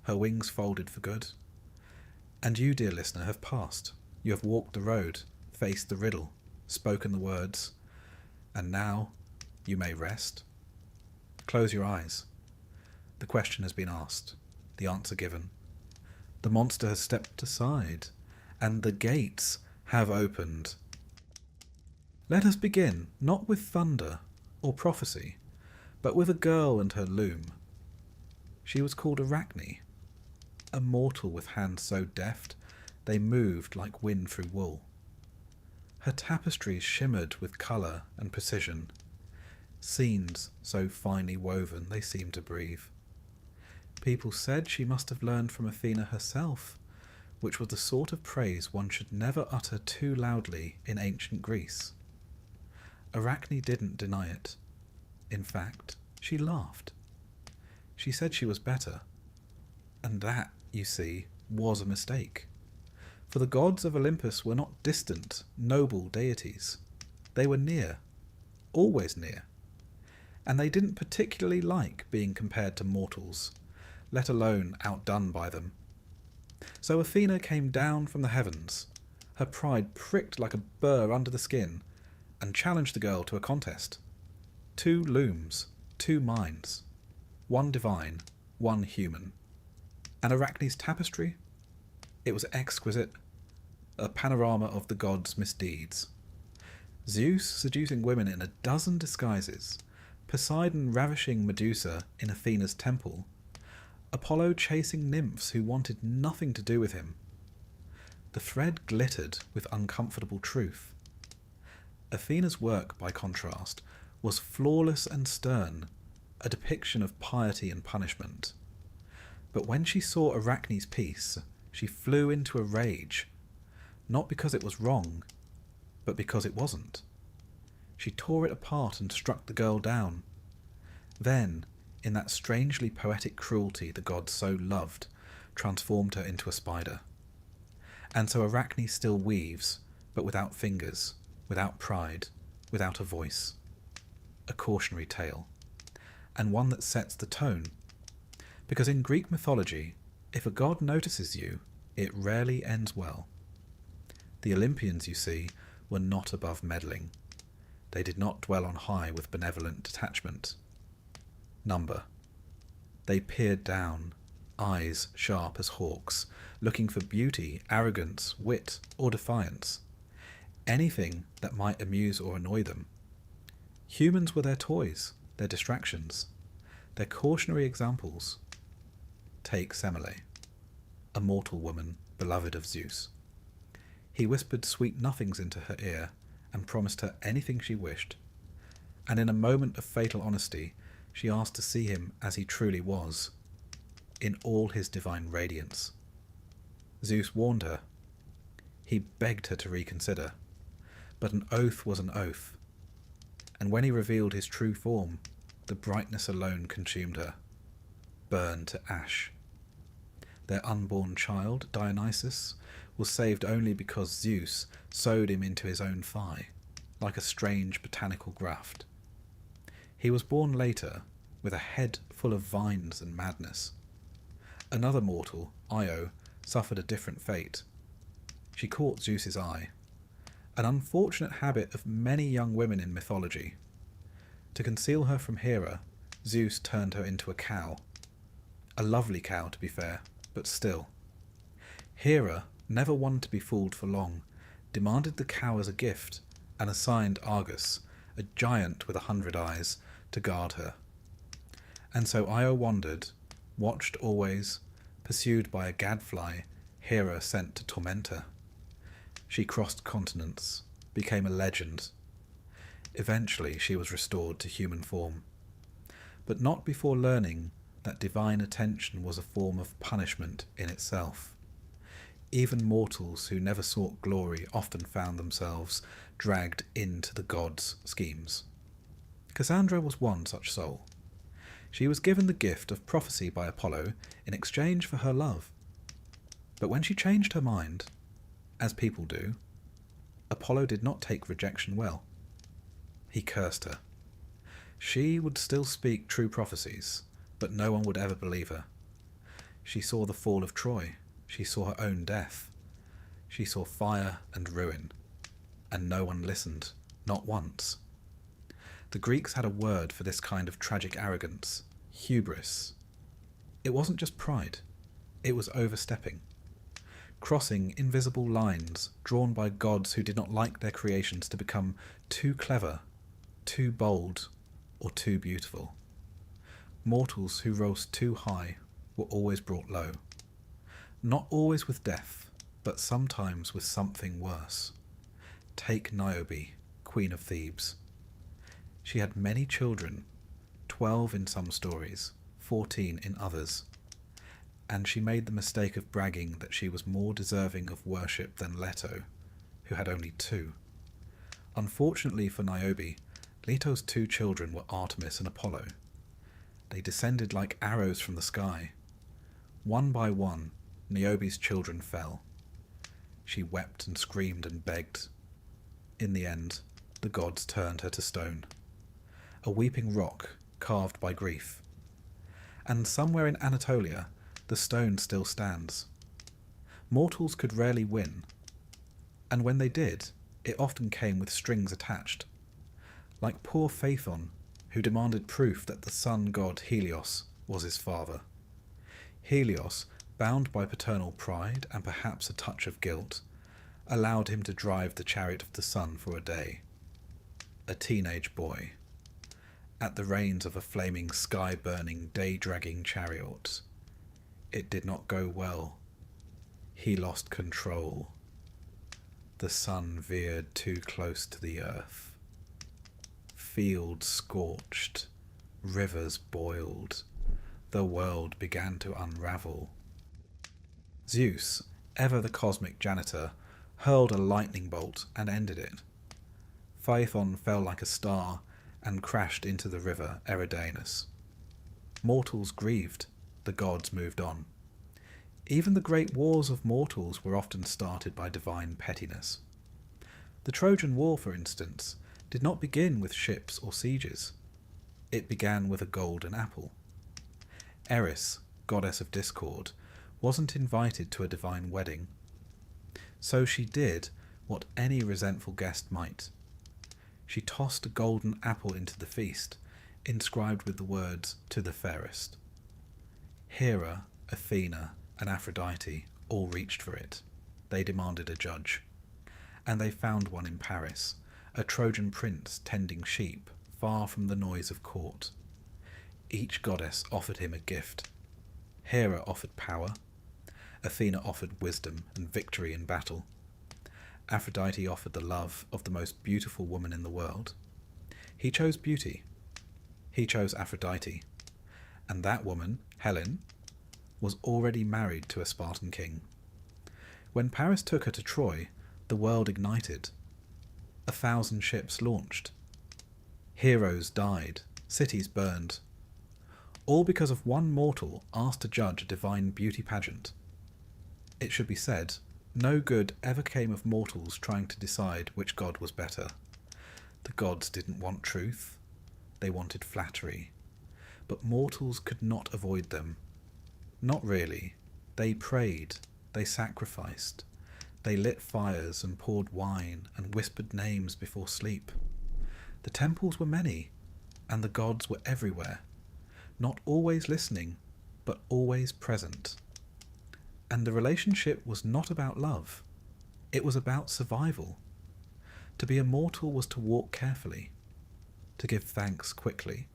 her wings folded for good. And you, dear listener, have passed. You have walked the road, faced the riddle, spoken the words, and now you may rest. Close your eyes. The question has been asked, the answer given. The monster has stepped aside, and the gates have opened. Let us begin, not with thunder or prophecy, but with a girl and her loom. She was called Arachne, a mortal with hands so deft they moved like wind through wool. Her tapestries shimmered with colour and precision, scenes so finely woven they seemed to breathe. People said she must have learned from Athena herself, which was the sort of praise one should never utter too loudly in ancient Greece. Arachne didn't deny it. In fact, she laughed. She said she was better. And that, you see, was a mistake. For the gods of Olympus were not distant, noble deities. They were near, always near. and they didn't particularly like being compared to mortals, let alone outdone by them. So Athena came down from the heavens, her pride pricked like a burr under the skin, and challenged the girl to a contest. 2 looms, 2 minds, 1 divine, 1 human. And Arachne's tapestry? It was exquisite, a panorama of the gods' misdeeds. Zeus seducing women in a dozen disguises, Poseidon ravishing Medusa in Athena's temple, Apollo chasing nymphs who wanted nothing to do with him. The thread glittered with uncomfortable truth. Athena's work, by contrast, was flawless and stern, a depiction of piety and punishment. But when she saw Arachne's piece, she flew into a rage, not because it was wrong, but because it wasn't. She tore it apart and struck the girl down. Then, in that strangely poetic cruelty the gods so loved, transformed her into a spider. And so Arachne still weaves, but without fingers, without pride, without a voice. A cautionary tale, and one that sets the tone. Because in Greek mythology, if a god notices you, it rarely ends well. The Olympians, you see, were not above meddling. They did not dwell on high with benevolent detachment. Number. They peered down, eyes sharp as hawks, looking for beauty, arrogance, wit, or defiance. Anything that might amuse or annoy them. Humans were their toys, their distractions, their cautionary examples. Take Semele, a mortal woman beloved of Zeus. He whispered sweet nothings into her ear and promised her anything she wished, and in a moment of fatal honesty she asked to see him as he truly was, in all his divine radiance. Zeus warned her. He begged her to reconsider, but an oath was an oath, and when he revealed his true form, the brightness alone consumed her, burned to ash. Their unborn child, Dionysus, was saved only because Zeus sewed him into his own thigh, like a strange botanical graft. He was born later, with a head full of vines and madness. Another mortal, Io, suffered a different fate. She caught Zeus's eye, an unfortunate habit of many young women in mythology. To conceal her from Hera, Zeus turned her into a cow. A lovely cow, to be fair, but still. Hera, never one to be fooled for long, demanded the cow as a gift, and assigned Argus, a giant with 100 eyes, to guard her. And so Io wandered, watched always, pursued by a gadfly Hera sent to torment her. She crossed continents, became a legend. Eventually she was restored to human form, but not before learning that divine attention was a form of punishment in itself. Even mortals who never sought glory often found themselves dragged into the gods' schemes. Cassandra was one such soul. She was given the gift of prophecy by Apollo in exchange for her love. But when she changed her mind, as people do, Apollo did not take rejection well. He cursed her. She would still speak true prophecies, but no one would ever believe her. She saw the fall of Troy. She saw her own death. She saw fire and ruin, and no one listened, not once. The Greeks had a word for this kind of tragic arrogance, hubris. It wasn't just pride, it was overstepping. Crossing invisible lines drawn by gods who did not like their creations to become too clever, too bold, or too beautiful. Mortals who rose too high were always brought low. Not always with death, but sometimes with something worse. Take Niobe, Queen of Thebes. She had many children, 12 in some stories, 14 in others, and she made the mistake of bragging that she was more deserving of worship than Leto, who had only 2. Unfortunately for Niobe, Leto's 2 children were Artemis and Apollo. They descended like arrows from the sky. One by one, Niobe's children fell. She wept and screamed and begged. In the end, the gods turned her to stone. A weeping rock carved by grief. And somewhere in Anatolia, the stone still stands. Mortals could rarely win, and when they did, it often came with strings attached, like poor Phaethon, who demanded proof that the sun god Helios was his father. Helios, bound by paternal pride and perhaps a touch of guilt, allowed him to drive the chariot of the sun for a day. A teenage boy, at the reins of a flaming, sky-burning, day-dragging chariot. It did not go well. He lost control. The sun veered too close to the earth. Fields scorched, rivers boiled, the world began to unravel. Zeus, ever the cosmic janitor, hurled a lightning bolt and ended it. Phaethon fell like a star and crashed into the river Eridanus. Mortals grieved, the gods moved on. Even the great wars of mortals were often started by divine pettiness. The Trojan War, for instance, did not begin with ships or sieges. It began with a golden apple. Eris, goddess of discord, wasn't invited to a divine wedding. So she did what any resentful guest might. She tossed a golden apple into the feast, inscribed with the words, "To the fairest." Hera, Athena, and Aphrodite all reached for it. They demanded a judge. And they found one in Paris, a Trojan prince tending sheep far from the noise of court. Each goddess offered him a gift. Hera offered power. Athena offered wisdom and victory in battle. Aphrodite offered the love of the most beautiful woman in the world. He chose beauty. He chose Aphrodite. And that woman, Helen, was already married to a Spartan king. When Paris took her to Troy, the world ignited. 1,000 ships launched. Heroes died, cities burned. All because of one mortal asked to judge a divine beauty pageant. It should be said, no good ever came of mortals trying to decide which god was better. The gods didn't want truth. They wanted flattery. But mortals could not avoid them. Not really. They prayed. They sacrificed. They lit fires and poured wine and whispered names before sleep. The temples were many, and the gods were everywhere, not always listening, but always present. And the relationship was not about love. It was about survival. To be immortal was to walk carefully, to give thanks quickly,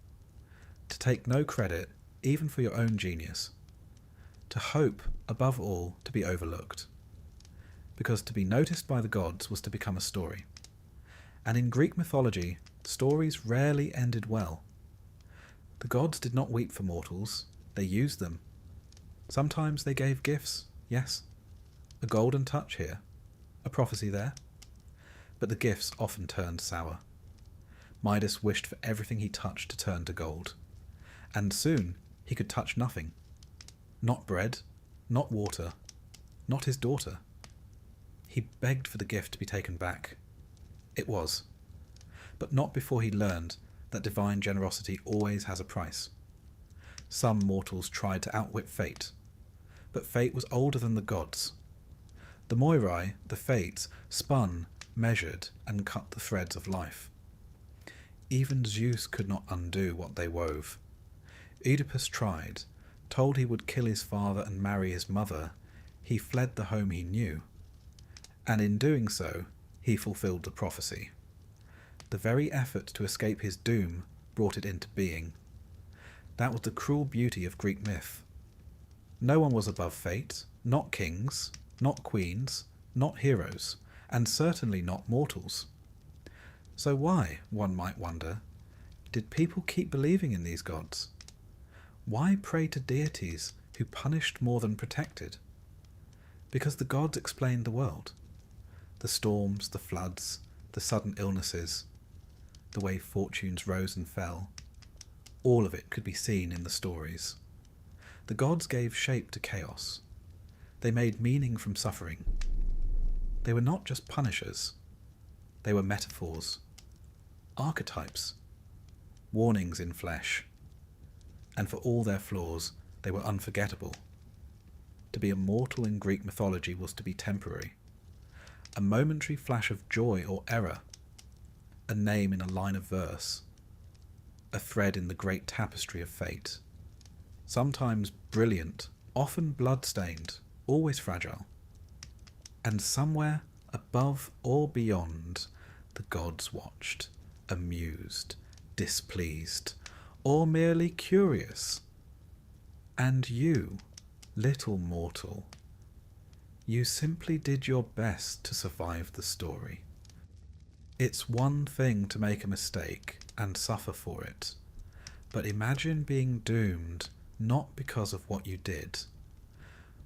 to take no credit, even for your own genius, to hope, above all, to be overlooked. Because to be noticed by the gods was to become a story. And in Greek mythology, stories rarely ended well. The gods did not weep for mortals, they used them. Sometimes they gave gifts, yes. A golden touch here, a prophecy there. But the gifts often turned sour. Midas wished for everything he touched to turn to gold. And soon he could touch nothing. Not bread, not water, not his daughter. He begged for the gift to be taken back. It was. But not before he learned that divine generosity always has a price. Some mortals tried to outwit fate, but fate was older than the gods. The Moirai, the Fates, spun, measured, and cut the threads of life. Even Zeus could not undo what they wove. Oedipus tried. Told he would kill his father and marry his mother, he fled the home he knew. And in doing so, he fulfilled the prophecy. The very effort to escape his doom brought it into being. That was the cruel beauty of Greek myth. No one was above fate, not kings, not queens, not heroes, and certainly not mortals. So why, one might wonder, did people keep believing in these gods? Why pray to deities who punished more than protected? Because the gods explained the world. The storms, the floods, the sudden illnesses, the way fortunes rose and fell. All of it could be seen in the stories. The gods gave shape to chaos. They made meaning from suffering. They were not just punishers. They were metaphors, archetypes, warnings in flesh, and for all their flaws, they were unforgettable. To be immortal in Greek mythology was to be temporary. A momentary flash of joy or error, a name in a line of verse, a thread in the great tapestry of fate. Sometimes brilliant, often blood-stained, always fragile. And somewhere above or beyond, the gods watched, amused, displeased, or merely curious. And you, little mortal, you simply did your best to survive the story. It's one thing to make a mistake and suffer for it, but imagine being doomed not because of what you did,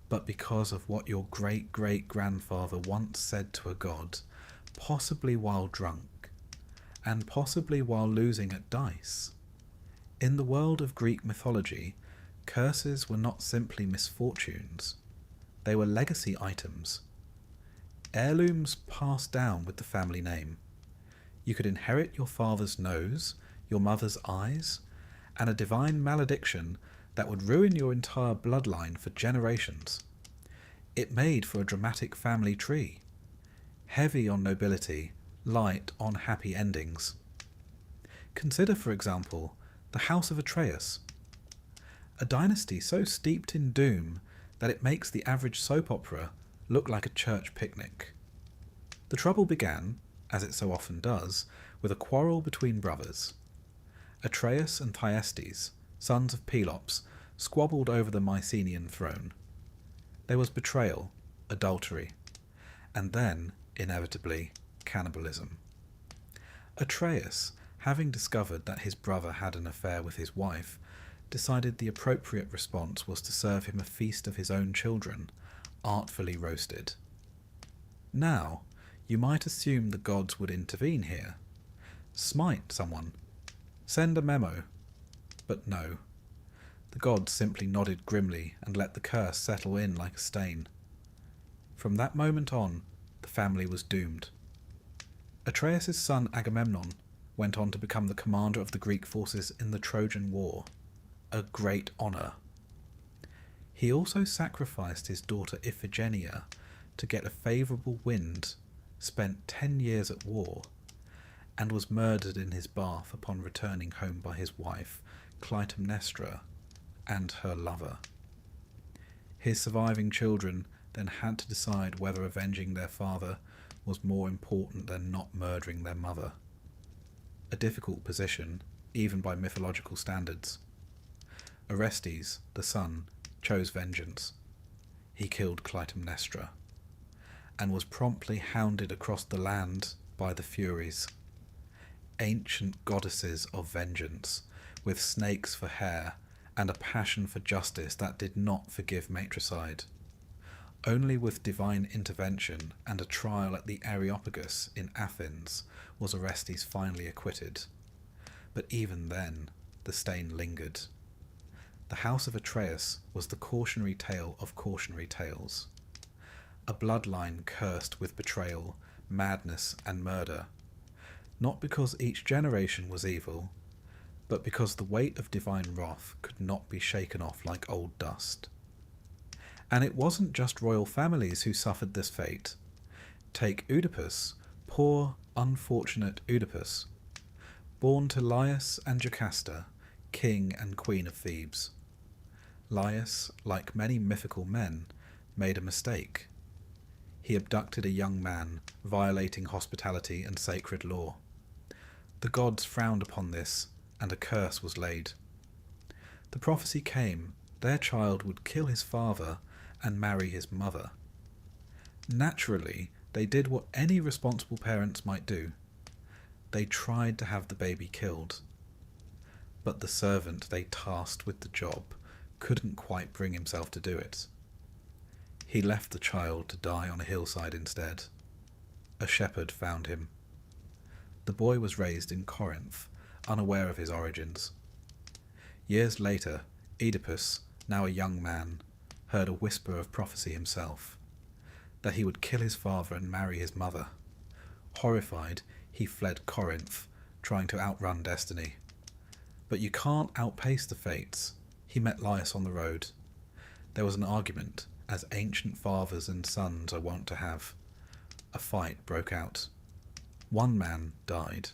but because of what your great-great-grandfather once said to a god, possibly while drunk, and possibly while losing at dice. In the world of Greek mythology, curses were not simply misfortunes. They were legacy items. Heirlooms passed down with the family name. You could inherit your father's nose, your mother's eyes, and a divine malediction that would ruin your entire bloodline for generations. It made for a dramatic family tree, heavy on nobility, light on happy endings. Consider, for example, the House of Atreus, a dynasty so steeped in doom that it makes the average soap opera look like a church picnic. The trouble began, as it so often does, with a quarrel between brothers. Atreus and Thyestes, sons of Pelops, squabbled over the Mycenaean throne. There was betrayal, adultery, and then, inevitably, cannibalism. Atreus, having discovered that his brother had an affair with his wife, decided the appropriate response was to serve him a feast of his own children, artfully roasted. Now, you might assume the gods would intervene here. Smite someone. Send a memo. But no. The gods simply nodded grimly and let the curse settle in like a stain. From that moment on, the family was doomed. Atreus' son Agamemnon went on to become the commander of the Greek forces in the Trojan War, a great honour. He also sacrificed his daughter Iphigenia to get a favourable wind, spent 10 years at war, and was murdered in his bath upon returning home by his wife, Clytemnestra, and her lover. His surviving children then had to decide whether avenging their father was more important than not murdering their mother. A difficult position, even by mythological standards. Orestes, the son, chose vengeance. He killed Clytemnestra, and was promptly hounded across the land by the Furies, ancient goddesses of vengeance, with snakes for hair and a passion for justice that did not forgive matricide. Only with divine intervention and a trial at the Areopagus in Athens was Orestes finally acquitted. But even then, the stain lingered. The House of Atreus was the cautionary tale of cautionary tales. A bloodline cursed with betrayal, madness, and murder, not because each generation was evil, but because the weight of divine wrath could not be shaken off like old dust. And it wasn't just royal families who suffered this fate. Take Oedipus, poor, unfortunate Oedipus, born to Laius and Jocasta, king and queen of Thebes. Laius, like many mythical men, made a mistake. He abducted a young man, violating hospitality and sacred law. The gods frowned upon this, and a curse was laid. The prophecy came, their child would kill his father and marry his mother. Naturally, they did what any responsible parents might do. They tried to have the baby killed. But the servant they tasked with the job couldn't quite bring himself to do it. He left the child to die on a hillside instead. A shepherd found him. The boy was raised in Corinth, unaware of his origins. Years later, Oedipus, now a young man, heard a whisper of prophecy himself, that he would kill his father and marry his mother. Horrified, he fled Corinth, trying to outrun destiny. But you can't outpace the fates. he met Laius on the road. There was an argument, as ancient fathers and sons are wont to have. A fight broke out. One man died.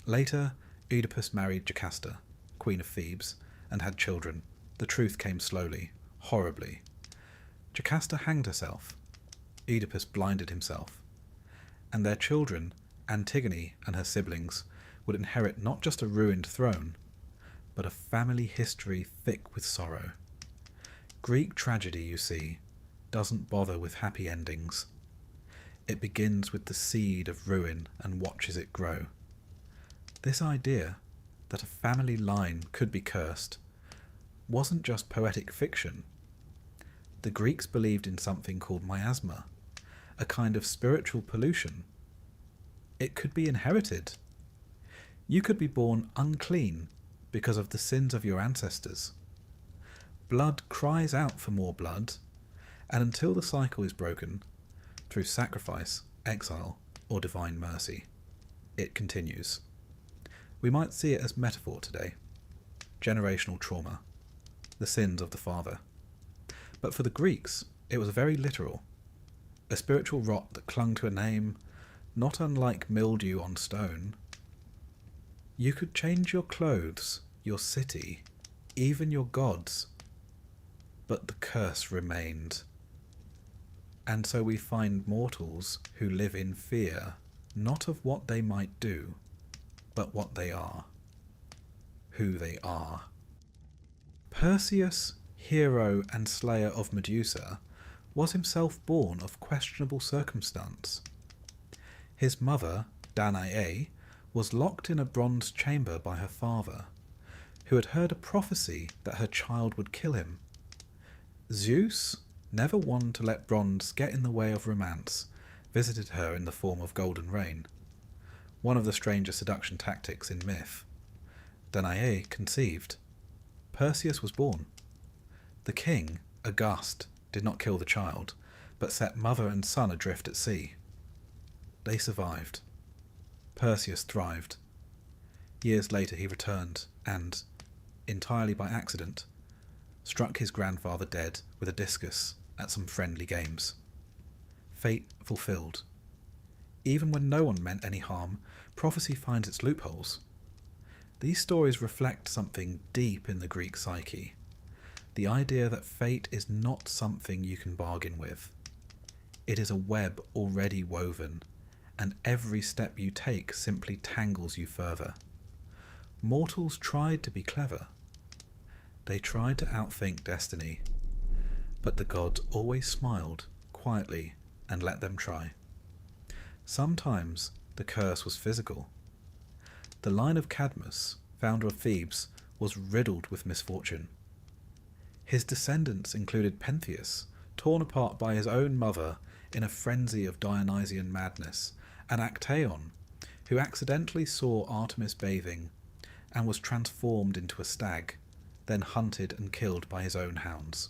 Later, Oedipus married Jocasta, queen of Thebes, and had children. The truth came slowly, horribly. Jocasta hanged herself. Oedipus blinded himself. And their children, Antigone and her siblings, would inherit not just a ruined throne, but a family history thick with sorrow. Greek tragedy, you see, doesn't bother with happy endings. It begins with the seed of ruin and watches it grow. This idea that a family line could be cursed wasn't just poetic fiction. The Greeks believed in something called miasma, a kind of spiritual pollution. It could be inherited. You could be born unclean because of the sins of your ancestors. Blood cries out for more blood, and until the cycle is broken, through sacrifice, exile, or divine mercy, it continues. We might see it as metaphor today. Generational trauma, the sins of the father. But for the Greeks, it was very literal. A spiritual rot that clung to a name, not unlike mildew on stone. You could change your clothes, your city, even your gods, but the curse remained. And so we find mortals who live in fear, not of what they might do, but what they are, who they are. Perseus, hero and slayer of Medusa, was himself born of questionable circumstance. His mother, Danae, was locked in a bronze chamber by her father, who had heard a prophecy that her child would kill him. Zeus, never one to let bronze get in the way of romance, visited her in the form of golden rain, one of the stranger seduction tactics in myth. Danae conceived. Perseus was born. The king, aghast, did not kill the child, but set mother and son adrift at sea. They survived. Perseus thrived. Years later he returned and, entirely by accident, struck his grandfather dead with a discus at some friendly games. Fate fulfilled. Even when no one meant any harm, prophecy finds its loopholes. These stories reflect something deep in the Greek psyche. The idea that fate is not something you can bargain with. It is a web already woven, and every step you take simply tangles you further. Mortals tried to be clever. They tried to outthink destiny, but the gods always smiled quietly and let them try. Sometimes the curse was physical. The line of Cadmus, founder of Thebes, was riddled with misfortune. His descendants included Pentheus, torn apart by his own mother in a frenzy of Dionysian madness, and Actaeon, who accidentally saw Artemis bathing and was transformed into a stag, then hunted and killed by his own hounds.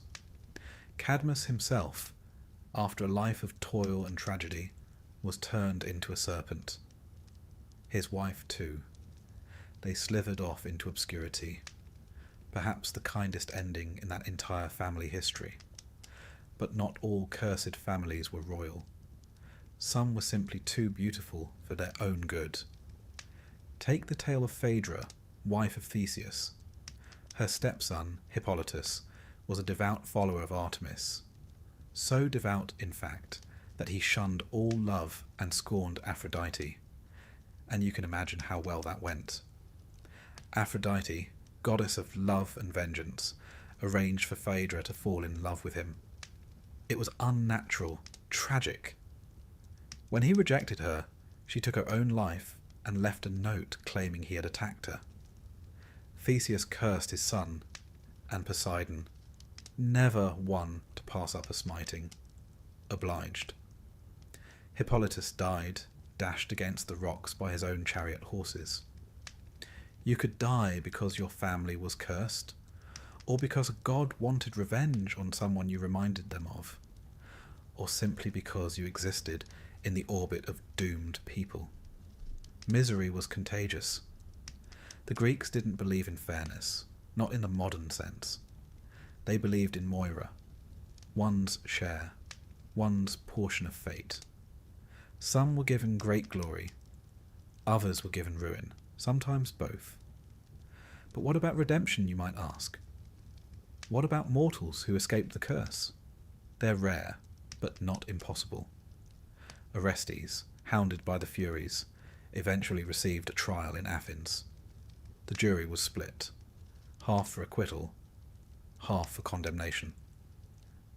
Cadmus himself, after a life of toil and tragedy, was turned into a serpent. His wife too. They slithered off into obscurity, perhaps the kindest ending in that entire family history. But not all cursed families were royal. Some were simply too beautiful for their own good. Take the tale of Phaedra, wife of Theseus. Her stepson, Hippolytus, was a devout follower of Artemis. So devout, in fact, that he shunned all love and scorned Aphrodite. And you can imagine how well that went. Aphrodite, goddess of love and vengeance, arranged for Phaedra to fall in love with him. It was unnatural, tragic. When he rejected her, she took her own life and left a note claiming he had attacked her. Theseus cursed his son, and Poseidon, never one to pass up a smiting, obliged. Hippolytus died, dashed against the rocks by his own chariot horses. You could die because your family was cursed, or because a god wanted revenge on someone you reminded them of, or simply because you existed in the orbit of doomed people. Misery was contagious. The Greeks didn't believe in fairness, not in the modern sense. They believed in Moira, one's share, one's portion of fate. Some were given great glory, others were given ruin, sometimes both. But what about redemption, you might ask? What about mortals who escaped the curse? They're rare, but not impossible. Orestes, hounded by the Furies, eventually received a trial in Athens. The jury was split, half for acquittal, half for condemnation.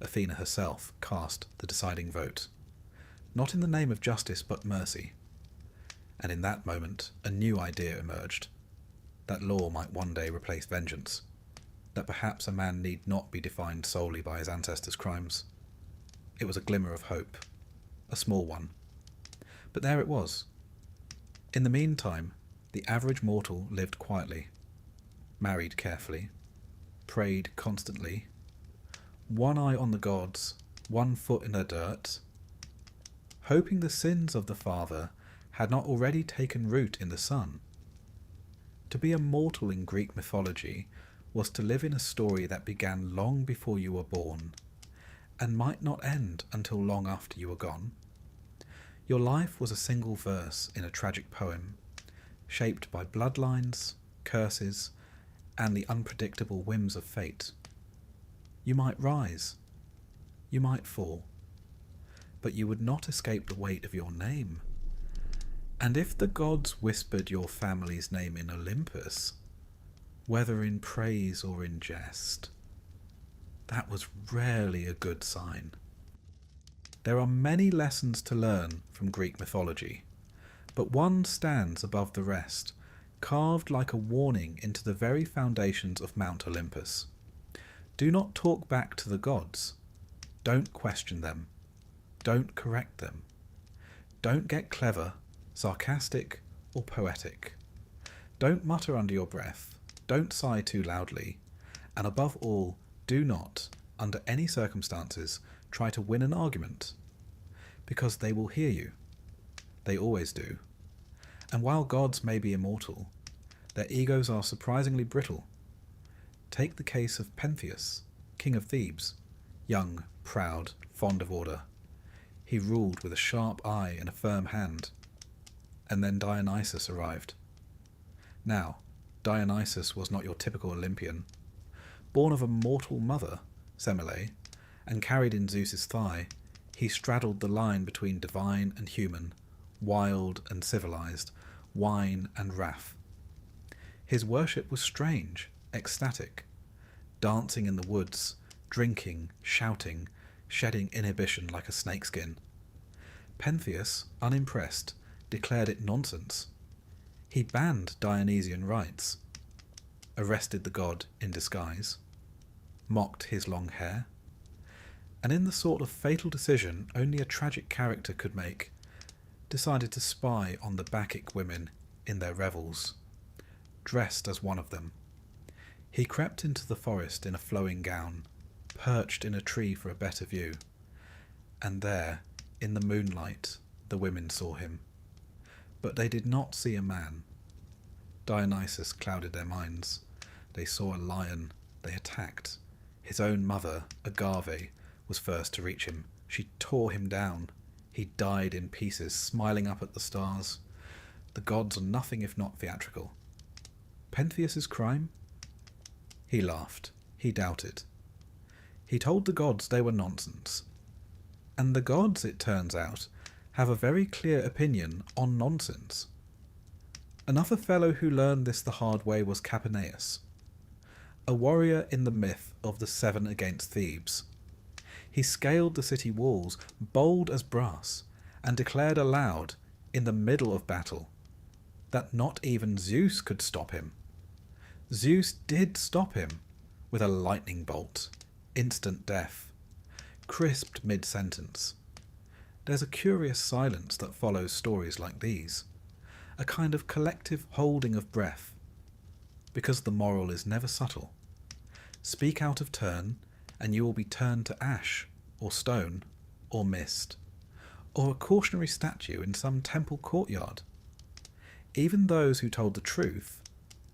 Athena herself cast the deciding vote, not in the name of justice but mercy. And in that moment a new idea emerged, that law might one day replace vengeance, that perhaps a man need not be defined solely by his ancestors' crimes. It was a glimmer of hope, a small one. But there it was. In the meantime, the average mortal lived quietly, married carefully, prayed constantly, one eye on the gods, one foot in the dirt, hoping the sins of the father had not already taken root in the son. To be a mortal in Greek mythology was to live in a story that began long before you were born, and might not end until long after you were gone. Your life was a single verse in a tragic poem, shaped by bloodlines, curses, and the unpredictable whims of fate. You might rise, you might fall, but you would not escape the weight of your name. And if the gods whispered your family's name in Olympus, whether in praise or in jest, that was rarely a good sign. There are many lessons to learn from Greek mythology, but one stands above the rest, carved like a warning into the very foundations of Mount Olympus. Do not talk back to the gods. Don't question them. Don't correct them. Don't get clever, sarcastic, or poetic. Don't mutter under your breath. Don't sigh too loudly. And above all, do not, under any circumstances, try to win an argument, because they will hear you. They always do. And while gods may be immortal, their egos are surprisingly brittle. Take the case of Pentheus, king of Thebes, young, proud, fond of order. He ruled with a sharp eye and a firm hand. And then Dionysus arrived. Now, Dionysus was not your typical Olympian. Born of a mortal mother, Semele, and carried in Zeus's thigh, he straddled the line between divine and human, wild and civilized, wine and wrath. His worship was strange, ecstatic, dancing in the woods, drinking, shouting, shedding inhibition like a snakeskin. Pentheus, unimpressed, declared it nonsense. He banned Dionysian rites, arrested the god in disguise, mocked his long hair, and in the sort of fatal decision only a tragic character could make, decided to spy on the Bacchic women in their revels, dressed as one of them. He crept into the forest in a flowing gown, perched in a tree for a better view, and there, in the moonlight, the women saw him. But they did not see a man. Dionysus clouded their minds. They saw a lion. They attacked. His own mother, Agave, was first to reach him. She tore him down. He died in pieces, smiling up at the stars. The gods are nothing if not theatrical. Pentheus's crime? He laughed. He doubted. He told the gods they were nonsense. And the gods, it turns out, have a very clear opinion on nonsense. Another fellow who learned this the hard way was Capaneus, a warrior in the myth of the Seven against Thebes. He scaled the city walls, bold as brass, and declared aloud, in the middle of battle, that not even Zeus could stop him. Zeus did stop him, with a lightning bolt, instant death, crisped mid-sentence. There's a curious silence that follows stories like these, a kind of collective holding of breath, because the moral is never subtle. Speak out of turn, and you will be turned to ash, or stone, or mist, or a cautionary statue in some temple courtyard. Even those who told the truth,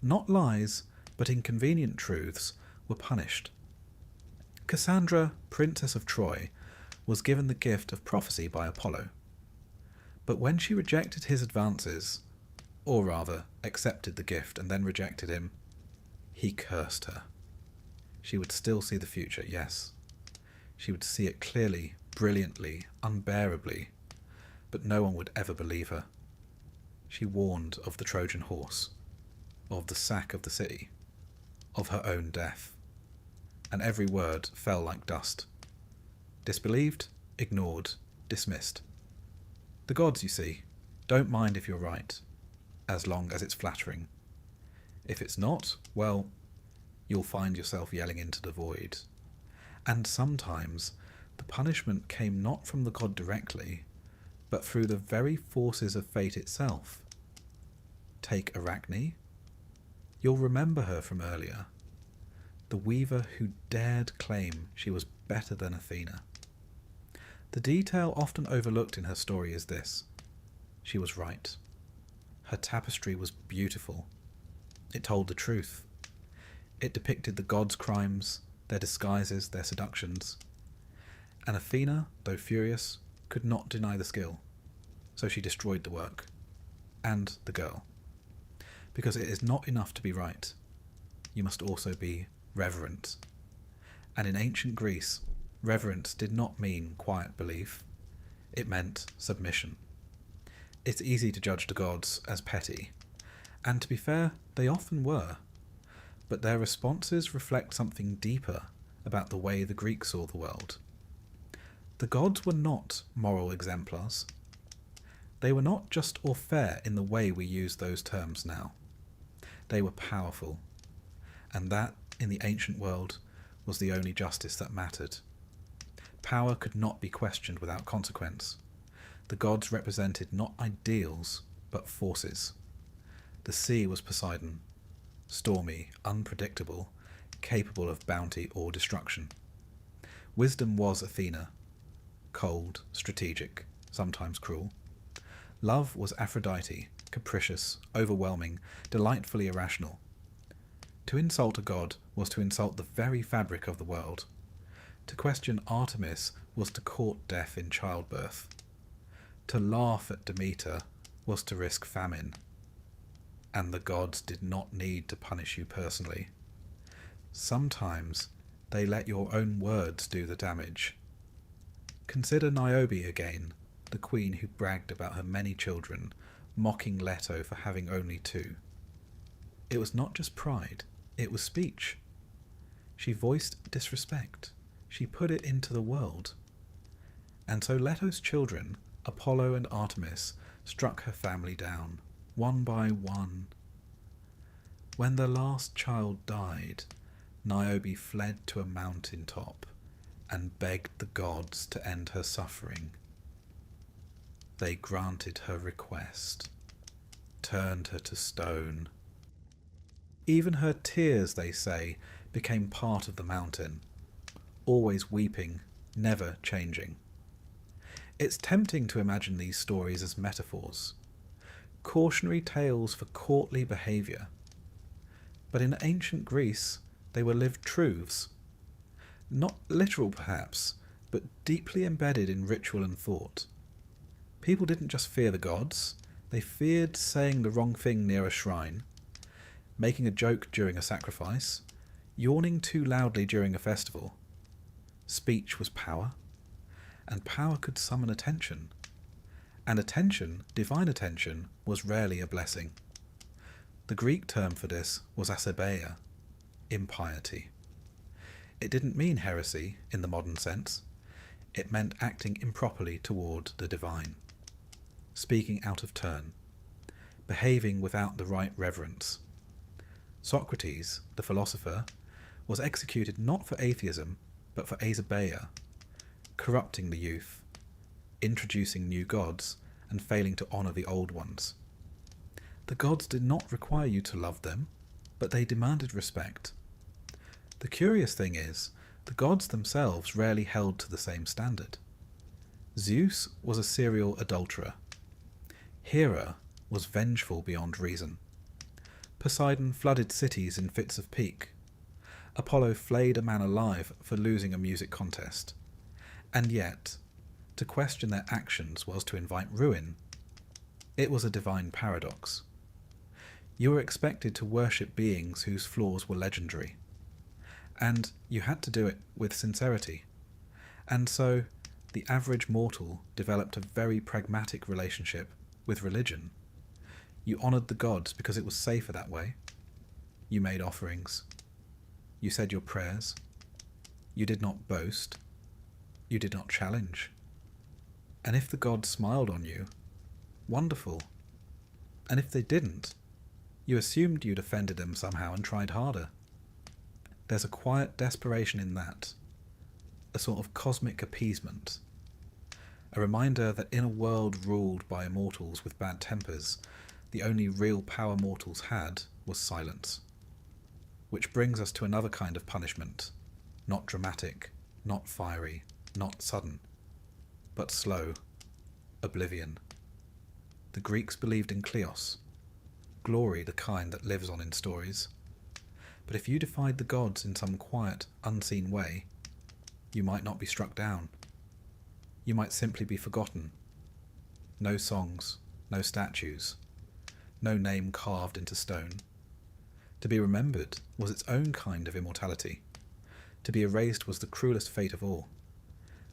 not lies, but inconvenient truths were punished. Cassandra, Princess of Troy, was given the gift of prophecy by Apollo. But when she rejected his advances, or rather accepted the gift and then rejected him, he cursed her. She would still see the future, yes. She would see it clearly, brilliantly, unbearably, but no one would ever believe her. She warned of the Trojan horse, of the sack of the city, of her own death, and every word fell like dust. Disbelieved, ignored, dismissed. The gods, you see, don't mind if you're right, as long as it's flattering. If it's not, well, you'll find yourself yelling into the void. And sometimes the punishment came not from the god directly, but through the very forces of fate itself. Take Arachne. You'll remember her from earlier. The weaver who dared claim she was better than Athena. The detail often overlooked in her story is this. She was right. Her tapestry was beautiful. It told the truth. It depicted the gods' crimes, their disguises, their seductions. And Athena, though furious, could not deny the skill. So she destroyed the work. And the girl. Because it is not enough to be right. You must also be reverent. And in ancient Greece, reverence did not mean quiet belief. It meant submission. It's easy to judge the gods as petty. And to be fair, they often were. But their responses reflect something deeper about the way the Greeks saw the world. The gods were not moral exemplars. They were not just or fair in the way we use those terms now. They were powerful, and that, in the ancient world, was the only justice that mattered. Power could not be questioned without consequence. The gods represented not ideals, but forces. The sea was Poseidon, stormy, unpredictable, capable of bounty or destruction. Wisdom was Athena, cold, strategic, sometimes cruel. Love was Aphrodite, capricious, overwhelming, delightfully irrational. To insult a god was to insult the very fabric of the world. To question Artemis was to court death in childbirth. To laugh at Demeter was to risk famine. And the gods did not need to punish you personally. Sometimes they let your own words do the damage. Consider Niobe again, the queen who bragged about her many children, mocking Leto for having only 2. It was not just pride, it was speech. She voiced disrespect. She put it into the world. And so Leto's children, Apollo and Artemis, struck her family down, one by one. When the last child died, Niobe fled to a mountain top and begged the gods to end her suffering. They granted her request, turned her to stone. Even her tears, they say, became part of the mountain, always weeping, never changing. It's tempting to imagine these stories as metaphors, cautionary tales for courtly behaviour. But in ancient Greece, they were lived truths. Not literal, perhaps, but deeply embedded in ritual and thought. People didn't just fear the gods, they feared saying the wrong thing near a shrine, making a joke during a sacrifice, yawning too loudly during a festival. Speech was power, and power could summon attention. And attention, divine attention, was rarely a blessing. The Greek term for this was asebeia, impiety. It didn't mean heresy in the modern sense. It meant acting improperly toward the divine, speaking out of turn, behaving without the right reverence. Socrates, the philosopher, was executed not for atheism, but for asebeia, corrupting the youth, introducing new gods, and failing to honour the old ones. The gods did not require you to love them, but they demanded respect. The curious thing is, the gods themselves rarely held to the same standard. Zeus was a serial adulterer. Hera was vengeful beyond reason. Poseidon flooded cities in fits of pique. Apollo flayed a man alive for losing a music contest. And yet, to question their actions was to invite ruin. It was a divine paradox. You were expected to worship beings whose flaws were legendary, and you had to do it with sincerity. And so, the average mortal developed a very pragmatic relationship with religion. You honoured the gods because it was safer that way. You made offerings. You said your prayers. You did not boast. You did not challenge. And if the gods smiled on you, wonderful. And if they didn't, you assumed you'd offended them somehow and tried harder. There's a quiet desperation in that, a sort of cosmic appeasement, a reminder that in a world ruled by immortals with bad tempers, the only real power mortals had was silence. Which brings us to another kind of punishment, not dramatic, not fiery, not sudden, but slow, oblivion. The Greeks believed in kleos, glory the kind that lives on in stories. But if you defied the gods in some quiet, unseen way, you might not be struck down. You might simply be forgotten. No songs, no statues, no name carved into stone. To be remembered was its own kind of immortality. To be erased was the cruelest fate of all.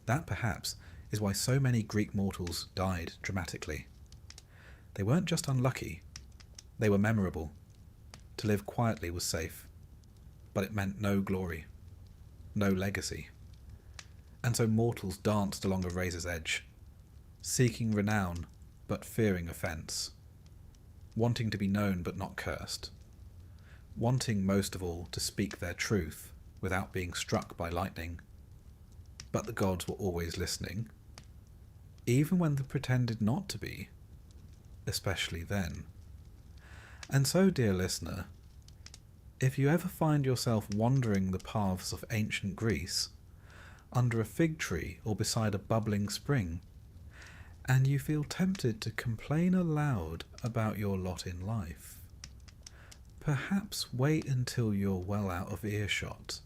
That, perhaps, is why so many Greek mortals died dramatically. They weren't just unlucky, they were memorable. To live quietly was safe, but it meant no glory, no legacy. And so mortals danced along a razor's edge, seeking renown but fearing offence, wanting to be known but not cursed, wanting most of all to speak their truth without being struck by lightning. But the gods were always listening, even when they pretended not to be, especially then. And so, dear listener, if you ever find yourself wandering the paths of ancient Greece, under a fig tree or beside a bubbling spring, and you feel tempted to complain aloud about your lot in life, perhaps wait until you're well out of earshot,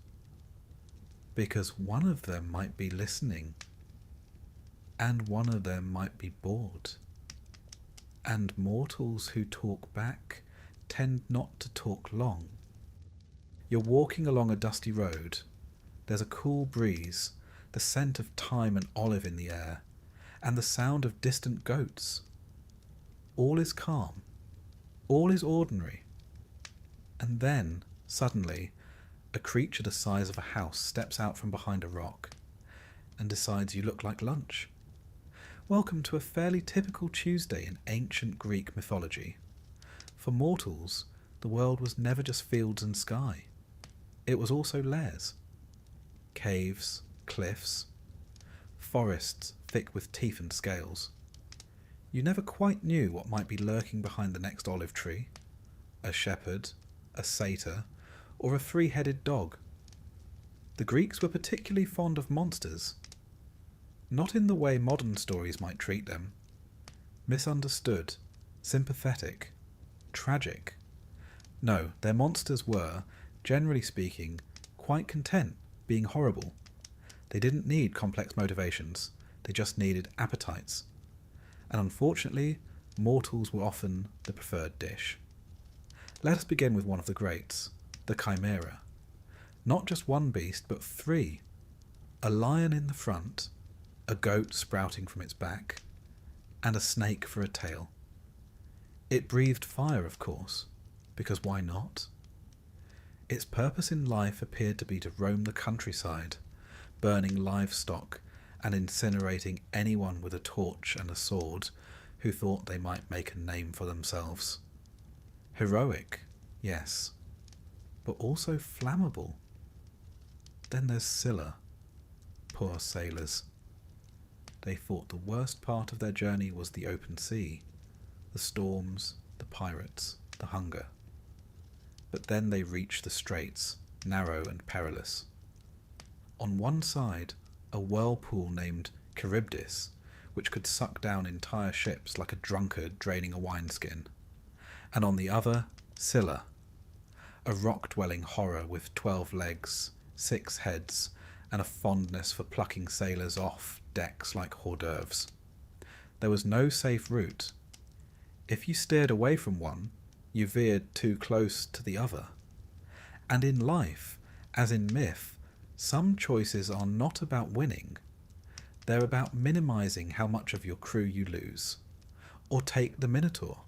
because one of them might be listening, and one of them might be bored. And mortals who talk back tend not to talk long. You're walking along a dusty road. There's a cool breeze, the scent of thyme and olive in the air, and the sound of distant goats. All is calm. All is ordinary. And then, suddenly, a creature the size of a house steps out from behind a rock and decides you look like lunch. Welcome to a fairly typical Tuesday in ancient Greek mythology. For mortals, the world was never just fields and sky. It was also lairs. Caves, cliffs, forests thick with teeth and scales. You never quite knew what might be lurking behind the next olive tree. A shepherd, a satyr, or a three-headed dog. The Greeks were particularly fond of monsters. Not in the way modern stories might treat them. Misunderstood, sympathetic, tragic. No, their monsters were, generally speaking, quite content being horrible. They didn't need complex motivations, they just needed appetites. And unfortunately, mortals were often the preferred dish. Let us begin with one of the greats, the Chimera. Not just one beast, but three. A lion in the front, a goat sprouting from its back, and a snake for a tail. It breathed fire, of course, because why not? Its purpose in life appeared to be to roam the countryside, burning livestock and incinerating anyone with a torch and a sword who thought they might make a name for themselves. Heroic, yes, but also flammable. Then there's Scylla. Poor sailors. They thought the worst part of their journey was the open sea, the storms, the pirates, the hunger. But then they reached the straits, narrow and perilous. On one side, a whirlpool named Charybdis, which could suck down entire ships like a drunkard draining a wineskin. And on the other, Scylla, a rock-dwelling horror with 12 legs, 6 heads, and a fondness for plucking sailors off decks like hors d'oeuvres. There was no safe route. If you steered away from one, you veered too close to the other. And in life, as in myth, some choices are not about winning. They're about minimizing how much of your crew you lose. Or take the Minotaur.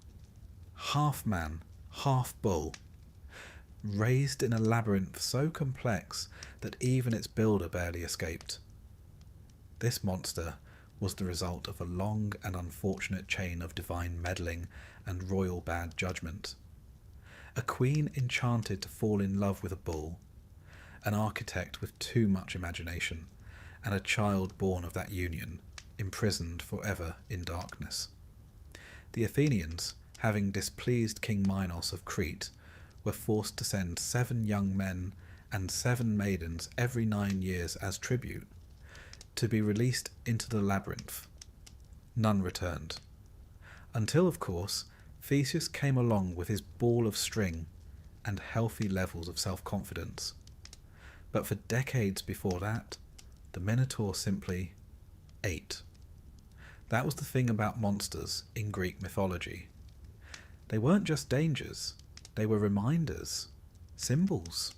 Half man, half bull. Raised in a labyrinth so complex that even its builder barely escaped. This monster was the result of a long and unfortunate chain of divine meddling and royal bad judgment. A queen enchanted to fall in love with a bull, an architect with too much imagination, and a child born of that union, imprisoned forever in darkness. The Athenians, having displeased King Minos of Crete, were forced to send 7 young men and 7 maidens every 9 years as tribute, to be released into the labyrinth. None returned. Until, of course, Theseus came along with his ball of string and healthy levels of self-confidence. But for decades before that, the Minotaur simply ate. That was the thing about monsters in Greek mythology. They weren't just dangers, they were reminders, symbols,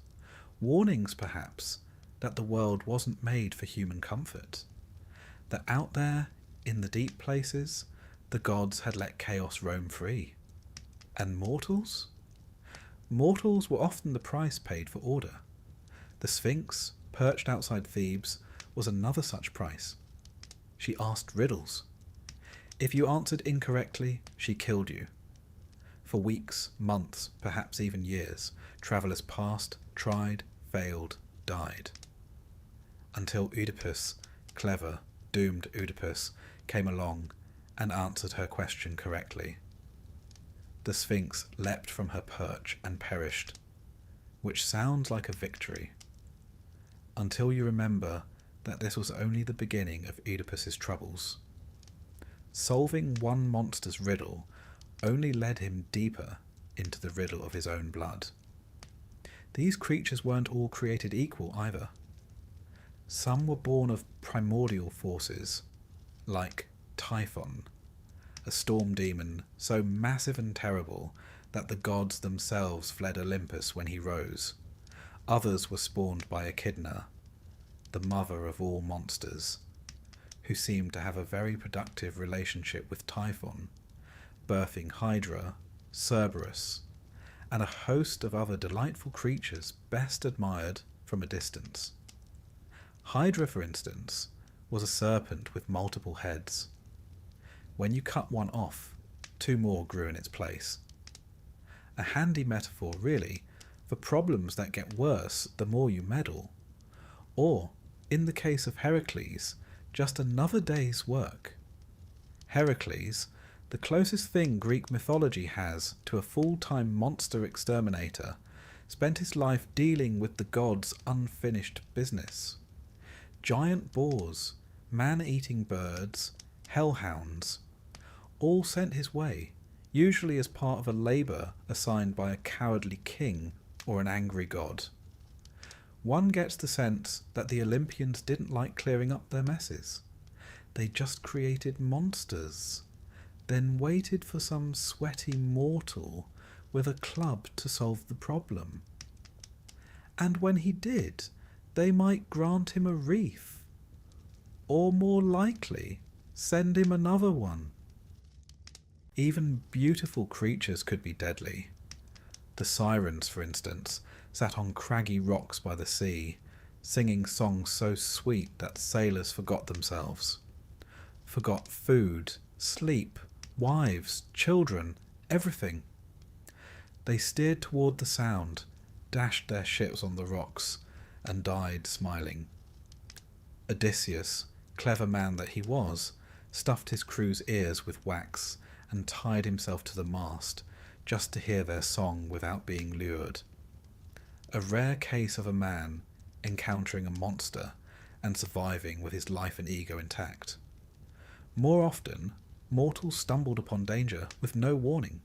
warnings perhaps, that the world wasn't made for human comfort. That out there, in the deep places, the gods had let chaos roam free. And mortals? Mortals were often the price paid for order. The Sphinx, perched outside Thebes, was another such price. She asked riddles. If you answered incorrectly, she killed you. For weeks, months, perhaps even years, travellers passed, tried, failed, died. Until Oedipus, clever, doomed Oedipus, came along and answered her question correctly. The Sphinx leapt from her perch and perished, which sounds like a victory. Until you remember that this was only the beginning of Oedipus's troubles. Solving one monster's riddle only led him deeper into the riddle of his own blood. These creatures weren't all created equal either. Some were born of primordial forces, like Typhon, a storm demon so massive and terrible that the gods themselves fled Olympus when he rose. Others were spawned by Echidna, the mother of all monsters, who seemed to have a very productive relationship with Typhon, birthing Hydra, Cerberus, and a host of other delightful creatures best admired from a distance. Hydra, for instance, was a serpent with multiple heads. When you cut one off, 2 more grew in its place. A handy metaphor, really, for problems that get worse the more you meddle. Or, in the case of Heracles, just another day's work. Heracles, the closest thing Greek mythology has to a full-time monster exterminator, spent his life dealing with the gods' unfinished business. Giant boars, man-eating birds, hellhounds, all sent his way, usually as part of a labour assigned by a cowardly king or an angry god. One gets the sense that the Olympians didn't like clearing up their messes. They just created monsters, then waited for some sweaty mortal with a club to solve the problem. And when he did, they might grant him a wreath, or more likely, send him another one. Even beautiful creatures could be deadly. The sirens, for instance, sat on craggy rocks by the sea, singing songs so sweet that sailors forgot themselves. Forgot food, sleep, wives, children, everything. They steered toward the sound, dashed their ships on the rocks, and died smiling. Odysseus, clever man that he was, stuffed his crew's ears with wax and tied himself to the mast just to hear their song without being lured. A rare case of a man encountering a monster and surviving with his life and ego intact. More often, mortals stumbled upon danger with no warning.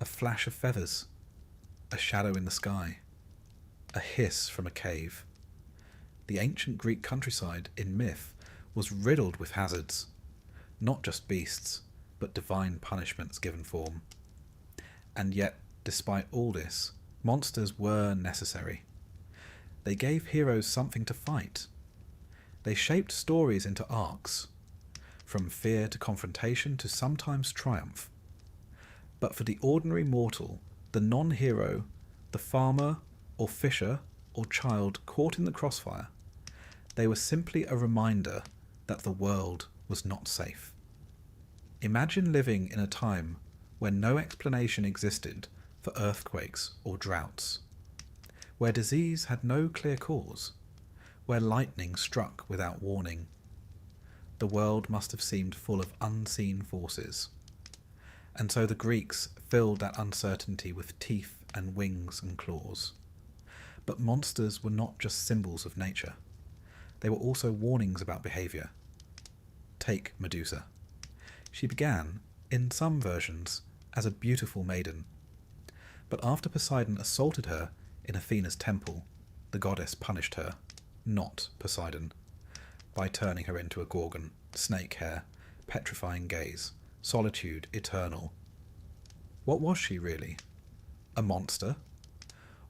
A flash of feathers, a shadow in the sky, a hiss from a cave. The ancient Greek countryside in myth was riddled with hazards, not just beasts, but divine punishments given form. And yet, despite all this, monsters were necessary. They gave heroes something to fight. They shaped stories into arcs, from fear to confrontation to sometimes triumph. But for the ordinary mortal, the non-hero, the farmer or fisher or child caught in the crossfire, they were simply a reminder that the world was not safe. Imagine living in a time when no explanation existed for earthquakes or droughts, where disease had no clear cause, where lightning struck without warning. The world must have seemed full of unseen forces. And so the Greeks filled that uncertainty with teeth and wings and claws. But monsters were not just symbols of nature. They were also warnings about behaviour. Take Medusa. She began, in some versions, as a beautiful maiden. But after Poseidon assaulted her in Athena's temple, the goddess punished her, not Poseidon, by turning her into a gorgon, snake hair, petrifying gaze, solitude eternal. What was she really? A monster?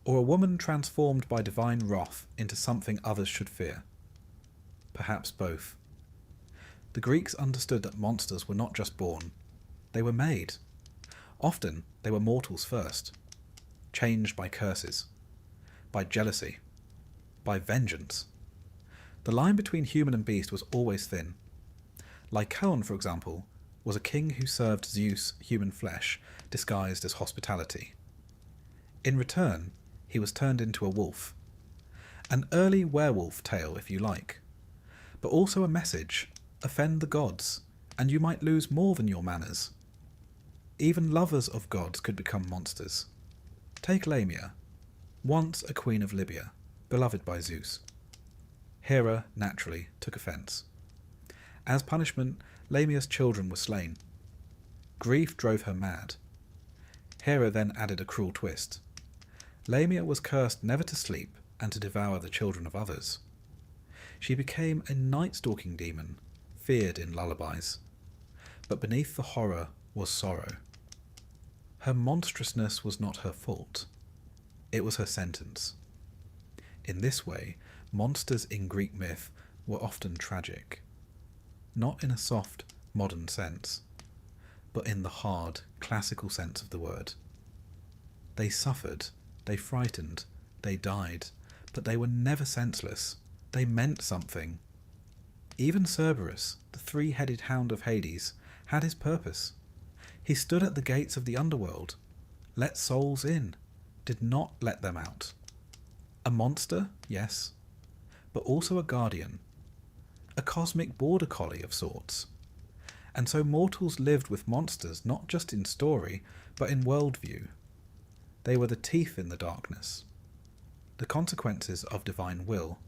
Or a woman transformed by divine wrath into something others should fear? Perhaps both. The Greeks understood that monsters were not just born, they were made. Often they were mortals first, changed by curses, by jealousy, by vengeance. The line between human and beast was always thin. Lycaon, for example, was a king who served Zeus human flesh disguised as hospitality. In return, he was turned into a wolf. An early werewolf tale, if you like, but also a message: offend the gods, and you might lose more than your manners. Even lovers of gods could become monsters. Take Lamia, once a queen of Libya, beloved by Zeus. Hera, naturally, took offence. As punishment, Lamia's children were slain. Grief drove her mad. Hera then added a cruel twist. Lamia was cursed never to sleep and to devour the children of others. She became a night-stalking demon, feared in lullabies. But beneath the horror was sorrow. Her monstrousness was not her fault. It was her sentence. In this way, monsters in Greek myth were often tragic. Not in a soft, modern sense, but in the hard, classical sense of the word. They suffered, they frightened, they died, but they were never senseless. They meant something. Even Cerberus, the three-headed hound of Hades, had his purpose. He stood at the gates of the underworld, let souls in, did not let them out. A monster, yes, but also a guardian, a cosmic border collie of sorts. And so mortals lived with monsters not just in story, but in worldview. They were the teeth in the darkness, the consequences of divine will,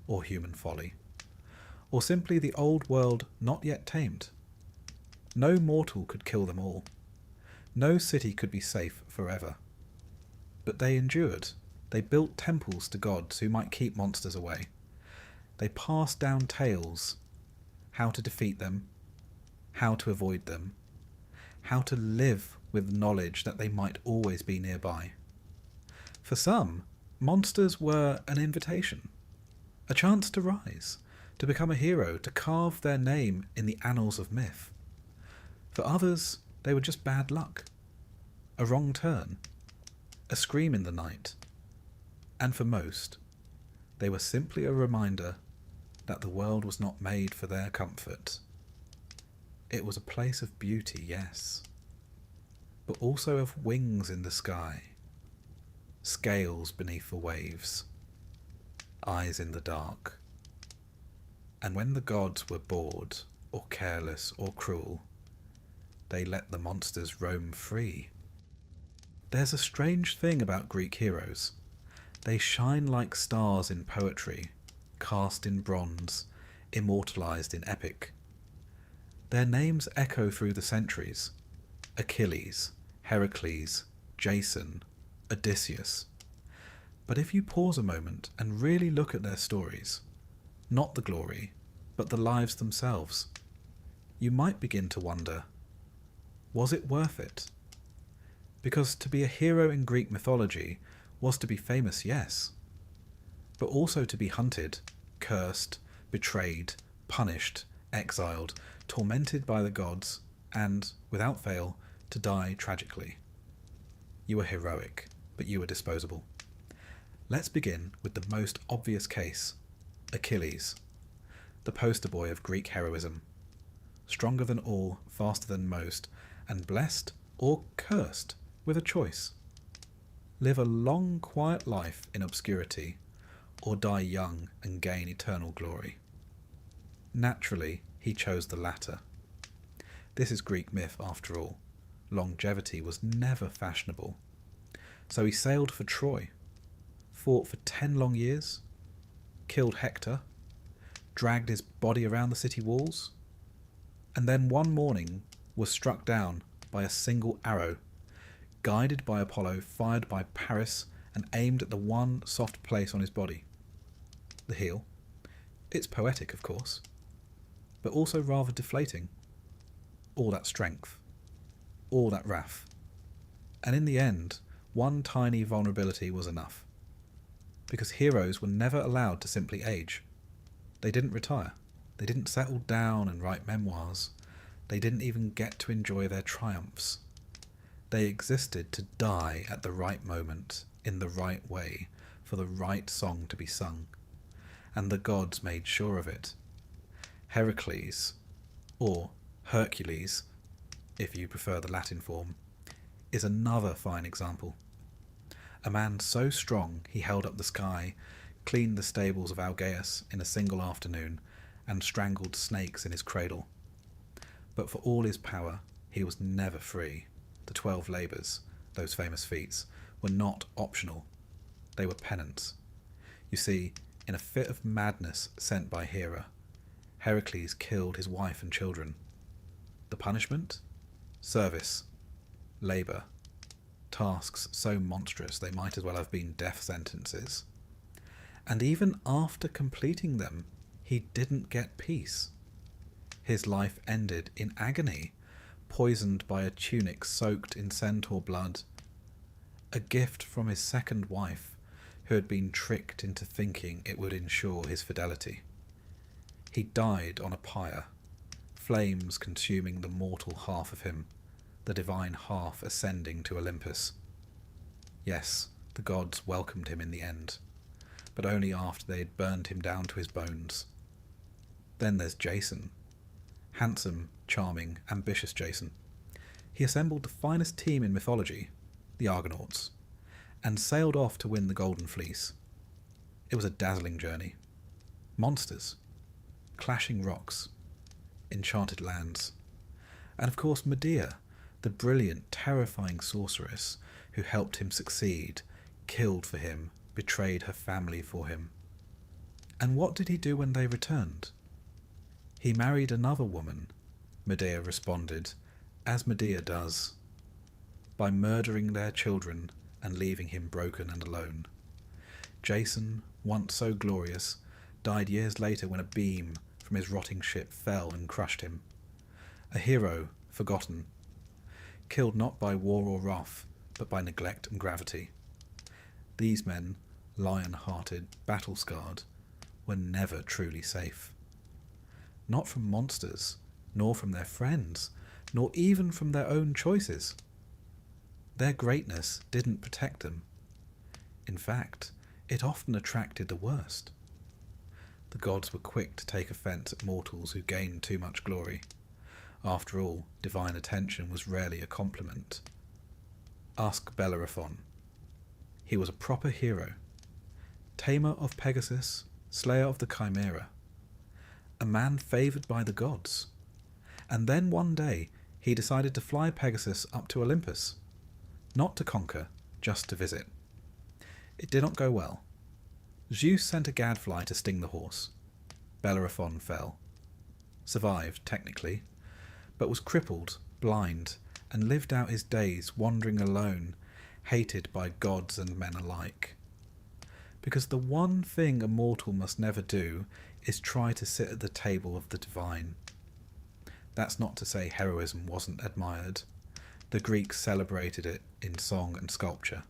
or human folly, or simply the old world not yet tamed. No mortal could kill them all. No city could be safe forever. But they endured. They built temples to gods who might keep monsters away. They passed down tales, how to defeat them, how to avoid them, how to live with knowledge that they might always be nearby. For some, monsters were an invitation, a chance to rise, to become a hero, to carve their name in the annals of myth. For others, they were just bad luck, a wrong turn, a scream in the night. And for most, they were simply a reminder that the world was not made for their comfort. It was a place of beauty, yes, but also of wings in the sky, scales beneath the waves, eyes in the dark. And when the gods were bored, or careless, or cruel, they let the monsters roam free. There's a strange thing about Greek heroes. They shine like stars in poetry, cast in bronze, immortalized in epic. Their names echo through the centuries: Achilles, Heracles, Jason, Odysseus. But if you pause a moment and really look at their stories, not the glory, but the lives themselves, you might begin to wonder, was it worth it? Because to be a hero in Greek mythology was to be famous, yes, but also to be hunted, cursed, betrayed, punished, exiled, tormented by the gods, and, without fail, to die tragically. You were heroic, but you were disposable. Let's begin with the most obvious case, Achilles, the poster boy of Greek heroism. Stronger than all, faster than most, and blessed or cursed with a choice. Live a long, quiet life in obscurity, or die young and gain eternal glory. Naturally, he chose the latter. This is Greek myth after all. Longevity was never fashionable. So he sailed for Troy, fought for 10 long years, killed Hector, dragged his body around the city walls, and then one morning was struck down by a single arrow, guided by Apollo, fired by Paris, and aimed at the one soft place on his body, the heel. It's poetic, of course, but also rather deflating. All that strength, all that wrath, and in the end, one tiny vulnerability was enough. Because heroes were never allowed to simply age. They didn't retire. They didn't settle down and write memoirs. They didn't even get to enjoy their triumphs. They existed to die at the right moment, in the right way, for the right song to be sung. And the gods made sure of it. Heracles, or Hercules, if you prefer the Latin form, is another fine example. A man so strong he held up the sky, cleaned the stables of Algaeus in a single afternoon, and strangled snakes in his cradle. But for all his power, he was never free. The 12 labours, those famous feats, were not optional. They were penance. You see, in a fit of madness sent by Hera, Heracles killed his wife and children. The punishment? Service. Labour. Tasks so monstrous they might as well have been death sentences. And even after completing them, he didn't get peace. His life ended in agony, poisoned by a tunic soaked in centaur blood, a gift from his second wife, who had been tricked into thinking it would ensure his fidelity. He died on a pyre, flames consuming the mortal half of him, the divine half ascending to Olympus. Yes, the gods welcomed him in the end, but only after they had burned him down to his bones. Then there's Jason. Handsome, charming, ambitious Jason. He assembled the finest team in mythology, the Argonauts, and sailed off to win the Golden Fleece. It was a dazzling journey. Monsters, clashing rocks, enchanted lands, and of course Medea, the brilliant, terrifying sorceress who helped him succeed, killed for him, betrayed her family for him. And what did he do when they returned? He married another woman, Medea responded, as Medea does, by murdering their children and leaving him broken and alone. Jason, once so glorious, died years later when a beam from his rotting ship fell and crushed him. A hero, forgotten, killed not by war or wrath, but by neglect and gravity. These men, lion-hearted, battle-scarred, were never truly safe. Not from monsters, nor from their friends, nor even from their own choices. Their greatness didn't protect them. In fact, it often attracted the worst. The gods were quick to take offence at mortals who gained too much glory. After all, divine attention was rarely a compliment. Ask Bellerophon. He was a proper hero. Tamer of Pegasus, slayer of the Chimera. A man favoured by the gods. And then one day he decided to fly Pegasus up to Olympus. Not to conquer, just to visit. It did not go well. Zeus sent a gadfly to sting the horse. Bellerophon fell. Survived, technically, but was crippled, blind, and lived out his days wandering alone, hated by gods and men alike. Because the one thing a mortal must never do is try to sit at the table of the divine. That's not to say heroism wasn't admired. The Greeks celebrated it in song and sculpture.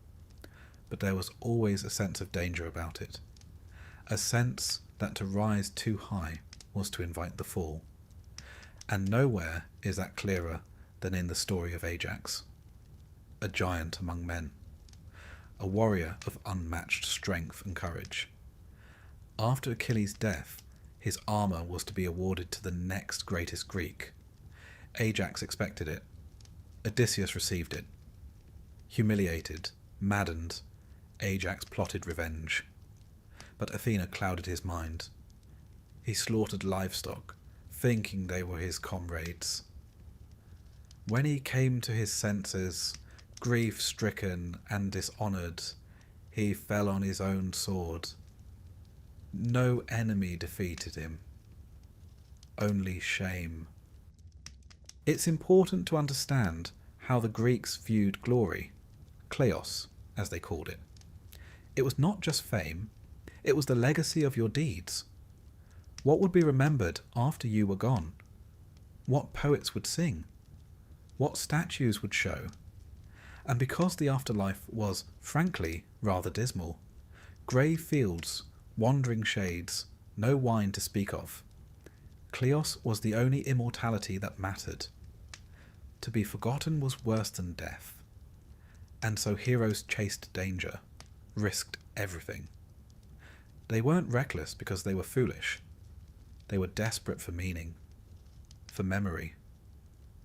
But there was always a sense of danger about it. A sense that to rise too high was to invite the fall. And nowhere is that clearer than in the story of Ajax, a giant among men, a warrior of unmatched strength and courage. After Achilles' death, his armour was to be awarded to the next greatest Greek. Ajax expected it. Odysseus received it. Humiliated, maddened, Ajax plotted revenge. But Athena clouded his mind. He slaughtered livestock, thinking they were his comrades. When he came to his senses, grief-stricken and dishonoured, he fell on his own sword. No enemy defeated him, only shame. It's important to understand how the Greeks viewed glory, kleos, as they called it. It was not just fame, it was the legacy of your deeds. What would be remembered after you were gone? What poets would sing? What statues would show? And because the afterlife was, frankly, rather dismal, grey fields, wandering shades, no wine to speak of, kleos was the only immortality that mattered. To be forgotten was worse than death. And so heroes chased danger, risked everything. They weren't reckless because they were foolish. They were desperate for meaning, for memory,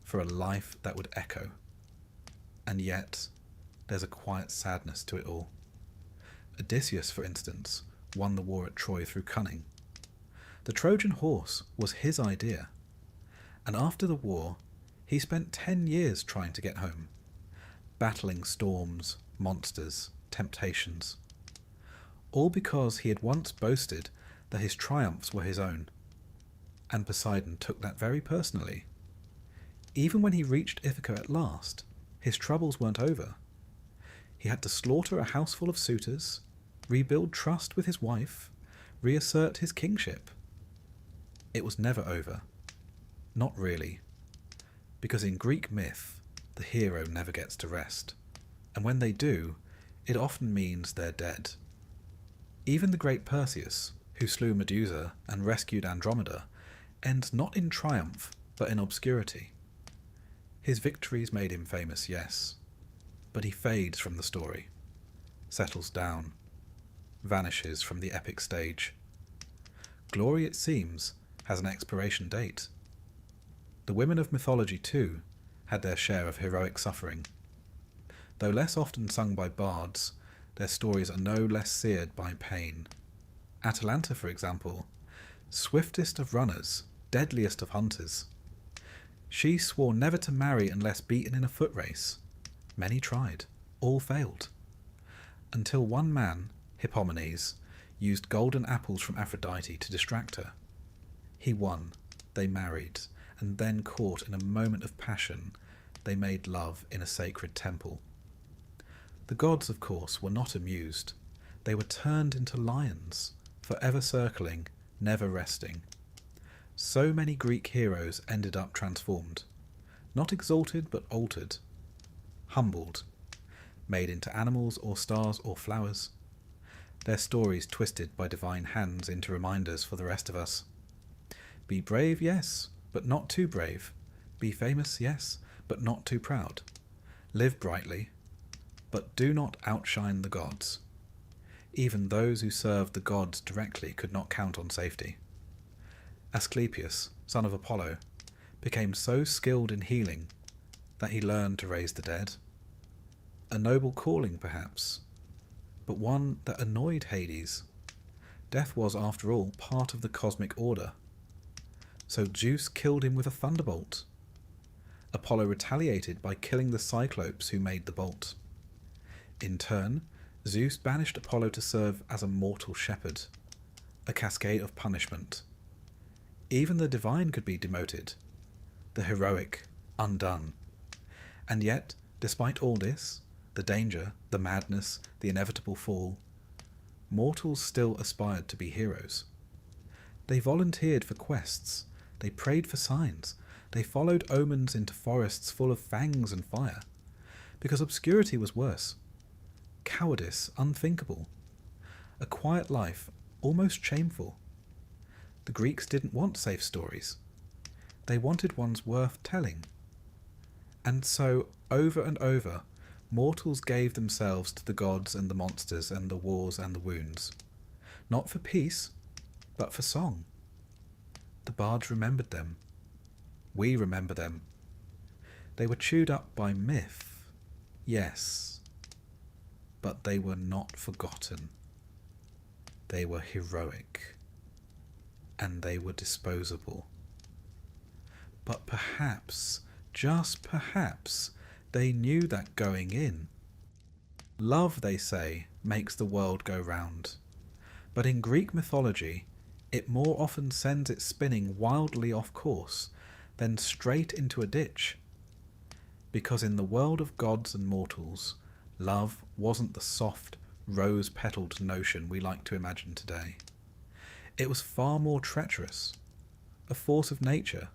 for a life that would echo. And yet, there's a quiet sadness to it all. Odysseus, for instance, won the war at Troy through cunning. The Trojan horse was his idea, and after the war, he spent 10 years trying to get home, battling storms, monsters, temptations, all because he had once boasted that his triumphs were his own, and Poseidon took that very personally. Even when he reached Ithaca at last, his troubles weren't over. He had to slaughter a house full of suitors, rebuild trust with his wife, reassert his kingship. It was never over. Not really. Because in Greek myth, the hero never gets to rest. And when they do, it often means they're dead. Even the great Perseus, who slew Medusa and rescued Andromeda, ends not in triumph, but in obscurity. His victories made him famous, yes, but he fades from the story, settles down, vanishes from the epic stage. Glory, it seems, has an expiration date. The women of mythology, too, had their share of heroic suffering. Though less often sung by bards, their stories are no less seared by pain. Atalanta, for example, swiftest of runners, deadliest of hunters. She swore never to marry unless beaten in a foot race. Many tried, all failed. Until one man, Hippomenes, used golden apples from Aphrodite to distract her. He won, they married, and then caught in a moment of passion, they made love in a sacred temple. The gods, of course, were not amused. They were turned into lions, forever circling, never resting. So many Greek heroes ended up transformed, not exalted but altered, humbled, made into animals or stars or flowers, their stories twisted by divine hands into reminders for the rest of us. Be brave, yes, but not too brave. Be famous, yes, but not too proud. Live brightly, but do not outshine the gods. Even those who served the gods directly could not count on safety. Asclepius, son of Apollo, became so skilled in healing that he learned to raise the dead. A noble calling, perhaps, but one that annoyed Hades. Death was, after all, part of the cosmic order. So Zeus killed him with a thunderbolt. Apollo retaliated by killing the Cyclopes who made the bolt. In turn, Zeus banished Apollo to serve as a mortal shepherd, a cascade of punishment. Even the divine could be demoted, the heroic undone. And yet, despite all this, the danger, the madness, the inevitable fall, mortals still aspired to be heroes. They volunteered for quests, they prayed for signs, they followed omens into forests full of fangs and fire, because obscurity was worse, cowardice unthinkable, a quiet life almost shameful. The Greeks didn't want safe stories. They wanted ones worth telling. And so, over and over, mortals gave themselves to the gods and the monsters and the wars and the wounds. Not for peace, but for song. The bards remembered them. We remember them. They were chewed up by myth, yes, but they were not forgotten. They were heroic, and they were disposable. But perhaps, just perhaps, they knew that going in. Love, they say, makes the world go round. But in Greek mythology, it more often sends it spinning wildly off course than straight into a ditch. Because in the world of gods and mortals, love wasn't the soft, rose-petalled notion we like to imagine today. It was far more treacherous, a force of nature,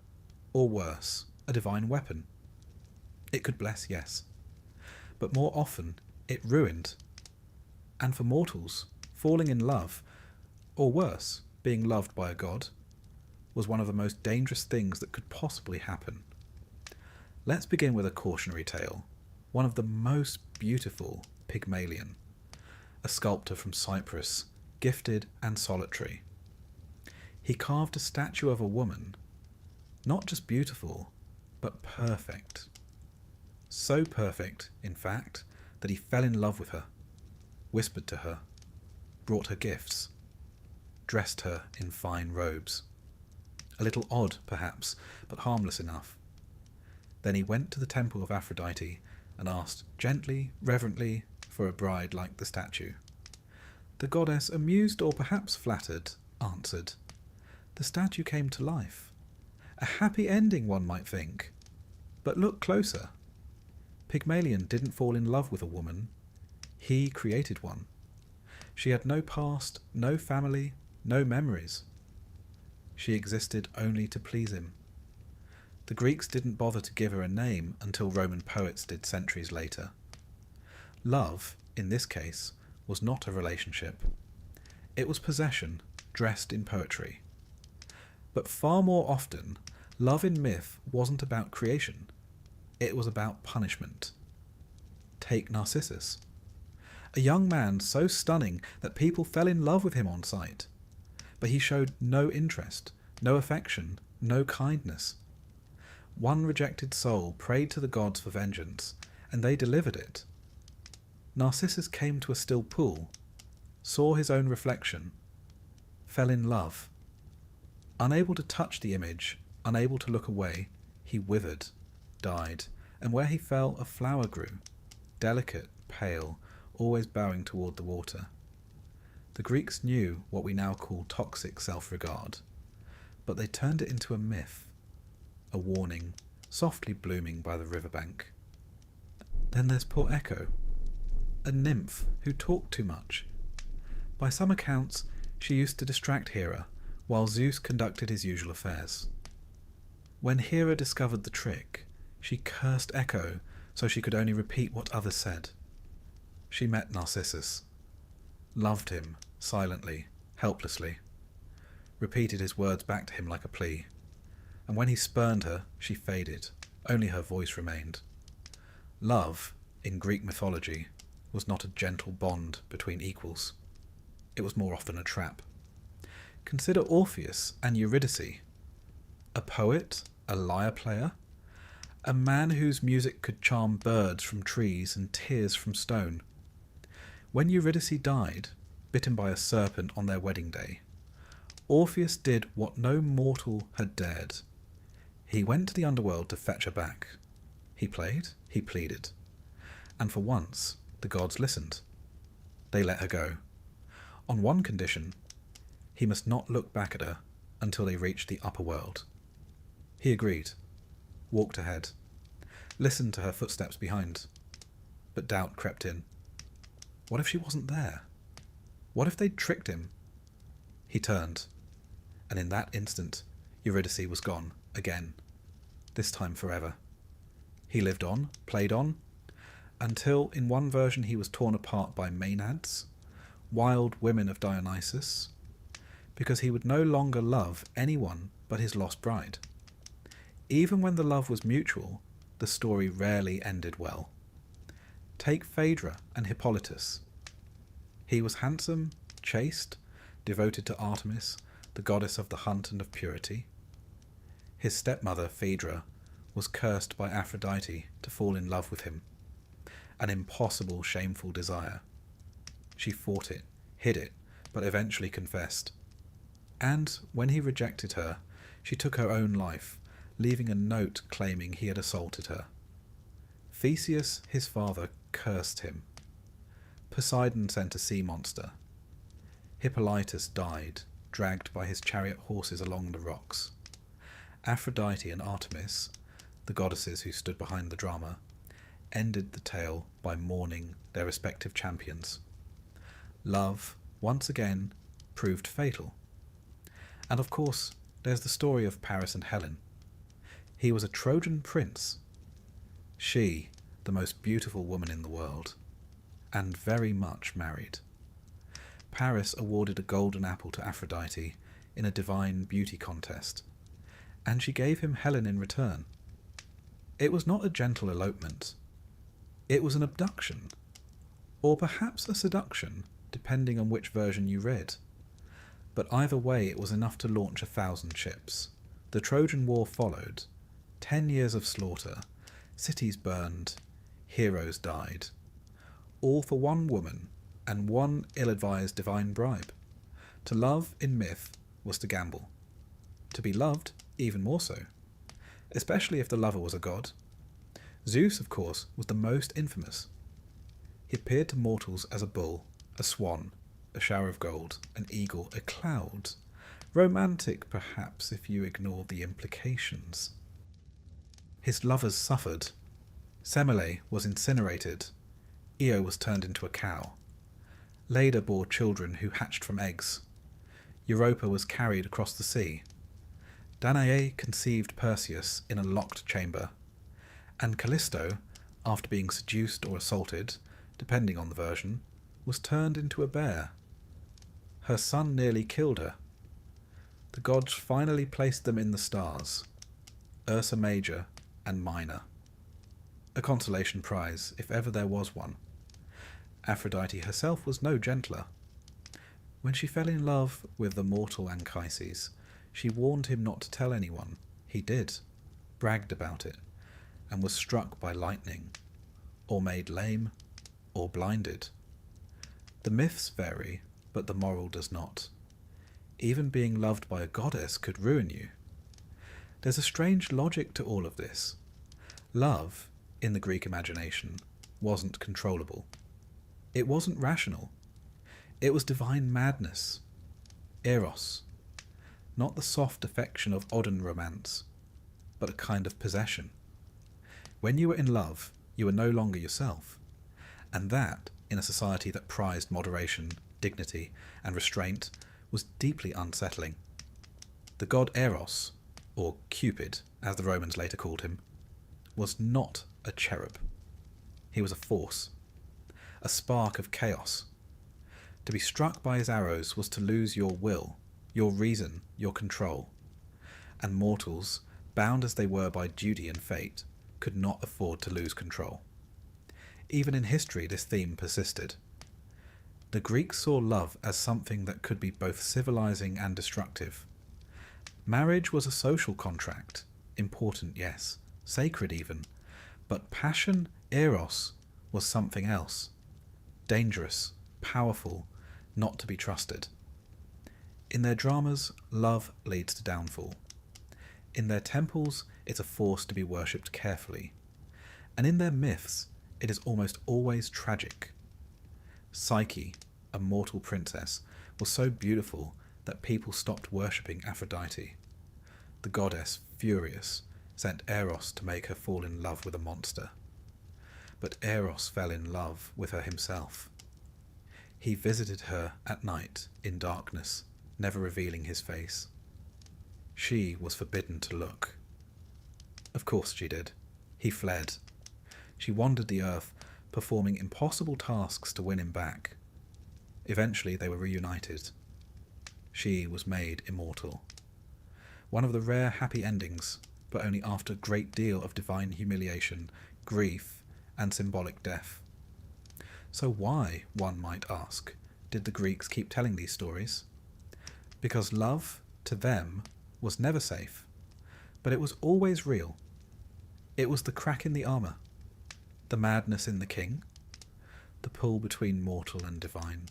or worse, a divine weapon. It could bless, yes, but more often it ruined. And for mortals, falling in love, or worse, being loved by a god, was one of the most dangerous things that could possibly happen. Let's begin with a cautionary tale, one of the most beautiful, Pygmalion, a sculptor from Cyprus, gifted and solitary. He carved a statue of a woman, not just beautiful, but perfect. So perfect, in fact, that he fell in love with her, whispered to her, brought her gifts, dressed her in fine robes. A little odd, perhaps, but harmless enough. Then he went to the temple of Aphrodite and asked gently, reverently, for a bride like the statue. The goddess, amused or perhaps flattered, answered. The statue came to life. A happy ending, one might think. But look closer. Pygmalion didn't fall in love with a woman. He created one. She had no past, no family, no memories. She existed only to please him. The Greeks didn't bother to give her a name until Roman poets did centuries later. Love, in this case, was not a relationship. It was possession, dressed in poetry. But far more often, love in myth wasn't about creation. It was about punishment. Take Narcissus. A young man so stunning that people fell in love with him on sight. But he showed no interest, no affection, no kindness. One rejected soul prayed to the gods for vengeance, and they delivered it. Narcissus came to a still pool, saw his own reflection, fell in love. Unable to touch the image, unable to look away, he withered, died, and where he fell a flower grew, delicate, pale, always bowing toward the water. The Greeks knew what we now call toxic self-regard, but they turned it into a myth, a warning, softly blooming by the riverbank. Then there's poor Echo, a nymph who talked too much. By some accounts, she used to distract Hera, while Zeus conducted his usual affairs. When Hera discovered the trick, she cursed Echo so she could only repeat what others said. She met Narcissus, loved him, silently, helplessly, repeated his words back to him like a plea, and when he spurned her, she faded, only her voice remained. Love, in Greek mythology, was not a gentle bond between equals. It was more often a trap. Consider Orpheus and Eurydice, a poet, a lyre player, a man whose music could charm birds from trees and tears from stone. When Eurydice died, bitten by a serpent on their wedding day, Orpheus did what no mortal had dared. He went to the underworld to fetch her back. He played, he pleaded, and for once the gods listened. They let her go. On one condition, he must not look back at her until they reached the upper world. He agreed, walked ahead, listened to her footsteps behind. but doubt crept in. What if she wasn't there? What if they'd tricked him? He turned, and in that instant, Eurydice was gone, again, this time forever. He lived on, played on, until in one version he was torn apart by Maenads, wild women of Dionysus, because he would no longer love anyone but his lost bride. Even when the love was mutual, the story rarely ended well. Take Phaedra and Hippolytus. He was handsome, chaste, devoted to Artemis, the goddess of the hunt and of purity. His stepmother, Phaedra, was cursed by Aphrodite to fall in love with him, an impossible, shameful desire. She fought it, hid it, but eventually confessed. And when he rejected her, she took her own life, leaving a note claiming he had assaulted her. Theseus, his father, cursed him. Poseidon sent a sea monster. Hippolytus died, dragged by his chariot horses along the rocks. Aphrodite and Artemis, the goddesses who stood behind the drama, ended the tale by mourning their respective champions. Love, once again, proved fatal. And of course, there's the story of Paris and Helen. He was a Trojan prince. She, the most beautiful woman in the world, and very much married. Paris awarded a golden apple to Aphrodite in a divine beauty contest, and she gave him Helen in return. It was not a gentle elopement. It was an abduction, or perhaps a seduction, depending on which version you read. But either way, it was enough to launch 1,000 ships. The Trojan War followed. 10 years of slaughter, cities burned, heroes died. All for one woman and one ill-advised divine bribe. To love in myth was to gamble. To be loved, even more so. Especially if the lover was a god. Zeus, of course, was the most infamous. He appeared to mortals as a bull, a swan, a shower of gold, an eagle, a cloud. Romantic, perhaps, if you ignore the implications. His lovers suffered. Semele was incinerated. Io was turned into a cow. Leda bore children who hatched from eggs. Europa was carried across the sea. Danae conceived Perseus in a locked chamber. And Callisto, after being seduced or assaulted, depending on the version, was turned into a bear. Her son nearly killed her. The gods finally placed them in the stars, Ursa Major and Minor. A consolation prize, if ever there was one. Aphrodite herself was no gentler. When she fell in love with the mortal Anchises, she warned him not to tell anyone. He did, bragged about it, and was struck by lightning, or made lame, or blinded. The myths vary, but the moral does not. Even being loved by a goddess could ruin you. There's a strange logic to all of this. Love, in the Greek imagination, wasn't controllable. It wasn't rational. It was divine madness. Eros. Not the soft affection of Odin romance, but a kind of possession. When you were in love, you were no longer yourself. And that, in a society that prized moderation, dignity, and restraint, was deeply unsettling. The god Eros, or Cupid, as the Romans later called him, was not a cherub. He was a force, a spark of chaos. To be struck by his arrows was to lose your will, your reason, your control. And mortals, bound as they were by duty and fate, could not afford to lose control. Even in history, this theme persisted. The Greeks saw love as something that could be both civilizing and destructive. Marriage was a social contract, important, yes, sacred even, but passion, eros, was something else. Dangerous, powerful, not to be trusted. In their dramas, love leads to downfall. In their temples, it's a force to be worshipped carefully. And in their myths, it is almost always tragic. Psyche, a mortal princess, was so beautiful that people stopped worshipping Aphrodite. The goddess, furious, sent Eros to make her fall in love with a monster. but Eros fell in love with her himself. He visited her at night in darkness, never revealing his face. She was forbidden to look. Of course she did. He fled. She wandered the earth, performing impossible tasks to win him back. Eventually they were reunited. She was made immortal. One of the rare happy endings, but only after a great deal of divine humiliation, grief, and symbolic death. So why, one might ask, did the Greeks keep telling these stories? Because love, to them, was never safe, but it was always real. It was the crack in the armour, the madness in the king, the pull between mortal and divine.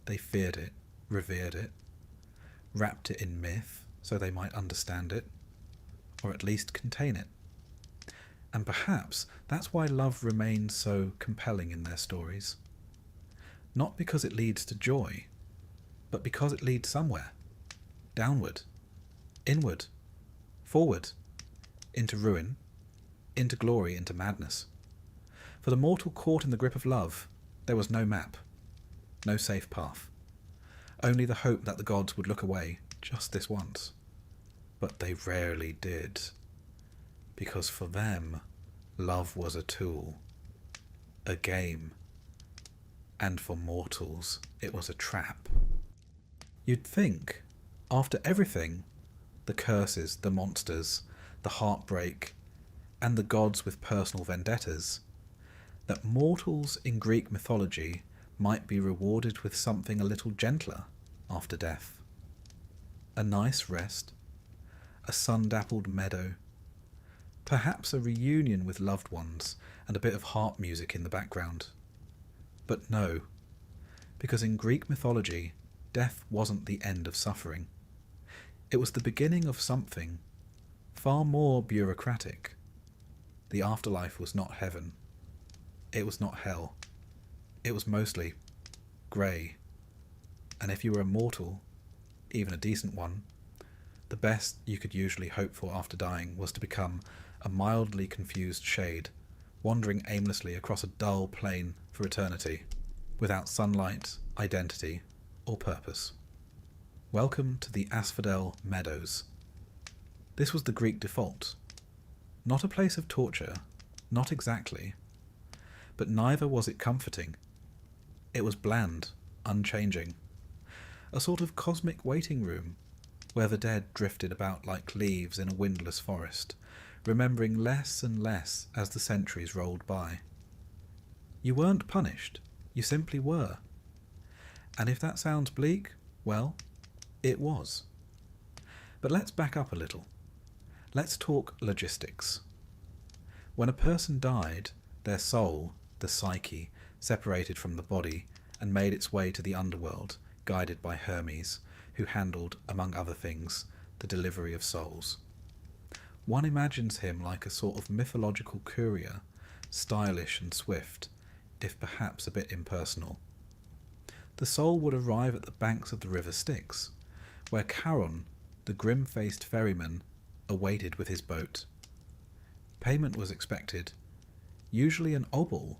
They feared it, revered it, wrapped it in myth so they might understand it, or at least contain it. And perhaps that's why love remains so compelling in their stories. Not because it leads to joy, but because it leads somewhere. Downward, inward, forward, into ruin, into glory, into madness. For the mortal caught in the grip of love, there was no map, no safe path. Only the hope that the gods would look away just this once. But they rarely did. Because for them, love was a tool, a game, and for mortals, it was a trap. You'd think, after everything, the curses, the monsters, the heartbreak, and the gods with personal vendettas, that mortals in Greek mythology might be rewarded with something a little gentler after death. A nice rest, a sun-dappled meadow, perhaps a reunion with loved ones and a bit of harp music in the background. But no, because in Greek mythology, death wasn't the end of suffering. It was the beginning of something far more bureaucratic. The afterlife was not heaven. It was not hell. It was mostly grey. And if you were a mortal, even a decent one, the best you could usually hope for after dying was to become a mildly confused shade, wandering aimlessly across a dull plain for eternity, without sunlight, identity, or purpose. Welcome to the Asphodel Meadows. This was the Greek default. Not a place of torture, not exactly, but neither was it comforting. It was bland, unchanging. A sort of cosmic waiting room, where the dead drifted about like leaves in a windless forest, remembering less and less as the centuries rolled by. You weren't punished, you simply were. And if that sounds bleak, well, it was. But let's back up a little. Let's talk logistics. When a person died, their soul, the psyche, separated from the body and made its way to the underworld, guided by Hermes, who handled, among other things, the delivery of souls. One imagines him like a sort of mythological courier, stylish and swift, if perhaps a bit impersonal. The soul would arrive at the banks of the river Styx, where Charon, the grim-faced ferryman, awaited with his boat. Payment was expected, usually an obol,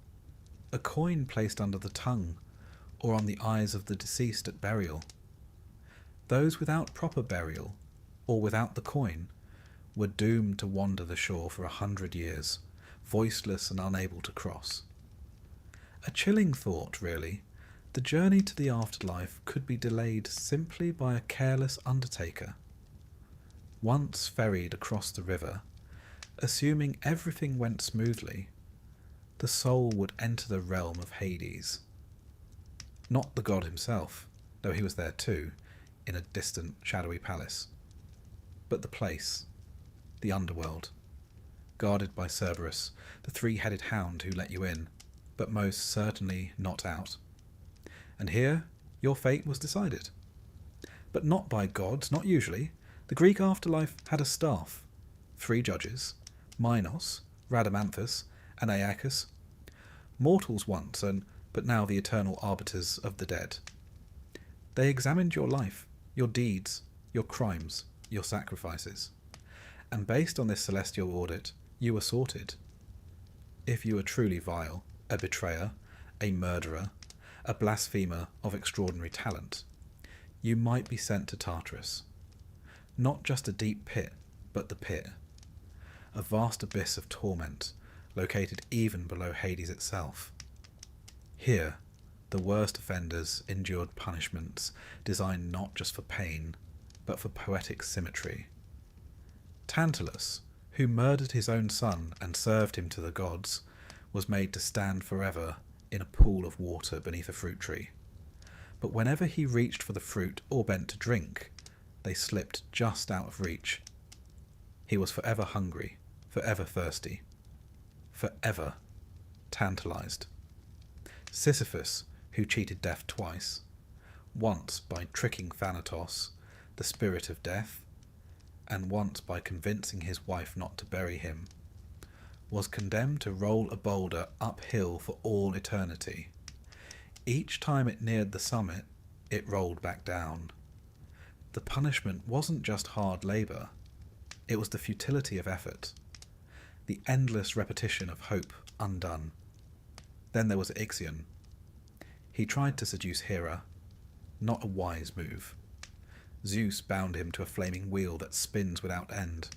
a coin placed under the tongue or on the eyes of the deceased at burial. Those without proper burial, or without the coin, were doomed to wander the shore for 100 years, voiceless and unable to cross. A chilling thought, really. The journey to the afterlife could be delayed simply by a careless undertaker. Once ferried across the river, assuming everything went smoothly, the soul would enter the realm of Hades. Not the god himself, though he was there too, in a distant, shadowy palace, but the place, the underworld, guarded by Cerberus, the three-headed hound who let you in, but most certainly not out. And here your fate was decided. But not by gods, not usually. The Greek afterlife had a staff, 3 judges, Minos, Rhadamanthus, and Aeacus, mortals once, but now the eternal arbiters of the dead. They examined your life, your deeds, your crimes, your sacrifices, and based on this celestial audit, you were sorted. if you were truly vile, a betrayer, a murderer, a blasphemer of extraordinary talent, you might be sent to Tartarus. Not just a deep pit, but the pit. A vast abyss of torment, located even below Hades itself. Here, the worst offenders endured punishments designed not just for pain, but for poetic symmetry. Tantalus, who murdered his own son and served him to the gods, was made to stand forever in a pool of water beneath a fruit tree. But whenever he reached for the fruit or bent to drink, they slipped just out of reach. He was forever hungry, forever thirsty, forever tantalized. Sisyphus, who cheated death twice, once by tricking Thanatos, the spirit of death, and once by convincing his wife not to bury him, was condemned to roll a boulder uphill for all eternity. Each time it neared the summit, it rolled back down. The punishment wasn't just hard labour, it was the futility of effort, the endless repetition of hope undone. Then there was Ixion. He tried to seduce Hera, not a wise move. Zeus bound him to a flaming wheel that spins without end,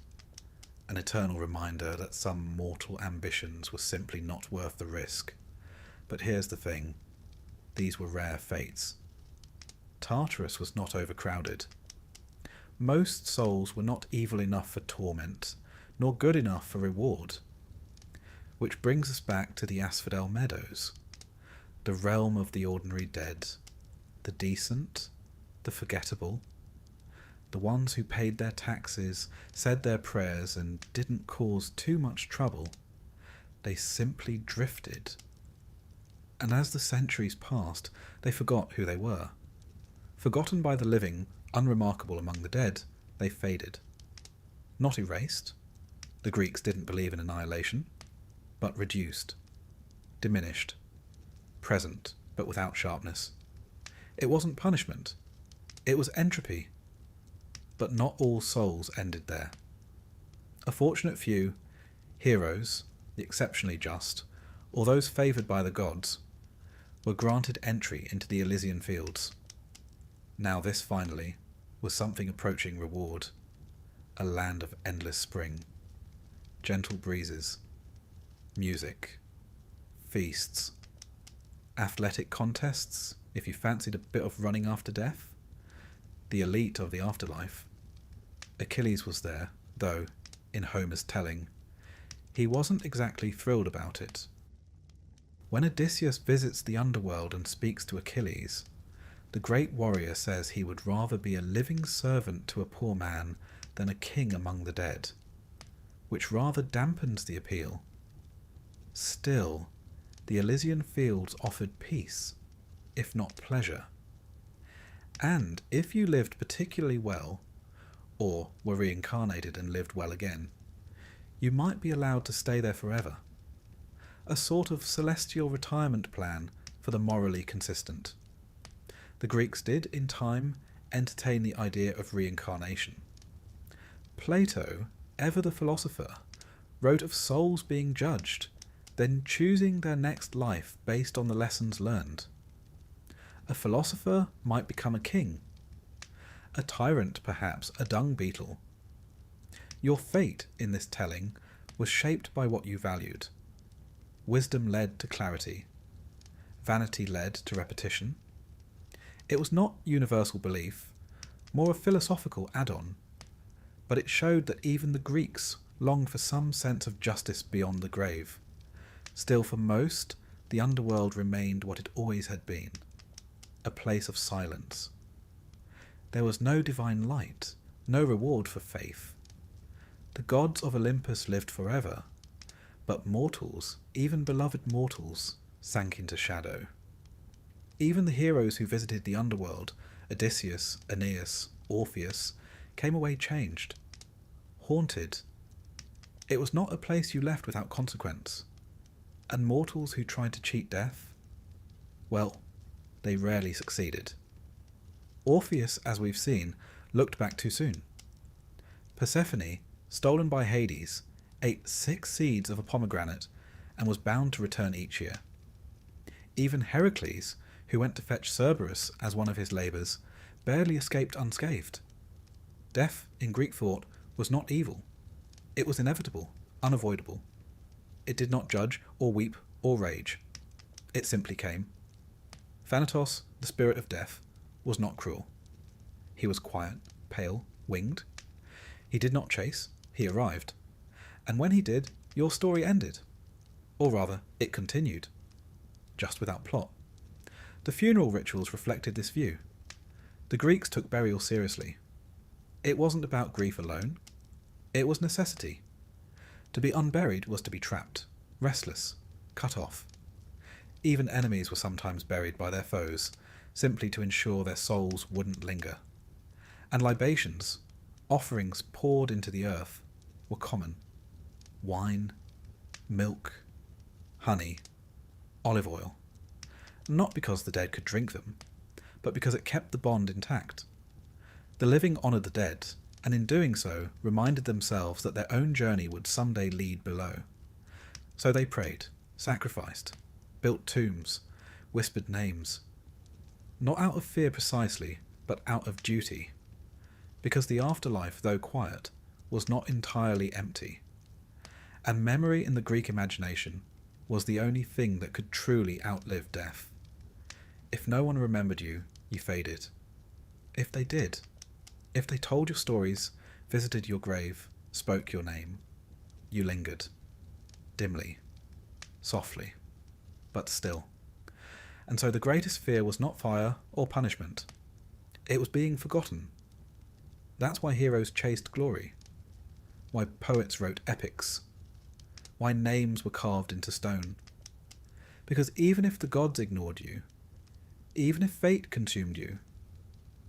an eternal reminder that some mortal ambitions were simply not worth the risk. But here's the thing, these were rare fates. Tartarus was not overcrowded. Most souls were not evil enough for torment, nor good enough for reward. Which brings us back to the Asphodel Meadows, the realm of the ordinary dead, the decent, the forgettable, the ones who paid their taxes, said their prayers, and didn't cause too much trouble. They simply drifted. And as the centuries passed, they forgot who they were. Forgotten by the living, unremarkable among the dead, they faded. Not erased. The Greeks didn't believe in annihilation, but reduced, diminished, present, but without sharpness. It wasn't punishment. It was entropy. But not all souls ended there. A fortunate few, heroes, the exceptionally just, or those favoured by the gods, were granted entry into the Elysian fields. Now this, finally, was something approaching reward, a land of endless spring, gentle breezes, music, feasts, athletic contests, if you fancied a bit of running after death, the elite of the afterlife. Achilles was there, though, in Homer's telling, he wasn't exactly thrilled about it. When Odysseus visits the underworld and speaks to Achilles, the great warrior says he would rather be a living servant to a poor man than a king among the dead, which rather dampens the appeal. Still, the Elysian fields offered peace, if not pleasure. And if you lived particularly well, or were reincarnated and lived well again, you might be allowed to stay there forever. A sort of celestial retirement plan for the morally consistent. The Greeks did, in time, entertain the idea of reincarnation. Plato, ever the philosopher, wrote of souls being judged, then choosing their next life based on the lessons learned. A philosopher might become a king. A tyrant, perhaps, a dung beetle. Your fate, in this telling, was shaped by what you valued. Wisdom led to clarity. Vanity led to repetition. It was not universal belief, more a philosophical add-on, but it showed that even the Greeks longed for some sense of justice beyond the grave. Still, for most, the underworld remained what it always had been, a place of silence. There was no divine light, no reward for faith. The gods of Olympus lived forever, but mortals, even beloved mortals, sank into shadow. Even the heroes who visited the underworld, Odysseus, Aeneas, Orpheus, came away changed, haunted. It was not a place you left without consequence. And mortals who tried to cheat death? Well, they rarely succeeded. Orpheus, as we've seen, looked back too soon. Persephone, stolen by Hades, ate 6 seeds of a pomegranate and was bound to return each year. Even Heracles, who went to fetch Cerberus as one of his labours, barely escaped unscathed. Death, in Greek thought, was not evil. It was inevitable, unavoidable. It did not judge or weep or rage. It simply came. Thanatos, the spirit of death, was not cruel. He was quiet, pale, winged. He did not chase, he arrived. And when he did, your story ended. Or rather, it continued. Just without plot. The funeral rituals reflected this view. The Greeks took burial seriously. It wasn't about grief alone. It was necessity. To be unburied was to be trapped, restless, cut off. Even enemies were sometimes buried by their foes, simply to ensure their souls wouldn't linger. And libations, offerings poured into the earth, were common. Wine, milk, honey, olive oil. Not because the dead could drink them, but because it kept the bond intact. The living honoured the dead, and in doing so reminded themselves that their own journey would someday lead below. So they prayed, sacrificed, built tombs, whispered names. Not out of fear precisely, but out of duty. Because the afterlife, though quiet, was not entirely empty. And memory in the Greek imagination was the only thing that could truly outlive death. If no one remembered you, you faded. If they did, if they told your stories, visited your grave, spoke your name, you lingered. Dimly, softly, but still. And so the greatest fear was not fire or punishment. It was being forgotten. That's why heroes chased glory. Why poets wrote epics. Why names were carved into stone. Because even if the gods ignored you, even if fate consumed you,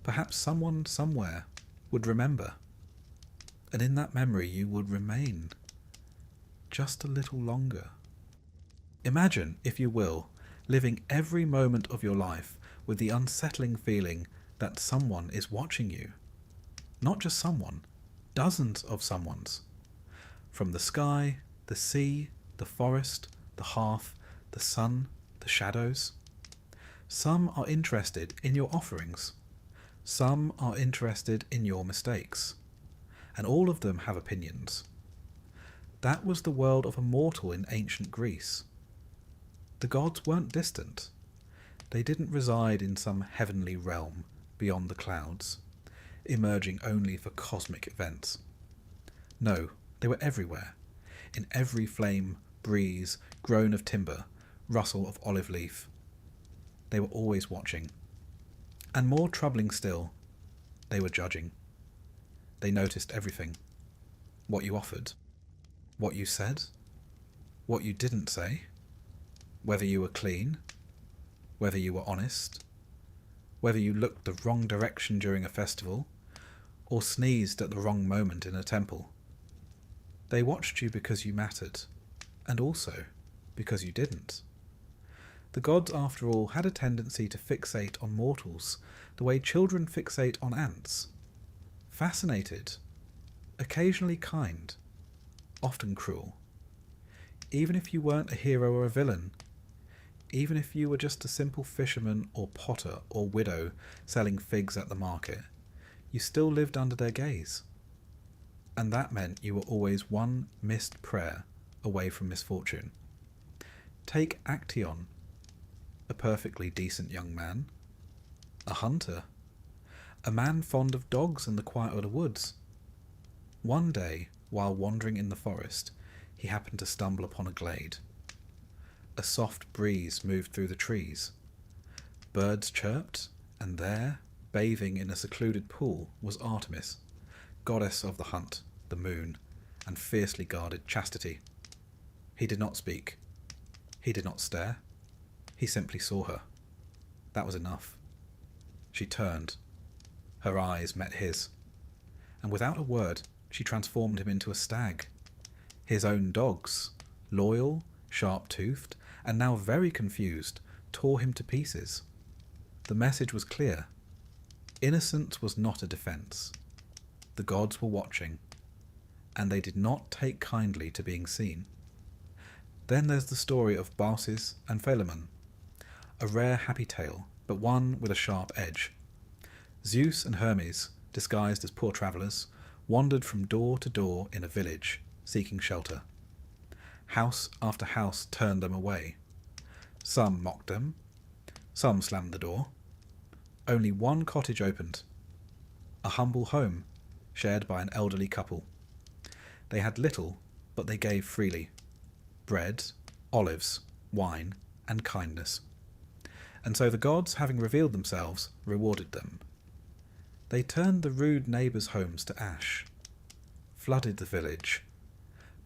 perhaps someone somewhere would remember. And in that memory you would remain. Just a little longer. Imagine, if you will, living every moment of your life with the unsettling feeling that someone is watching you. Not just someone, dozens of someones. From the sky, the sea, the forest, the hearth, the sun, the shadows. Some are interested in your offerings. Some are interested in your mistakes. And all of them have opinions. That was the world of a mortal in ancient Greece. The gods weren't distant. They didn't reside in some heavenly realm beyond the clouds, emerging only for cosmic events. No, they were everywhere, in every flame, breeze, groan of timber, rustle of olive leaf. They were always watching. And more troubling still, they were judging. They noticed everything. What you offered, what you said, what you didn't say, whether you were clean, whether you were honest, whether you looked the wrong direction during a festival, or sneezed at the wrong moment in a temple. They watched you because you mattered, and also because you didn't. The gods, after all, had a tendency to fixate on mortals the way children fixate on ants. Fascinated, occasionally kind, often cruel. Even if you weren't a hero or a villain, even if you were just a simple fisherman or potter or widow selling figs at the market, you still lived under their gaze. And that meant you were always one missed prayer away from misfortune. Take Actaeon, a perfectly decent young man, a hunter, a man fond of dogs and the quiet of the woods. One day, while wandering in the forest, he happened to stumble upon a glade. A soft breeze moved through the trees. Birds chirped, and there, bathing in a secluded pool, was Artemis, goddess of the hunt, the moon, and fiercely guarded chastity. He did not speak. He did not stare. He simply saw her. That was enough. She turned. Her eyes met his. And without a word, she transformed him into a stag. His own dogs, loyal, sharp-toothed, and now very confused, tore him to pieces. The message was clear. Innocence was not a defence. The gods were watching, and they did not take kindly to being seen. Then there's the story of Baucis and Philemon, a rare happy tale, but one with a sharp edge. Zeus and Hermes, disguised as poor travellers, wandered from door to door in a village, seeking shelter. House after house turned them away. Some mocked them, some slammed the door. Only one cottage opened, a humble home shared by an elderly couple. They had little, but they gave freely: bread, olives, wine, and kindness. And so the gods, having revealed themselves, rewarded them. They turned the rude neighbours' homes to ash, flooded the village.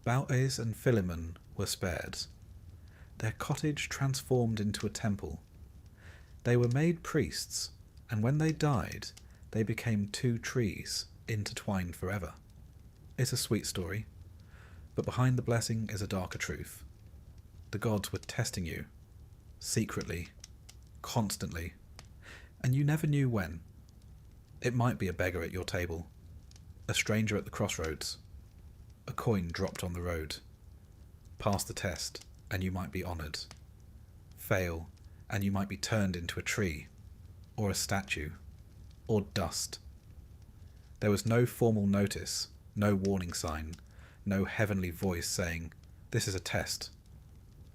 Baucis and Philemon were spared, their cottage transformed into a temple. They were made priests, and when they died, they became two trees, intertwined forever. It's a sweet story, but behind the blessing is a darker truth. The gods were testing you, secretly, constantly, and you never knew when. It might be a beggar at your table, a stranger at the crossroads, a coin dropped on the road. Pass the test, and you might be honoured. Fail, and you might be turned into a tree, or a statue, or dust. There was no formal notice, no warning sign, no heavenly voice saying, "This is a test."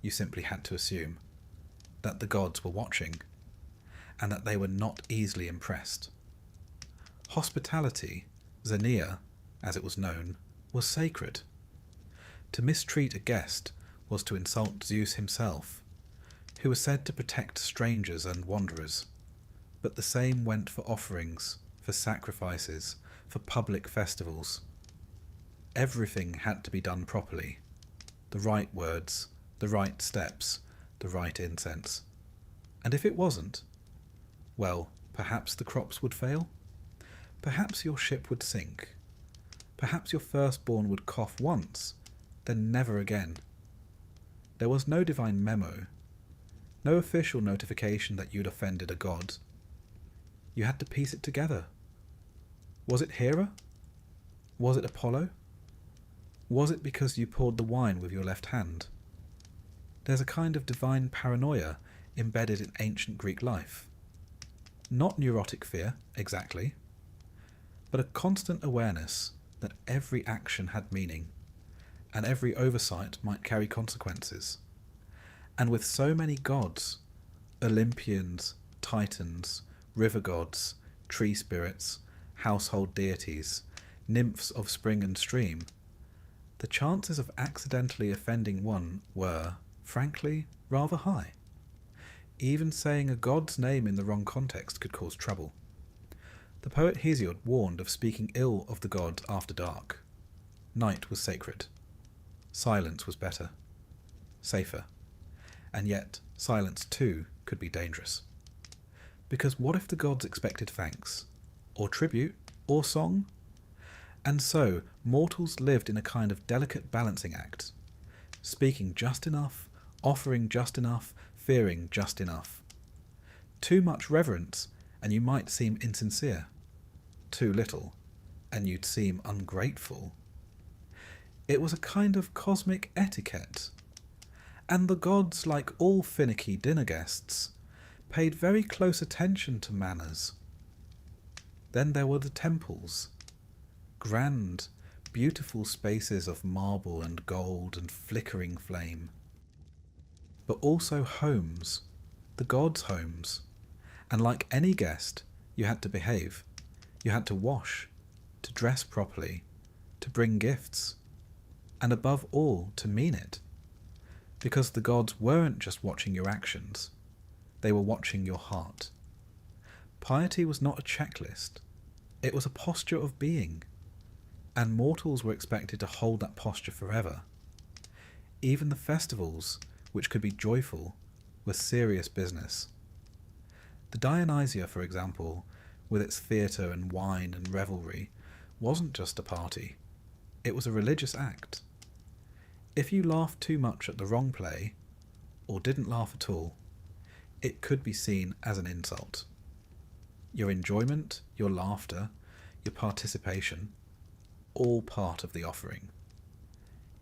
You simply had to assume that the gods were watching, and that they were not easily impressed. Hospitality, xenia, as it was known, was sacred. To mistreat a guest was to insult Zeus himself, who was said to protect strangers and wanderers. But the same went for offerings, for sacrifices, for public festivals. Everything had to be done properly. The right words, the right steps, the right incense. And if it wasn't, well, perhaps the crops would fail. Perhaps your ship would sink. Perhaps your firstborn would cough once, then never again. There was no divine memo, no official notification that you'd offended a god. You had to piece it together. Was it Hera? Was it Apollo? Was it because you poured the wine with your left hand? There's a kind of divine paranoia embedded in ancient Greek life. Not neurotic fear, exactly, but a constant awareness that every action had meaning, and every oversight might carry consequences. And with so many gods, Olympians, Titans, river gods, tree spirits, household deities, nymphs of spring and stream, the chances of accidentally offending one were, frankly, rather high. Even saying a god's name in the wrong context could cause trouble. The poet Hesiod warned of speaking ill of the god after dark. Night was sacred. Silence was better, safer. And yet, silence too could be dangerous. Because what if the gods expected thanks, or tribute, or song? And so, mortals lived in a kind of delicate balancing act, speaking just enough, offering just enough, fearing just enough. Too much reverence, and you might seem insincere. Too little, and you'd seem ungrateful. It was a kind of cosmic etiquette. And the gods, like all finicky dinner guests, paid very close attention to manners. Then there were the temples. Grand, beautiful spaces of marble and gold and flickering flame. But also homes, the gods' homes. And like any guest, you had to behave. You had to wash, to dress properly, to bring gifts, and above all, to mean it. Because the gods weren't just watching your actions, they were watching your heart. Piety was not a checklist, it was a posture of being, and mortals were expected to hold that posture forever. Even the festivals, which could be joyful, were serious business. The Dionysia, for example, with its theatre and wine and revelry, wasn't just a party, it was a religious act. If you laughed too much at the wrong play, or didn't laugh at all, it could be seen as an insult. Your enjoyment, your laughter, your participation, all part of the offering.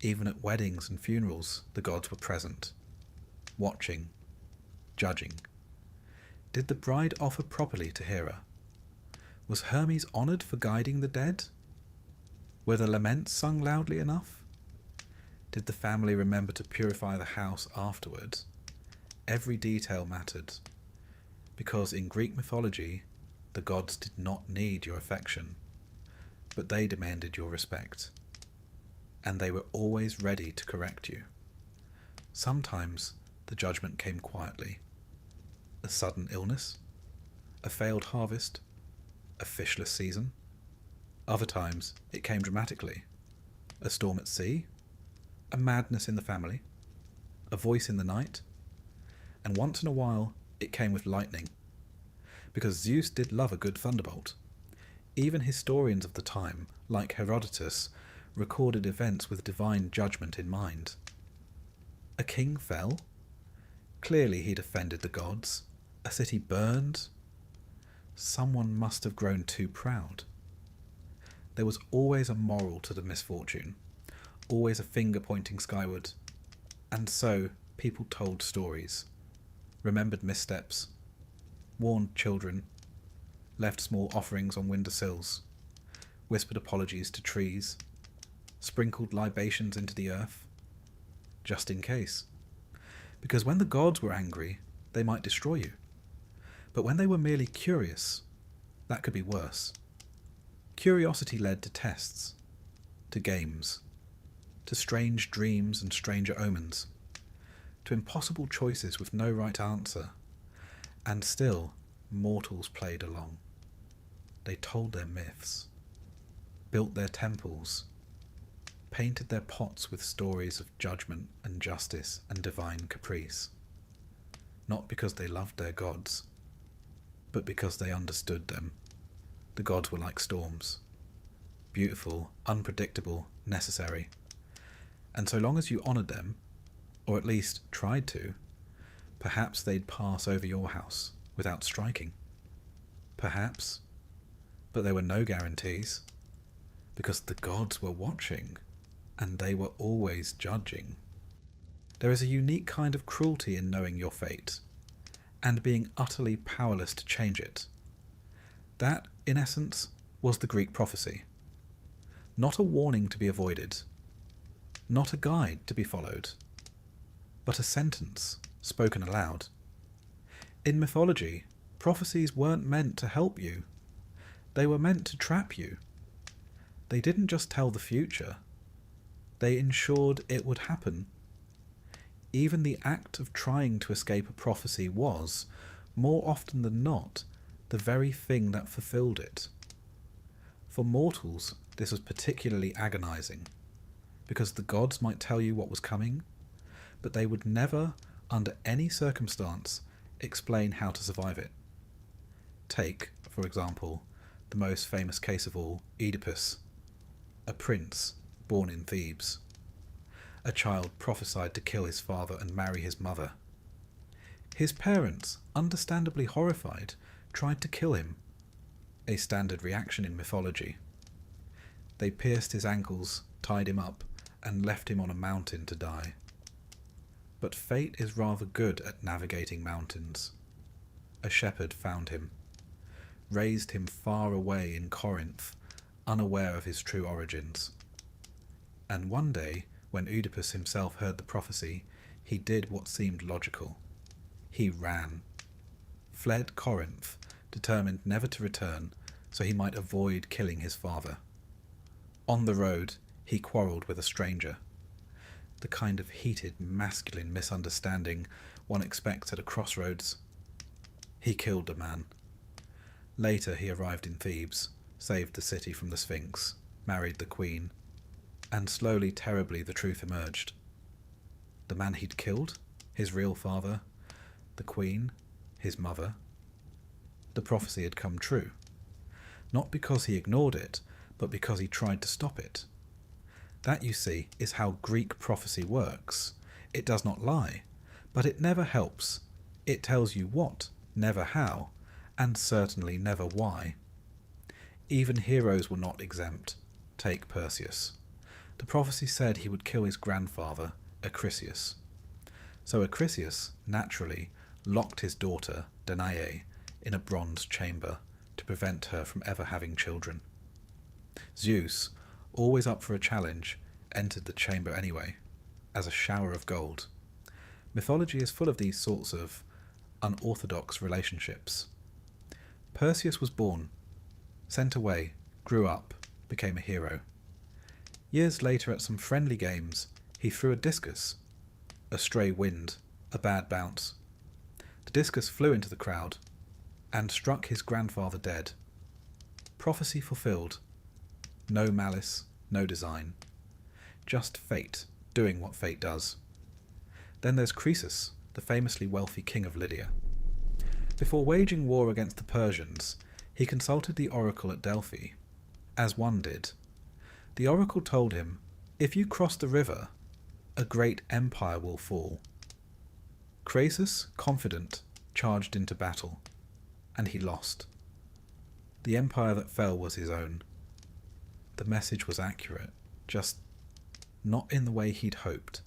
Even at weddings and funerals, the gods were present, watching, judging. Did the bride offer properly to Hera? Was Hermes honoured for guiding the dead? Were the laments sung loudly enough? Did the family remember to purify the house afterwards? Every detail mattered, because in Greek mythology, the gods did not need your affection, but they demanded your respect, and they were always ready to correct you. Sometimes the judgment came quietly. A sudden illness, a failed harvest, a fishless season. Other times it came dramatically. A storm at sea, a madness in the family, a voice in the night, and once in a while it came with lightning, because Zeus did love a good thunderbolt. Even historians of the time, like Herodotus, recorded events with divine judgment in mind. A king fell? Clearly he'd offended the gods. A city burned? Someone must have grown too proud. There was always a moral to the misfortune, always a finger pointing skyward, and so people told stories, remembered missteps, warned children, left small offerings on windowsills, whispered apologies to trees, sprinkled libations into the earth, just in case. Because when the gods were angry, they might destroy you. But when they were merely curious, that could be worse. Curiosity led to tests, to games, to strange dreams and stranger omens, to impossible choices with no right answer, and still mortals played along. They told their myths, built their temples, painted their pots with stories of judgment and justice and divine caprice, not because they loved their gods, but because they understood them. The gods were like storms, beautiful, unpredictable, necessary, and so long as you honoured them, or at least tried to, perhaps they'd pass over your house without striking. Perhaps, but there were no guarantees, because the gods were watching, and they were always judging. There is a unique kind of cruelty in knowing your fate, and being utterly powerless to change it. That, in essence, was the Greek prophecy. Not a warning to be avoided, not a guide to be followed, but a sentence spoken aloud. In mythology, prophecies weren't meant to help you. They were meant to trap you. They didn't just tell the future. They ensured it would happen. Even the act of trying to escape a prophecy was, more often than not, the very thing that fulfilled it. For mortals, this was particularly agonizing, because the gods might tell you what was coming, but they would never, under any circumstance, explain how to survive it. Take, for example, the most famous case of all, Oedipus, a prince born in Thebes. A child prophesied to kill his father and marry his mother. His parents, understandably horrified, tried to kill him, a standard reaction in mythology. They pierced his ankles, tied him up, and left him on a mountain to die. But fate is rather good at navigating mountains. A shepherd found him, raised him far away in Corinth, unaware of his true origins. And one day, when Oedipus himself heard the prophecy, he did what seemed logical. He ran, fled Corinth, determined never to return, so he might avoid killing his father. On the road, he quarrelled with a stranger, the kind of heated, masculine misunderstanding one expects at a crossroads. He killed the man. Later he arrived in Thebes, saved the city from the Sphinx, married the queen, and slowly, terribly, the truth emerged. The man he'd killed, his real father, the queen, his mother. The prophecy had come true, not because he ignored it, but because he tried to stop it. That, you see, is how Greek prophecy works. It does not lie, but it never helps. It tells you what, never how, and certainly never why. Even heroes were not exempt. Take Perseus. The prophecy said he would kill his grandfather, Acrisius. So Acrisius, naturally, locked his daughter, Danae, in a bronze chamber to prevent her from ever having children. Zeus, always up for a challenge, entered the chamber anyway, as a shower of gold. Mythology is full of these sorts of unorthodox relationships. Perseus was born, sent away, grew up, became a hero. Years later, at some friendly games, he threw a discus. A stray wind, a bad bounce. The discus flew into the crowd and struck his grandfather dead. Prophecy fulfilled. No malice, no design. Just fate doing what fate does. Then there's Croesus, the famously wealthy king of Lydia. Before waging war against the Persians, he consulted the oracle at Delphi, as one did. The oracle told him, if you cross the river, a great empire will fall. Croesus, confident, charged into battle, and he lost. The empire that fell was his own. The message was accurate, just not in the way he'd hoped.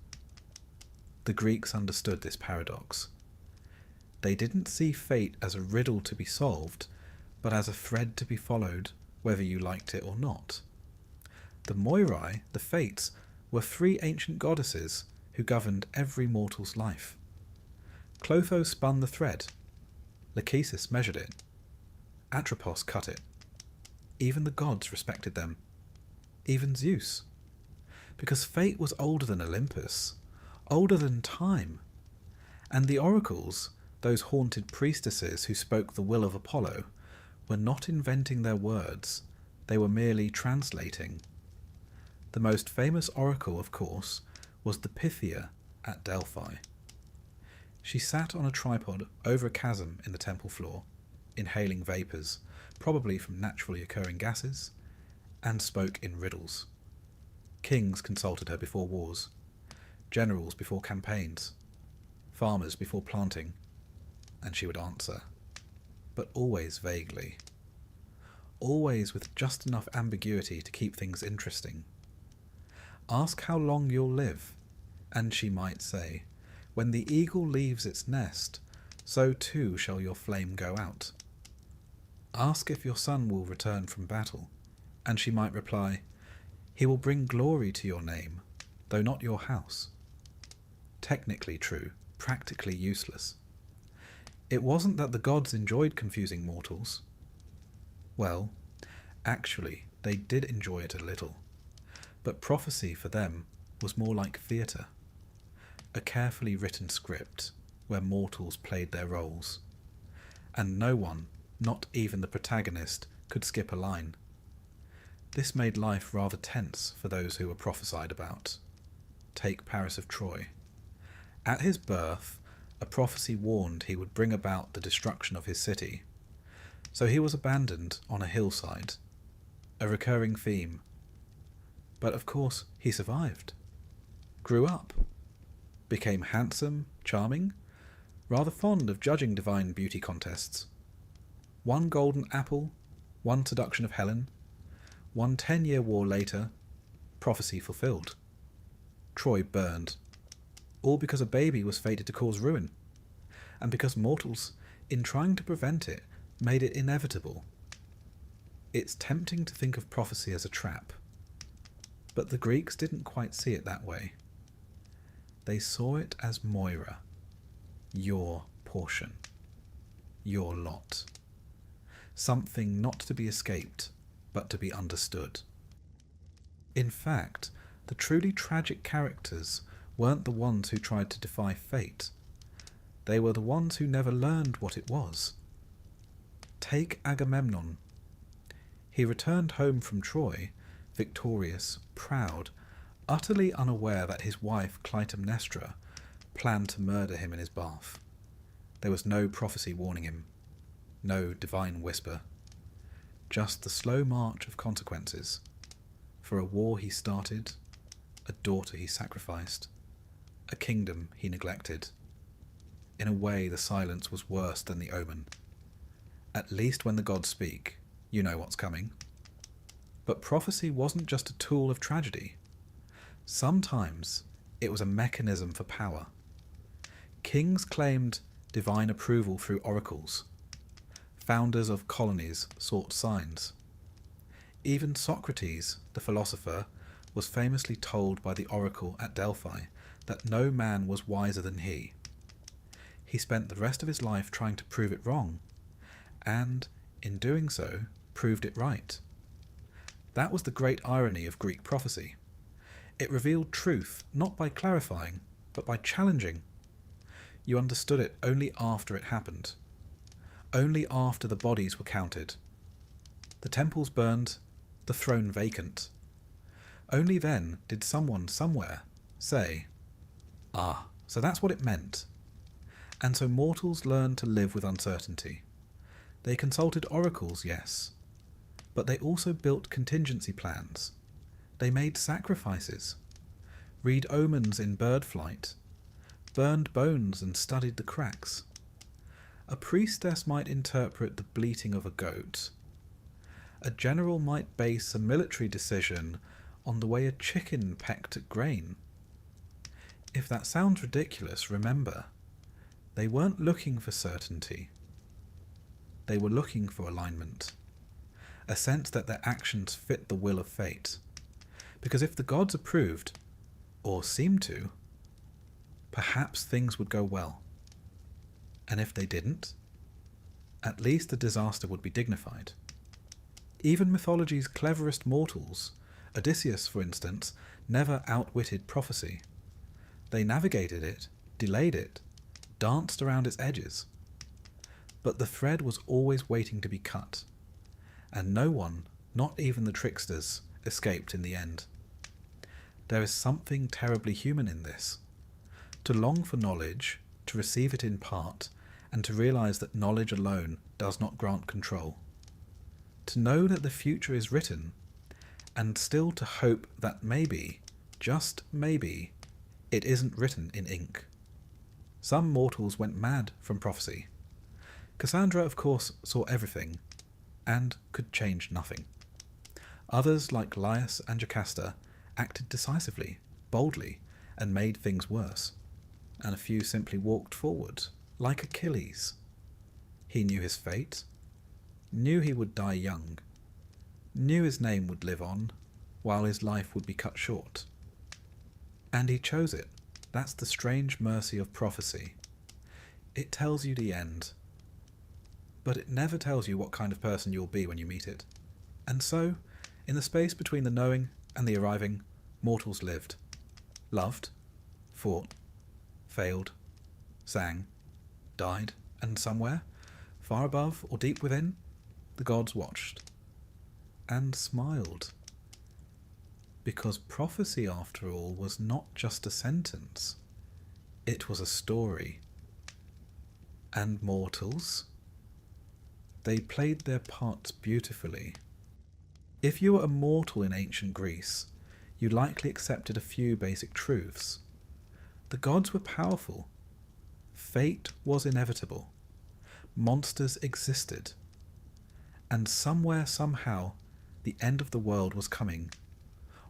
The Greeks understood this paradox. They didn't see fate as a riddle to be solved, but as a thread to be followed, whether you liked it or not. The Moirai, the Fates, were 3 ancient goddesses who governed every mortal's life. Clotho spun the thread. Lachesis measured it. Atropos cut it. Even the gods respected them. Even Zeus. Because fate was older than Olympus, older than time. And the oracles, those haunted priestesses who spoke the will of Apollo, were not inventing their words, they were merely translating. The most famous oracle, of course, was the Pythia at Delphi. She sat on a tripod over a chasm in the temple floor, inhaling vapours, probably from naturally occurring gases, and spoke in riddles. Kings consulted her before wars, generals before campaigns, farmers before planting, and she would answer, but always vaguely. Always with just enough ambiguity to keep things interesting. Ask how long you'll live, and she might say, when the eagle leaves its nest, so too shall your flame go out. Ask if your son will return from battle, and she might reply, he will bring glory to your name, though not your house. Technically true, practically useless. It wasn't that the gods enjoyed confusing mortals. Well, actually, they did enjoy it a little. But prophecy for them was more like theatre, a carefully written script where mortals played their roles. And no one, not even the protagonist, could skip a line. This made life rather tense for those who were prophesied about. Take Paris of Troy. At his birth, a prophecy warned he would bring about the destruction of his city. So he was abandoned on a hillside, a recurring theme. But of course he survived, grew up, became handsome, charming, rather fond of judging divine beauty contests. 1 golden apple, 1 seduction of Helen, 1 10-year war later, prophecy fulfilled. Troy burned, all because a baby was fated to cause ruin, and because mortals, in trying to prevent it, made it inevitable. It's tempting to think of prophecy as a trap, but the Greeks didn't quite see it that way. They saw it as Moira, your portion, your lot. Something not to be escaped, but to be understood. In fact, the truly tragic characters weren't the ones who tried to defy fate. They were the ones who never learned what it was. Take Agamemnon. He returned home from Troy, victorious, proud, utterly unaware that his wife Clytemnestra planned to murder him in his bath. There was no prophecy warning him, no divine whisper, just the slow march of consequences. For a war he started, a daughter he sacrificed, a kingdom he neglected. In a way, the silence was worse than the omen. At least when the gods speak, you know what's coming. But prophecy wasn't just a tool of tragedy. Sometimes it was a mechanism for power. Kings claimed divine approval through oracles. Founders of colonies sought signs. Even Socrates, the philosopher, was famously told by the oracle at Delphi that no man was wiser than he. He spent the rest of his life trying to prove it wrong, and, in doing so, proved it right. That was the great irony of Greek prophecy. It revealed truth not by clarifying, but by challenging. You understood it only after it happened. Only after the bodies were counted. The temples burned, the throne vacant. Only then did someone somewhere say, "Ah, so that's what it meant." And so mortals learned to live with uncertainty. They consulted oracles, yes, but they also built contingency plans. They made sacrifices, read omens in bird flight, burned bones and studied the cracks. A priestess might interpret the bleating of a goat. A general might base a military decision on the way a chicken pecked at grain. If that sounds ridiculous, remember, they weren't looking for certainty. They were looking for alignment, a sense that their actions fit the will of fate. Because if the gods approved, or seemed to, perhaps things would go well. And if they didn't, at least the disaster would be dignified. Even mythology's cleverest mortals, Odysseus for instance, never outwitted prophecy. They navigated it, delayed it, danced around its edges. But the thread was always waiting to be cut, and no one, not even the tricksters, escaped in the end. There is something terribly human in this. To long for knowledge, to receive it in part, and to realize that knowledge alone does not grant control. To know that the future is written, and still to hope that maybe, just maybe, it isn't written in ink. Some mortals went mad from prophecy. Cassandra, of course, saw everything, and could change nothing. Others, like Laius and Jocasta, acted decisively, boldly, and made things worse. And a few simply walked forward, like Achilles. He knew his fate, knew he would die young, knew his name would live on, while his life would be cut short. And he chose it. That's the strange mercy of prophecy. It tells you the end, but it never tells you what kind of person you'll be when you meet it. And so, in the space between the knowing and the arriving, mortals lived, loved, fought, failed, sang, died, and somewhere, far above or deep within, the gods watched and smiled. Because prophecy, after all, was not just a sentence. It was a story. And mortals? They played their parts beautifully. If you were a mortal in ancient Greece, you likely accepted a few basic truths. The gods were powerful. Fate was inevitable. Monsters existed. And somewhere, somehow, the end of the world was coming.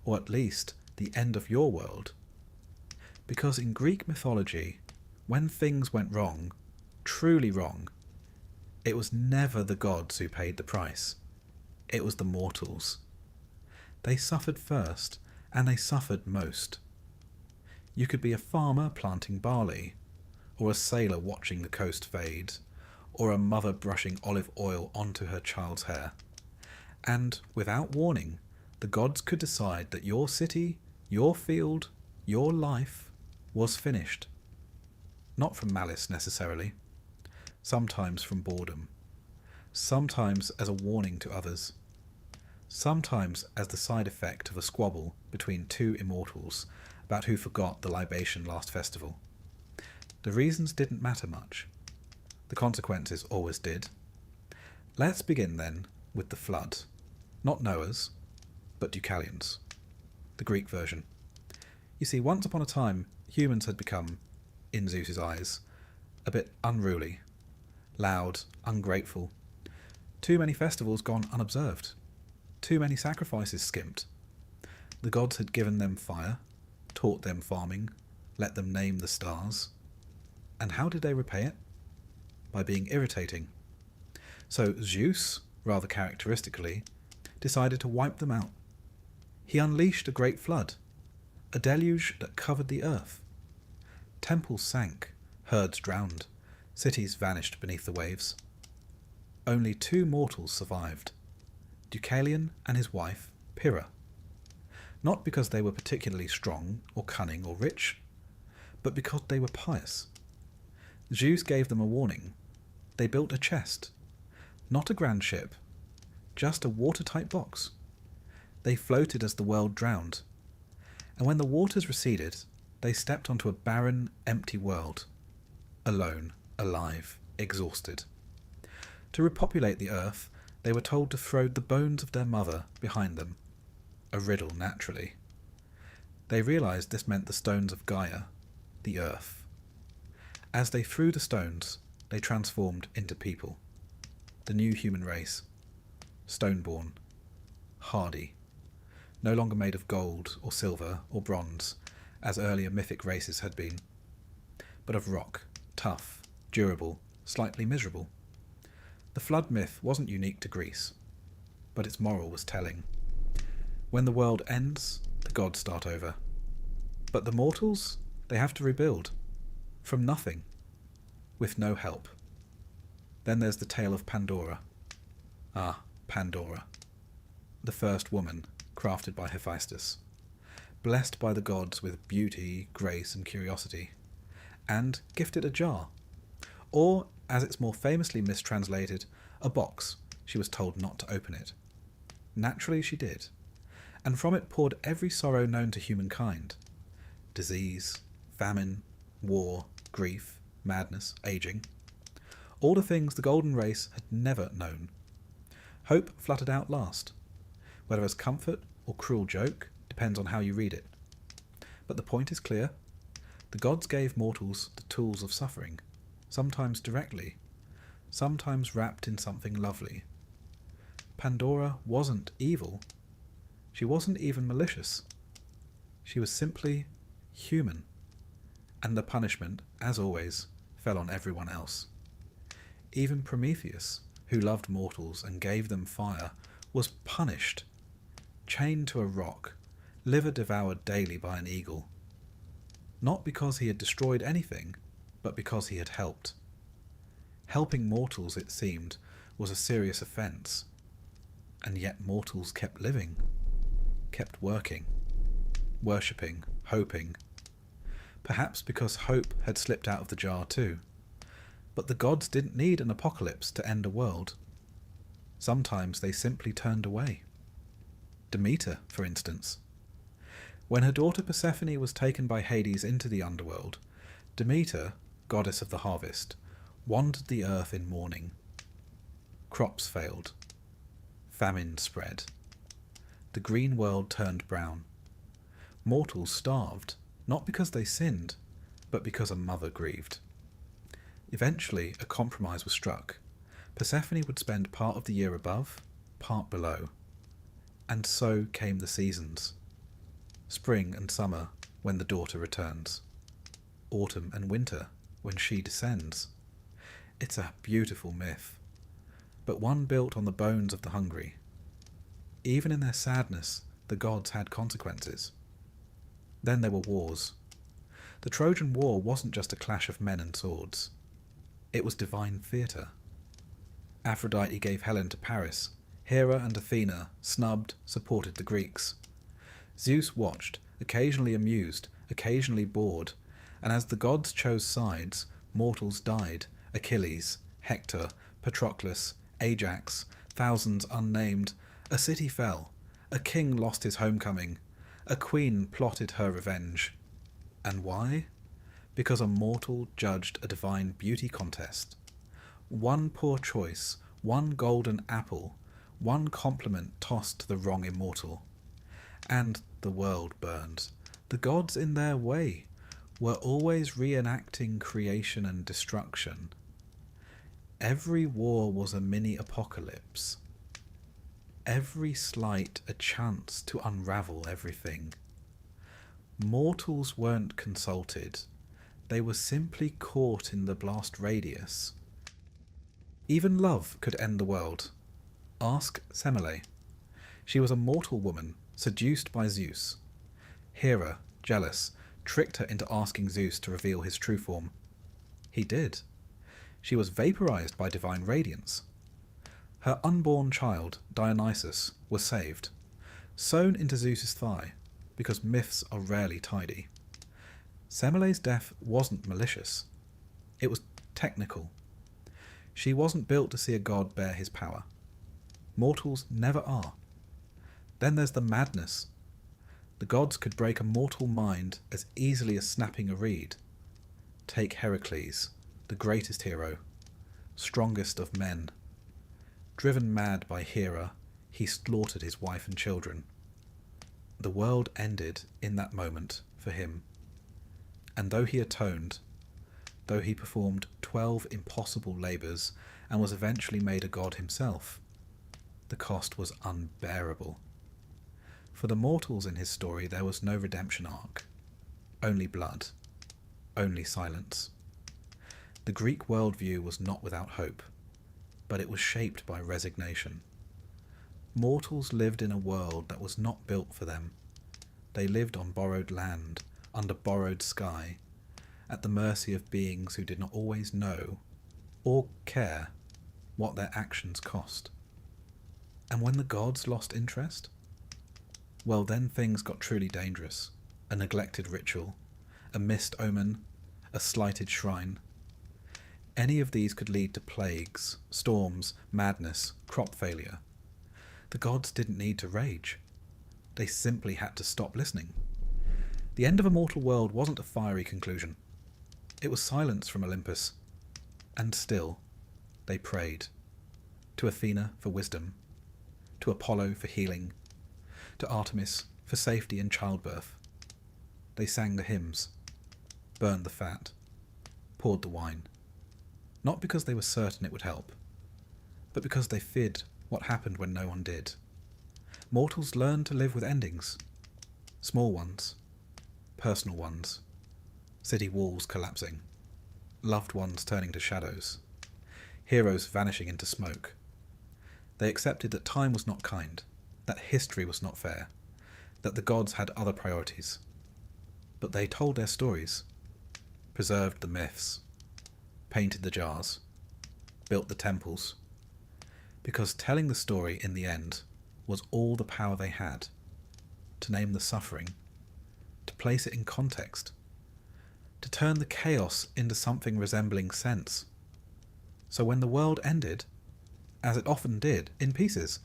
Or at least, the end of your world. Because in Greek mythology, when things went wrong, truly wrong, it was never the gods who paid the price. It was the mortals. They suffered first, and they suffered most. You could be a farmer planting barley, or a sailor watching the coast fade, or a mother brushing olive oil onto her child's hair. And, without warning, the gods could decide that your city, your field, your life was finished. Not from malice necessarily. Sometimes from boredom. Sometimes as a warning to others. Sometimes as the side effect of a squabble between two immortals about who forgot the libation last festival. The reasons didn't matter much. The consequences always did. Let's begin then with the flood. Not Noah's, but Deucalion's, the Greek version. You see, once upon a time, humans had become, in Zeus's eyes, a bit unruly, loud, ungrateful. Too many festivals gone unobserved. Too many sacrifices skimped. The gods had given them fire, taught them farming, let them name the stars. And how did they repay it? By being irritating. So Zeus, rather characteristically, decided to wipe them out. He unleashed a great flood, a deluge that covered the earth. Temples sank, herds drowned, cities vanished beneath the waves. Only 2 mortals survived, Deucalion and his wife, Pyrrha. Not because they were particularly strong or cunning or rich, but because they were pious. Zeus gave them a warning. They built a chest, not a grand ship, just a watertight box. They floated as the world drowned, and when the waters receded, they stepped onto a barren, empty world, alone, alive, exhausted. To repopulate the earth, they were told to throw the bones of their mother behind them, a riddle naturally. They realized this meant the stones of Gaia, the earth. As they threw the stones, they transformed into people, the new human race, stone-born, hardy, no longer made of gold or silver or bronze, as earlier mythic races had been, but of rock, tough, durable, slightly miserable. The flood myth wasn't unique to Greece, but its moral was telling. When the world ends, the gods start over. But the mortals, they have to rebuild, from nothing, with no help. Then there's the tale of Pandora. Ah, Pandora, the first woman, crafted by Hephaestus, blessed by the gods with beauty, grace, and curiosity, and gifted a jar, or, as it's more famously mistranslated, a box. She was told not to open it. Naturally she did, and from it poured every sorrow known to humankind: disease, famine, war, grief, madness, aging. All the things the golden race had never known. Hope fluttered out last. Whether as comfort or cruel joke depends on how you read it. But the point is clear. The gods gave mortals the tools of suffering, sometimes directly, sometimes wrapped in something lovely. Pandora wasn't evil. She wasn't even malicious. She was simply human, and the punishment, as always, fell on everyone else. Even Prometheus, who loved mortals and gave them fire, was punished, chained to a rock, liver devoured daily by an eagle. Not because he had destroyed anything, but because he had helped. Helping mortals, it seemed, was a serious offence, and yet mortals kept living, kept working, worshipping, hoping. Perhaps because hope had slipped out of the jar too. But the gods didn't need an apocalypse to end a world. Sometimes they simply turned away. Demeter, for instance. When her daughter Persephone was taken by Hades into the underworld, Demeter, goddess of the harvest, wandered the earth in mourning. Crops failed. Famine spread. The green world turned brown. Mortals starved, not because they sinned, but because a mother grieved. Eventually, a compromise was struck. Persephone would spend part of the year above, part below. And so came the seasons. Spring and summer, when the daughter returns. Autumn and winter, when she descends. It's a beautiful myth, but one built on the bones of the hungry. Even in their sadness, the gods had consequences. Then there were wars. The Trojan War wasn't just a clash of men and swords. It was divine theatre. Aphrodite gave Helen to Paris. Hera and Athena snubbed, supported the Greeks. Zeus watched, occasionally amused, occasionally bored, and as the gods chose sides, mortals died. Achilles, Hector, Patroclus, Ajax, thousands unnamed. A city fell. A king lost his homecoming. A queen plotted her revenge. And why? Because a mortal judged a divine beauty contest. One poor choice, one golden apple, one compliment tossed to the wrong immortal. And the world burned. The gods, in their way, were always reenacting creation and destruction. Every war was a mini-apocalypse. Every slight a chance to unravel everything. Mortals weren't consulted. They were simply caught in the blast radius. Even love could end the world. Ask Semele. She was a mortal woman, seduced by Zeus. Hera, jealous, tricked her into asking Zeus to reveal his true form. He did. She was vaporized by divine radiance. Her unborn child, Dionysus, was saved, sewn into Zeus's thigh, because myths are rarely tidy. Semele's death wasn't malicious. It was technical. She wasn't built to see a god bear his power. Mortals never are. Then there's the madness. The gods could break a mortal mind as easily as snapping a reed. Take Heracles, the greatest hero, strongest of men. Driven mad by Hera, he slaughtered his wife and children. The world ended in that moment for him. And though he atoned, though he performed 12 impossible labours and was eventually made a god himself, the cost was unbearable. For the mortals in his story there was no redemption arc. Only blood. Only silence. The Greek worldview was not without hope, but it was shaped by resignation. Mortals lived in a world that was not built for them. They lived on borrowed land, under borrowed sky, at the mercy of beings who did not always know, or care, what their actions cost. And when the gods lost interest? Well, then things got truly dangerous. A neglected ritual, a missed omen, a slighted shrine. Any of these could lead to plagues, storms, madness, crop failure. The gods didn't need to rage. They simply had to stop listening. The end of a mortal world wasn't a fiery conclusion. It was silence from Olympus. And still, they prayed. To Athena for wisdom, to Apollo for healing, to Artemis for safety in childbirth. They sang the hymns, burned the fat, poured the wine. Not because they were certain it would help, but because they feared what happened when no one did. Mortals learn to live with endings. Small ones, personal ones, city walls collapsing, loved ones turning to shadows, heroes vanishing into smoke. They accepted that time was not kind, that history was not fair, that the gods had other priorities. But they told their stories, preserved the myths, painted the jars, built the temples, because telling the story in the end was all the power they had, to name the suffering, to place it in context, to turn the chaos into something resembling sense. So when the world ended, as it often did, in pieces,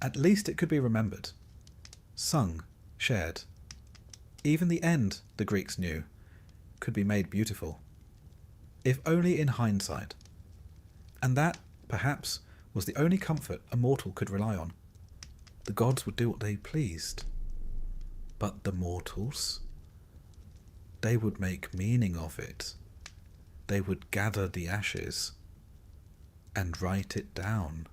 at least it could be remembered, sung, shared. Even the end, the Greeks knew, could be made beautiful, if only in hindsight. And that, perhaps, was the only comfort a mortal could rely on. The gods would do what they pleased. But the mortals? They would make meaning of it. They would gather the ashes and write it down.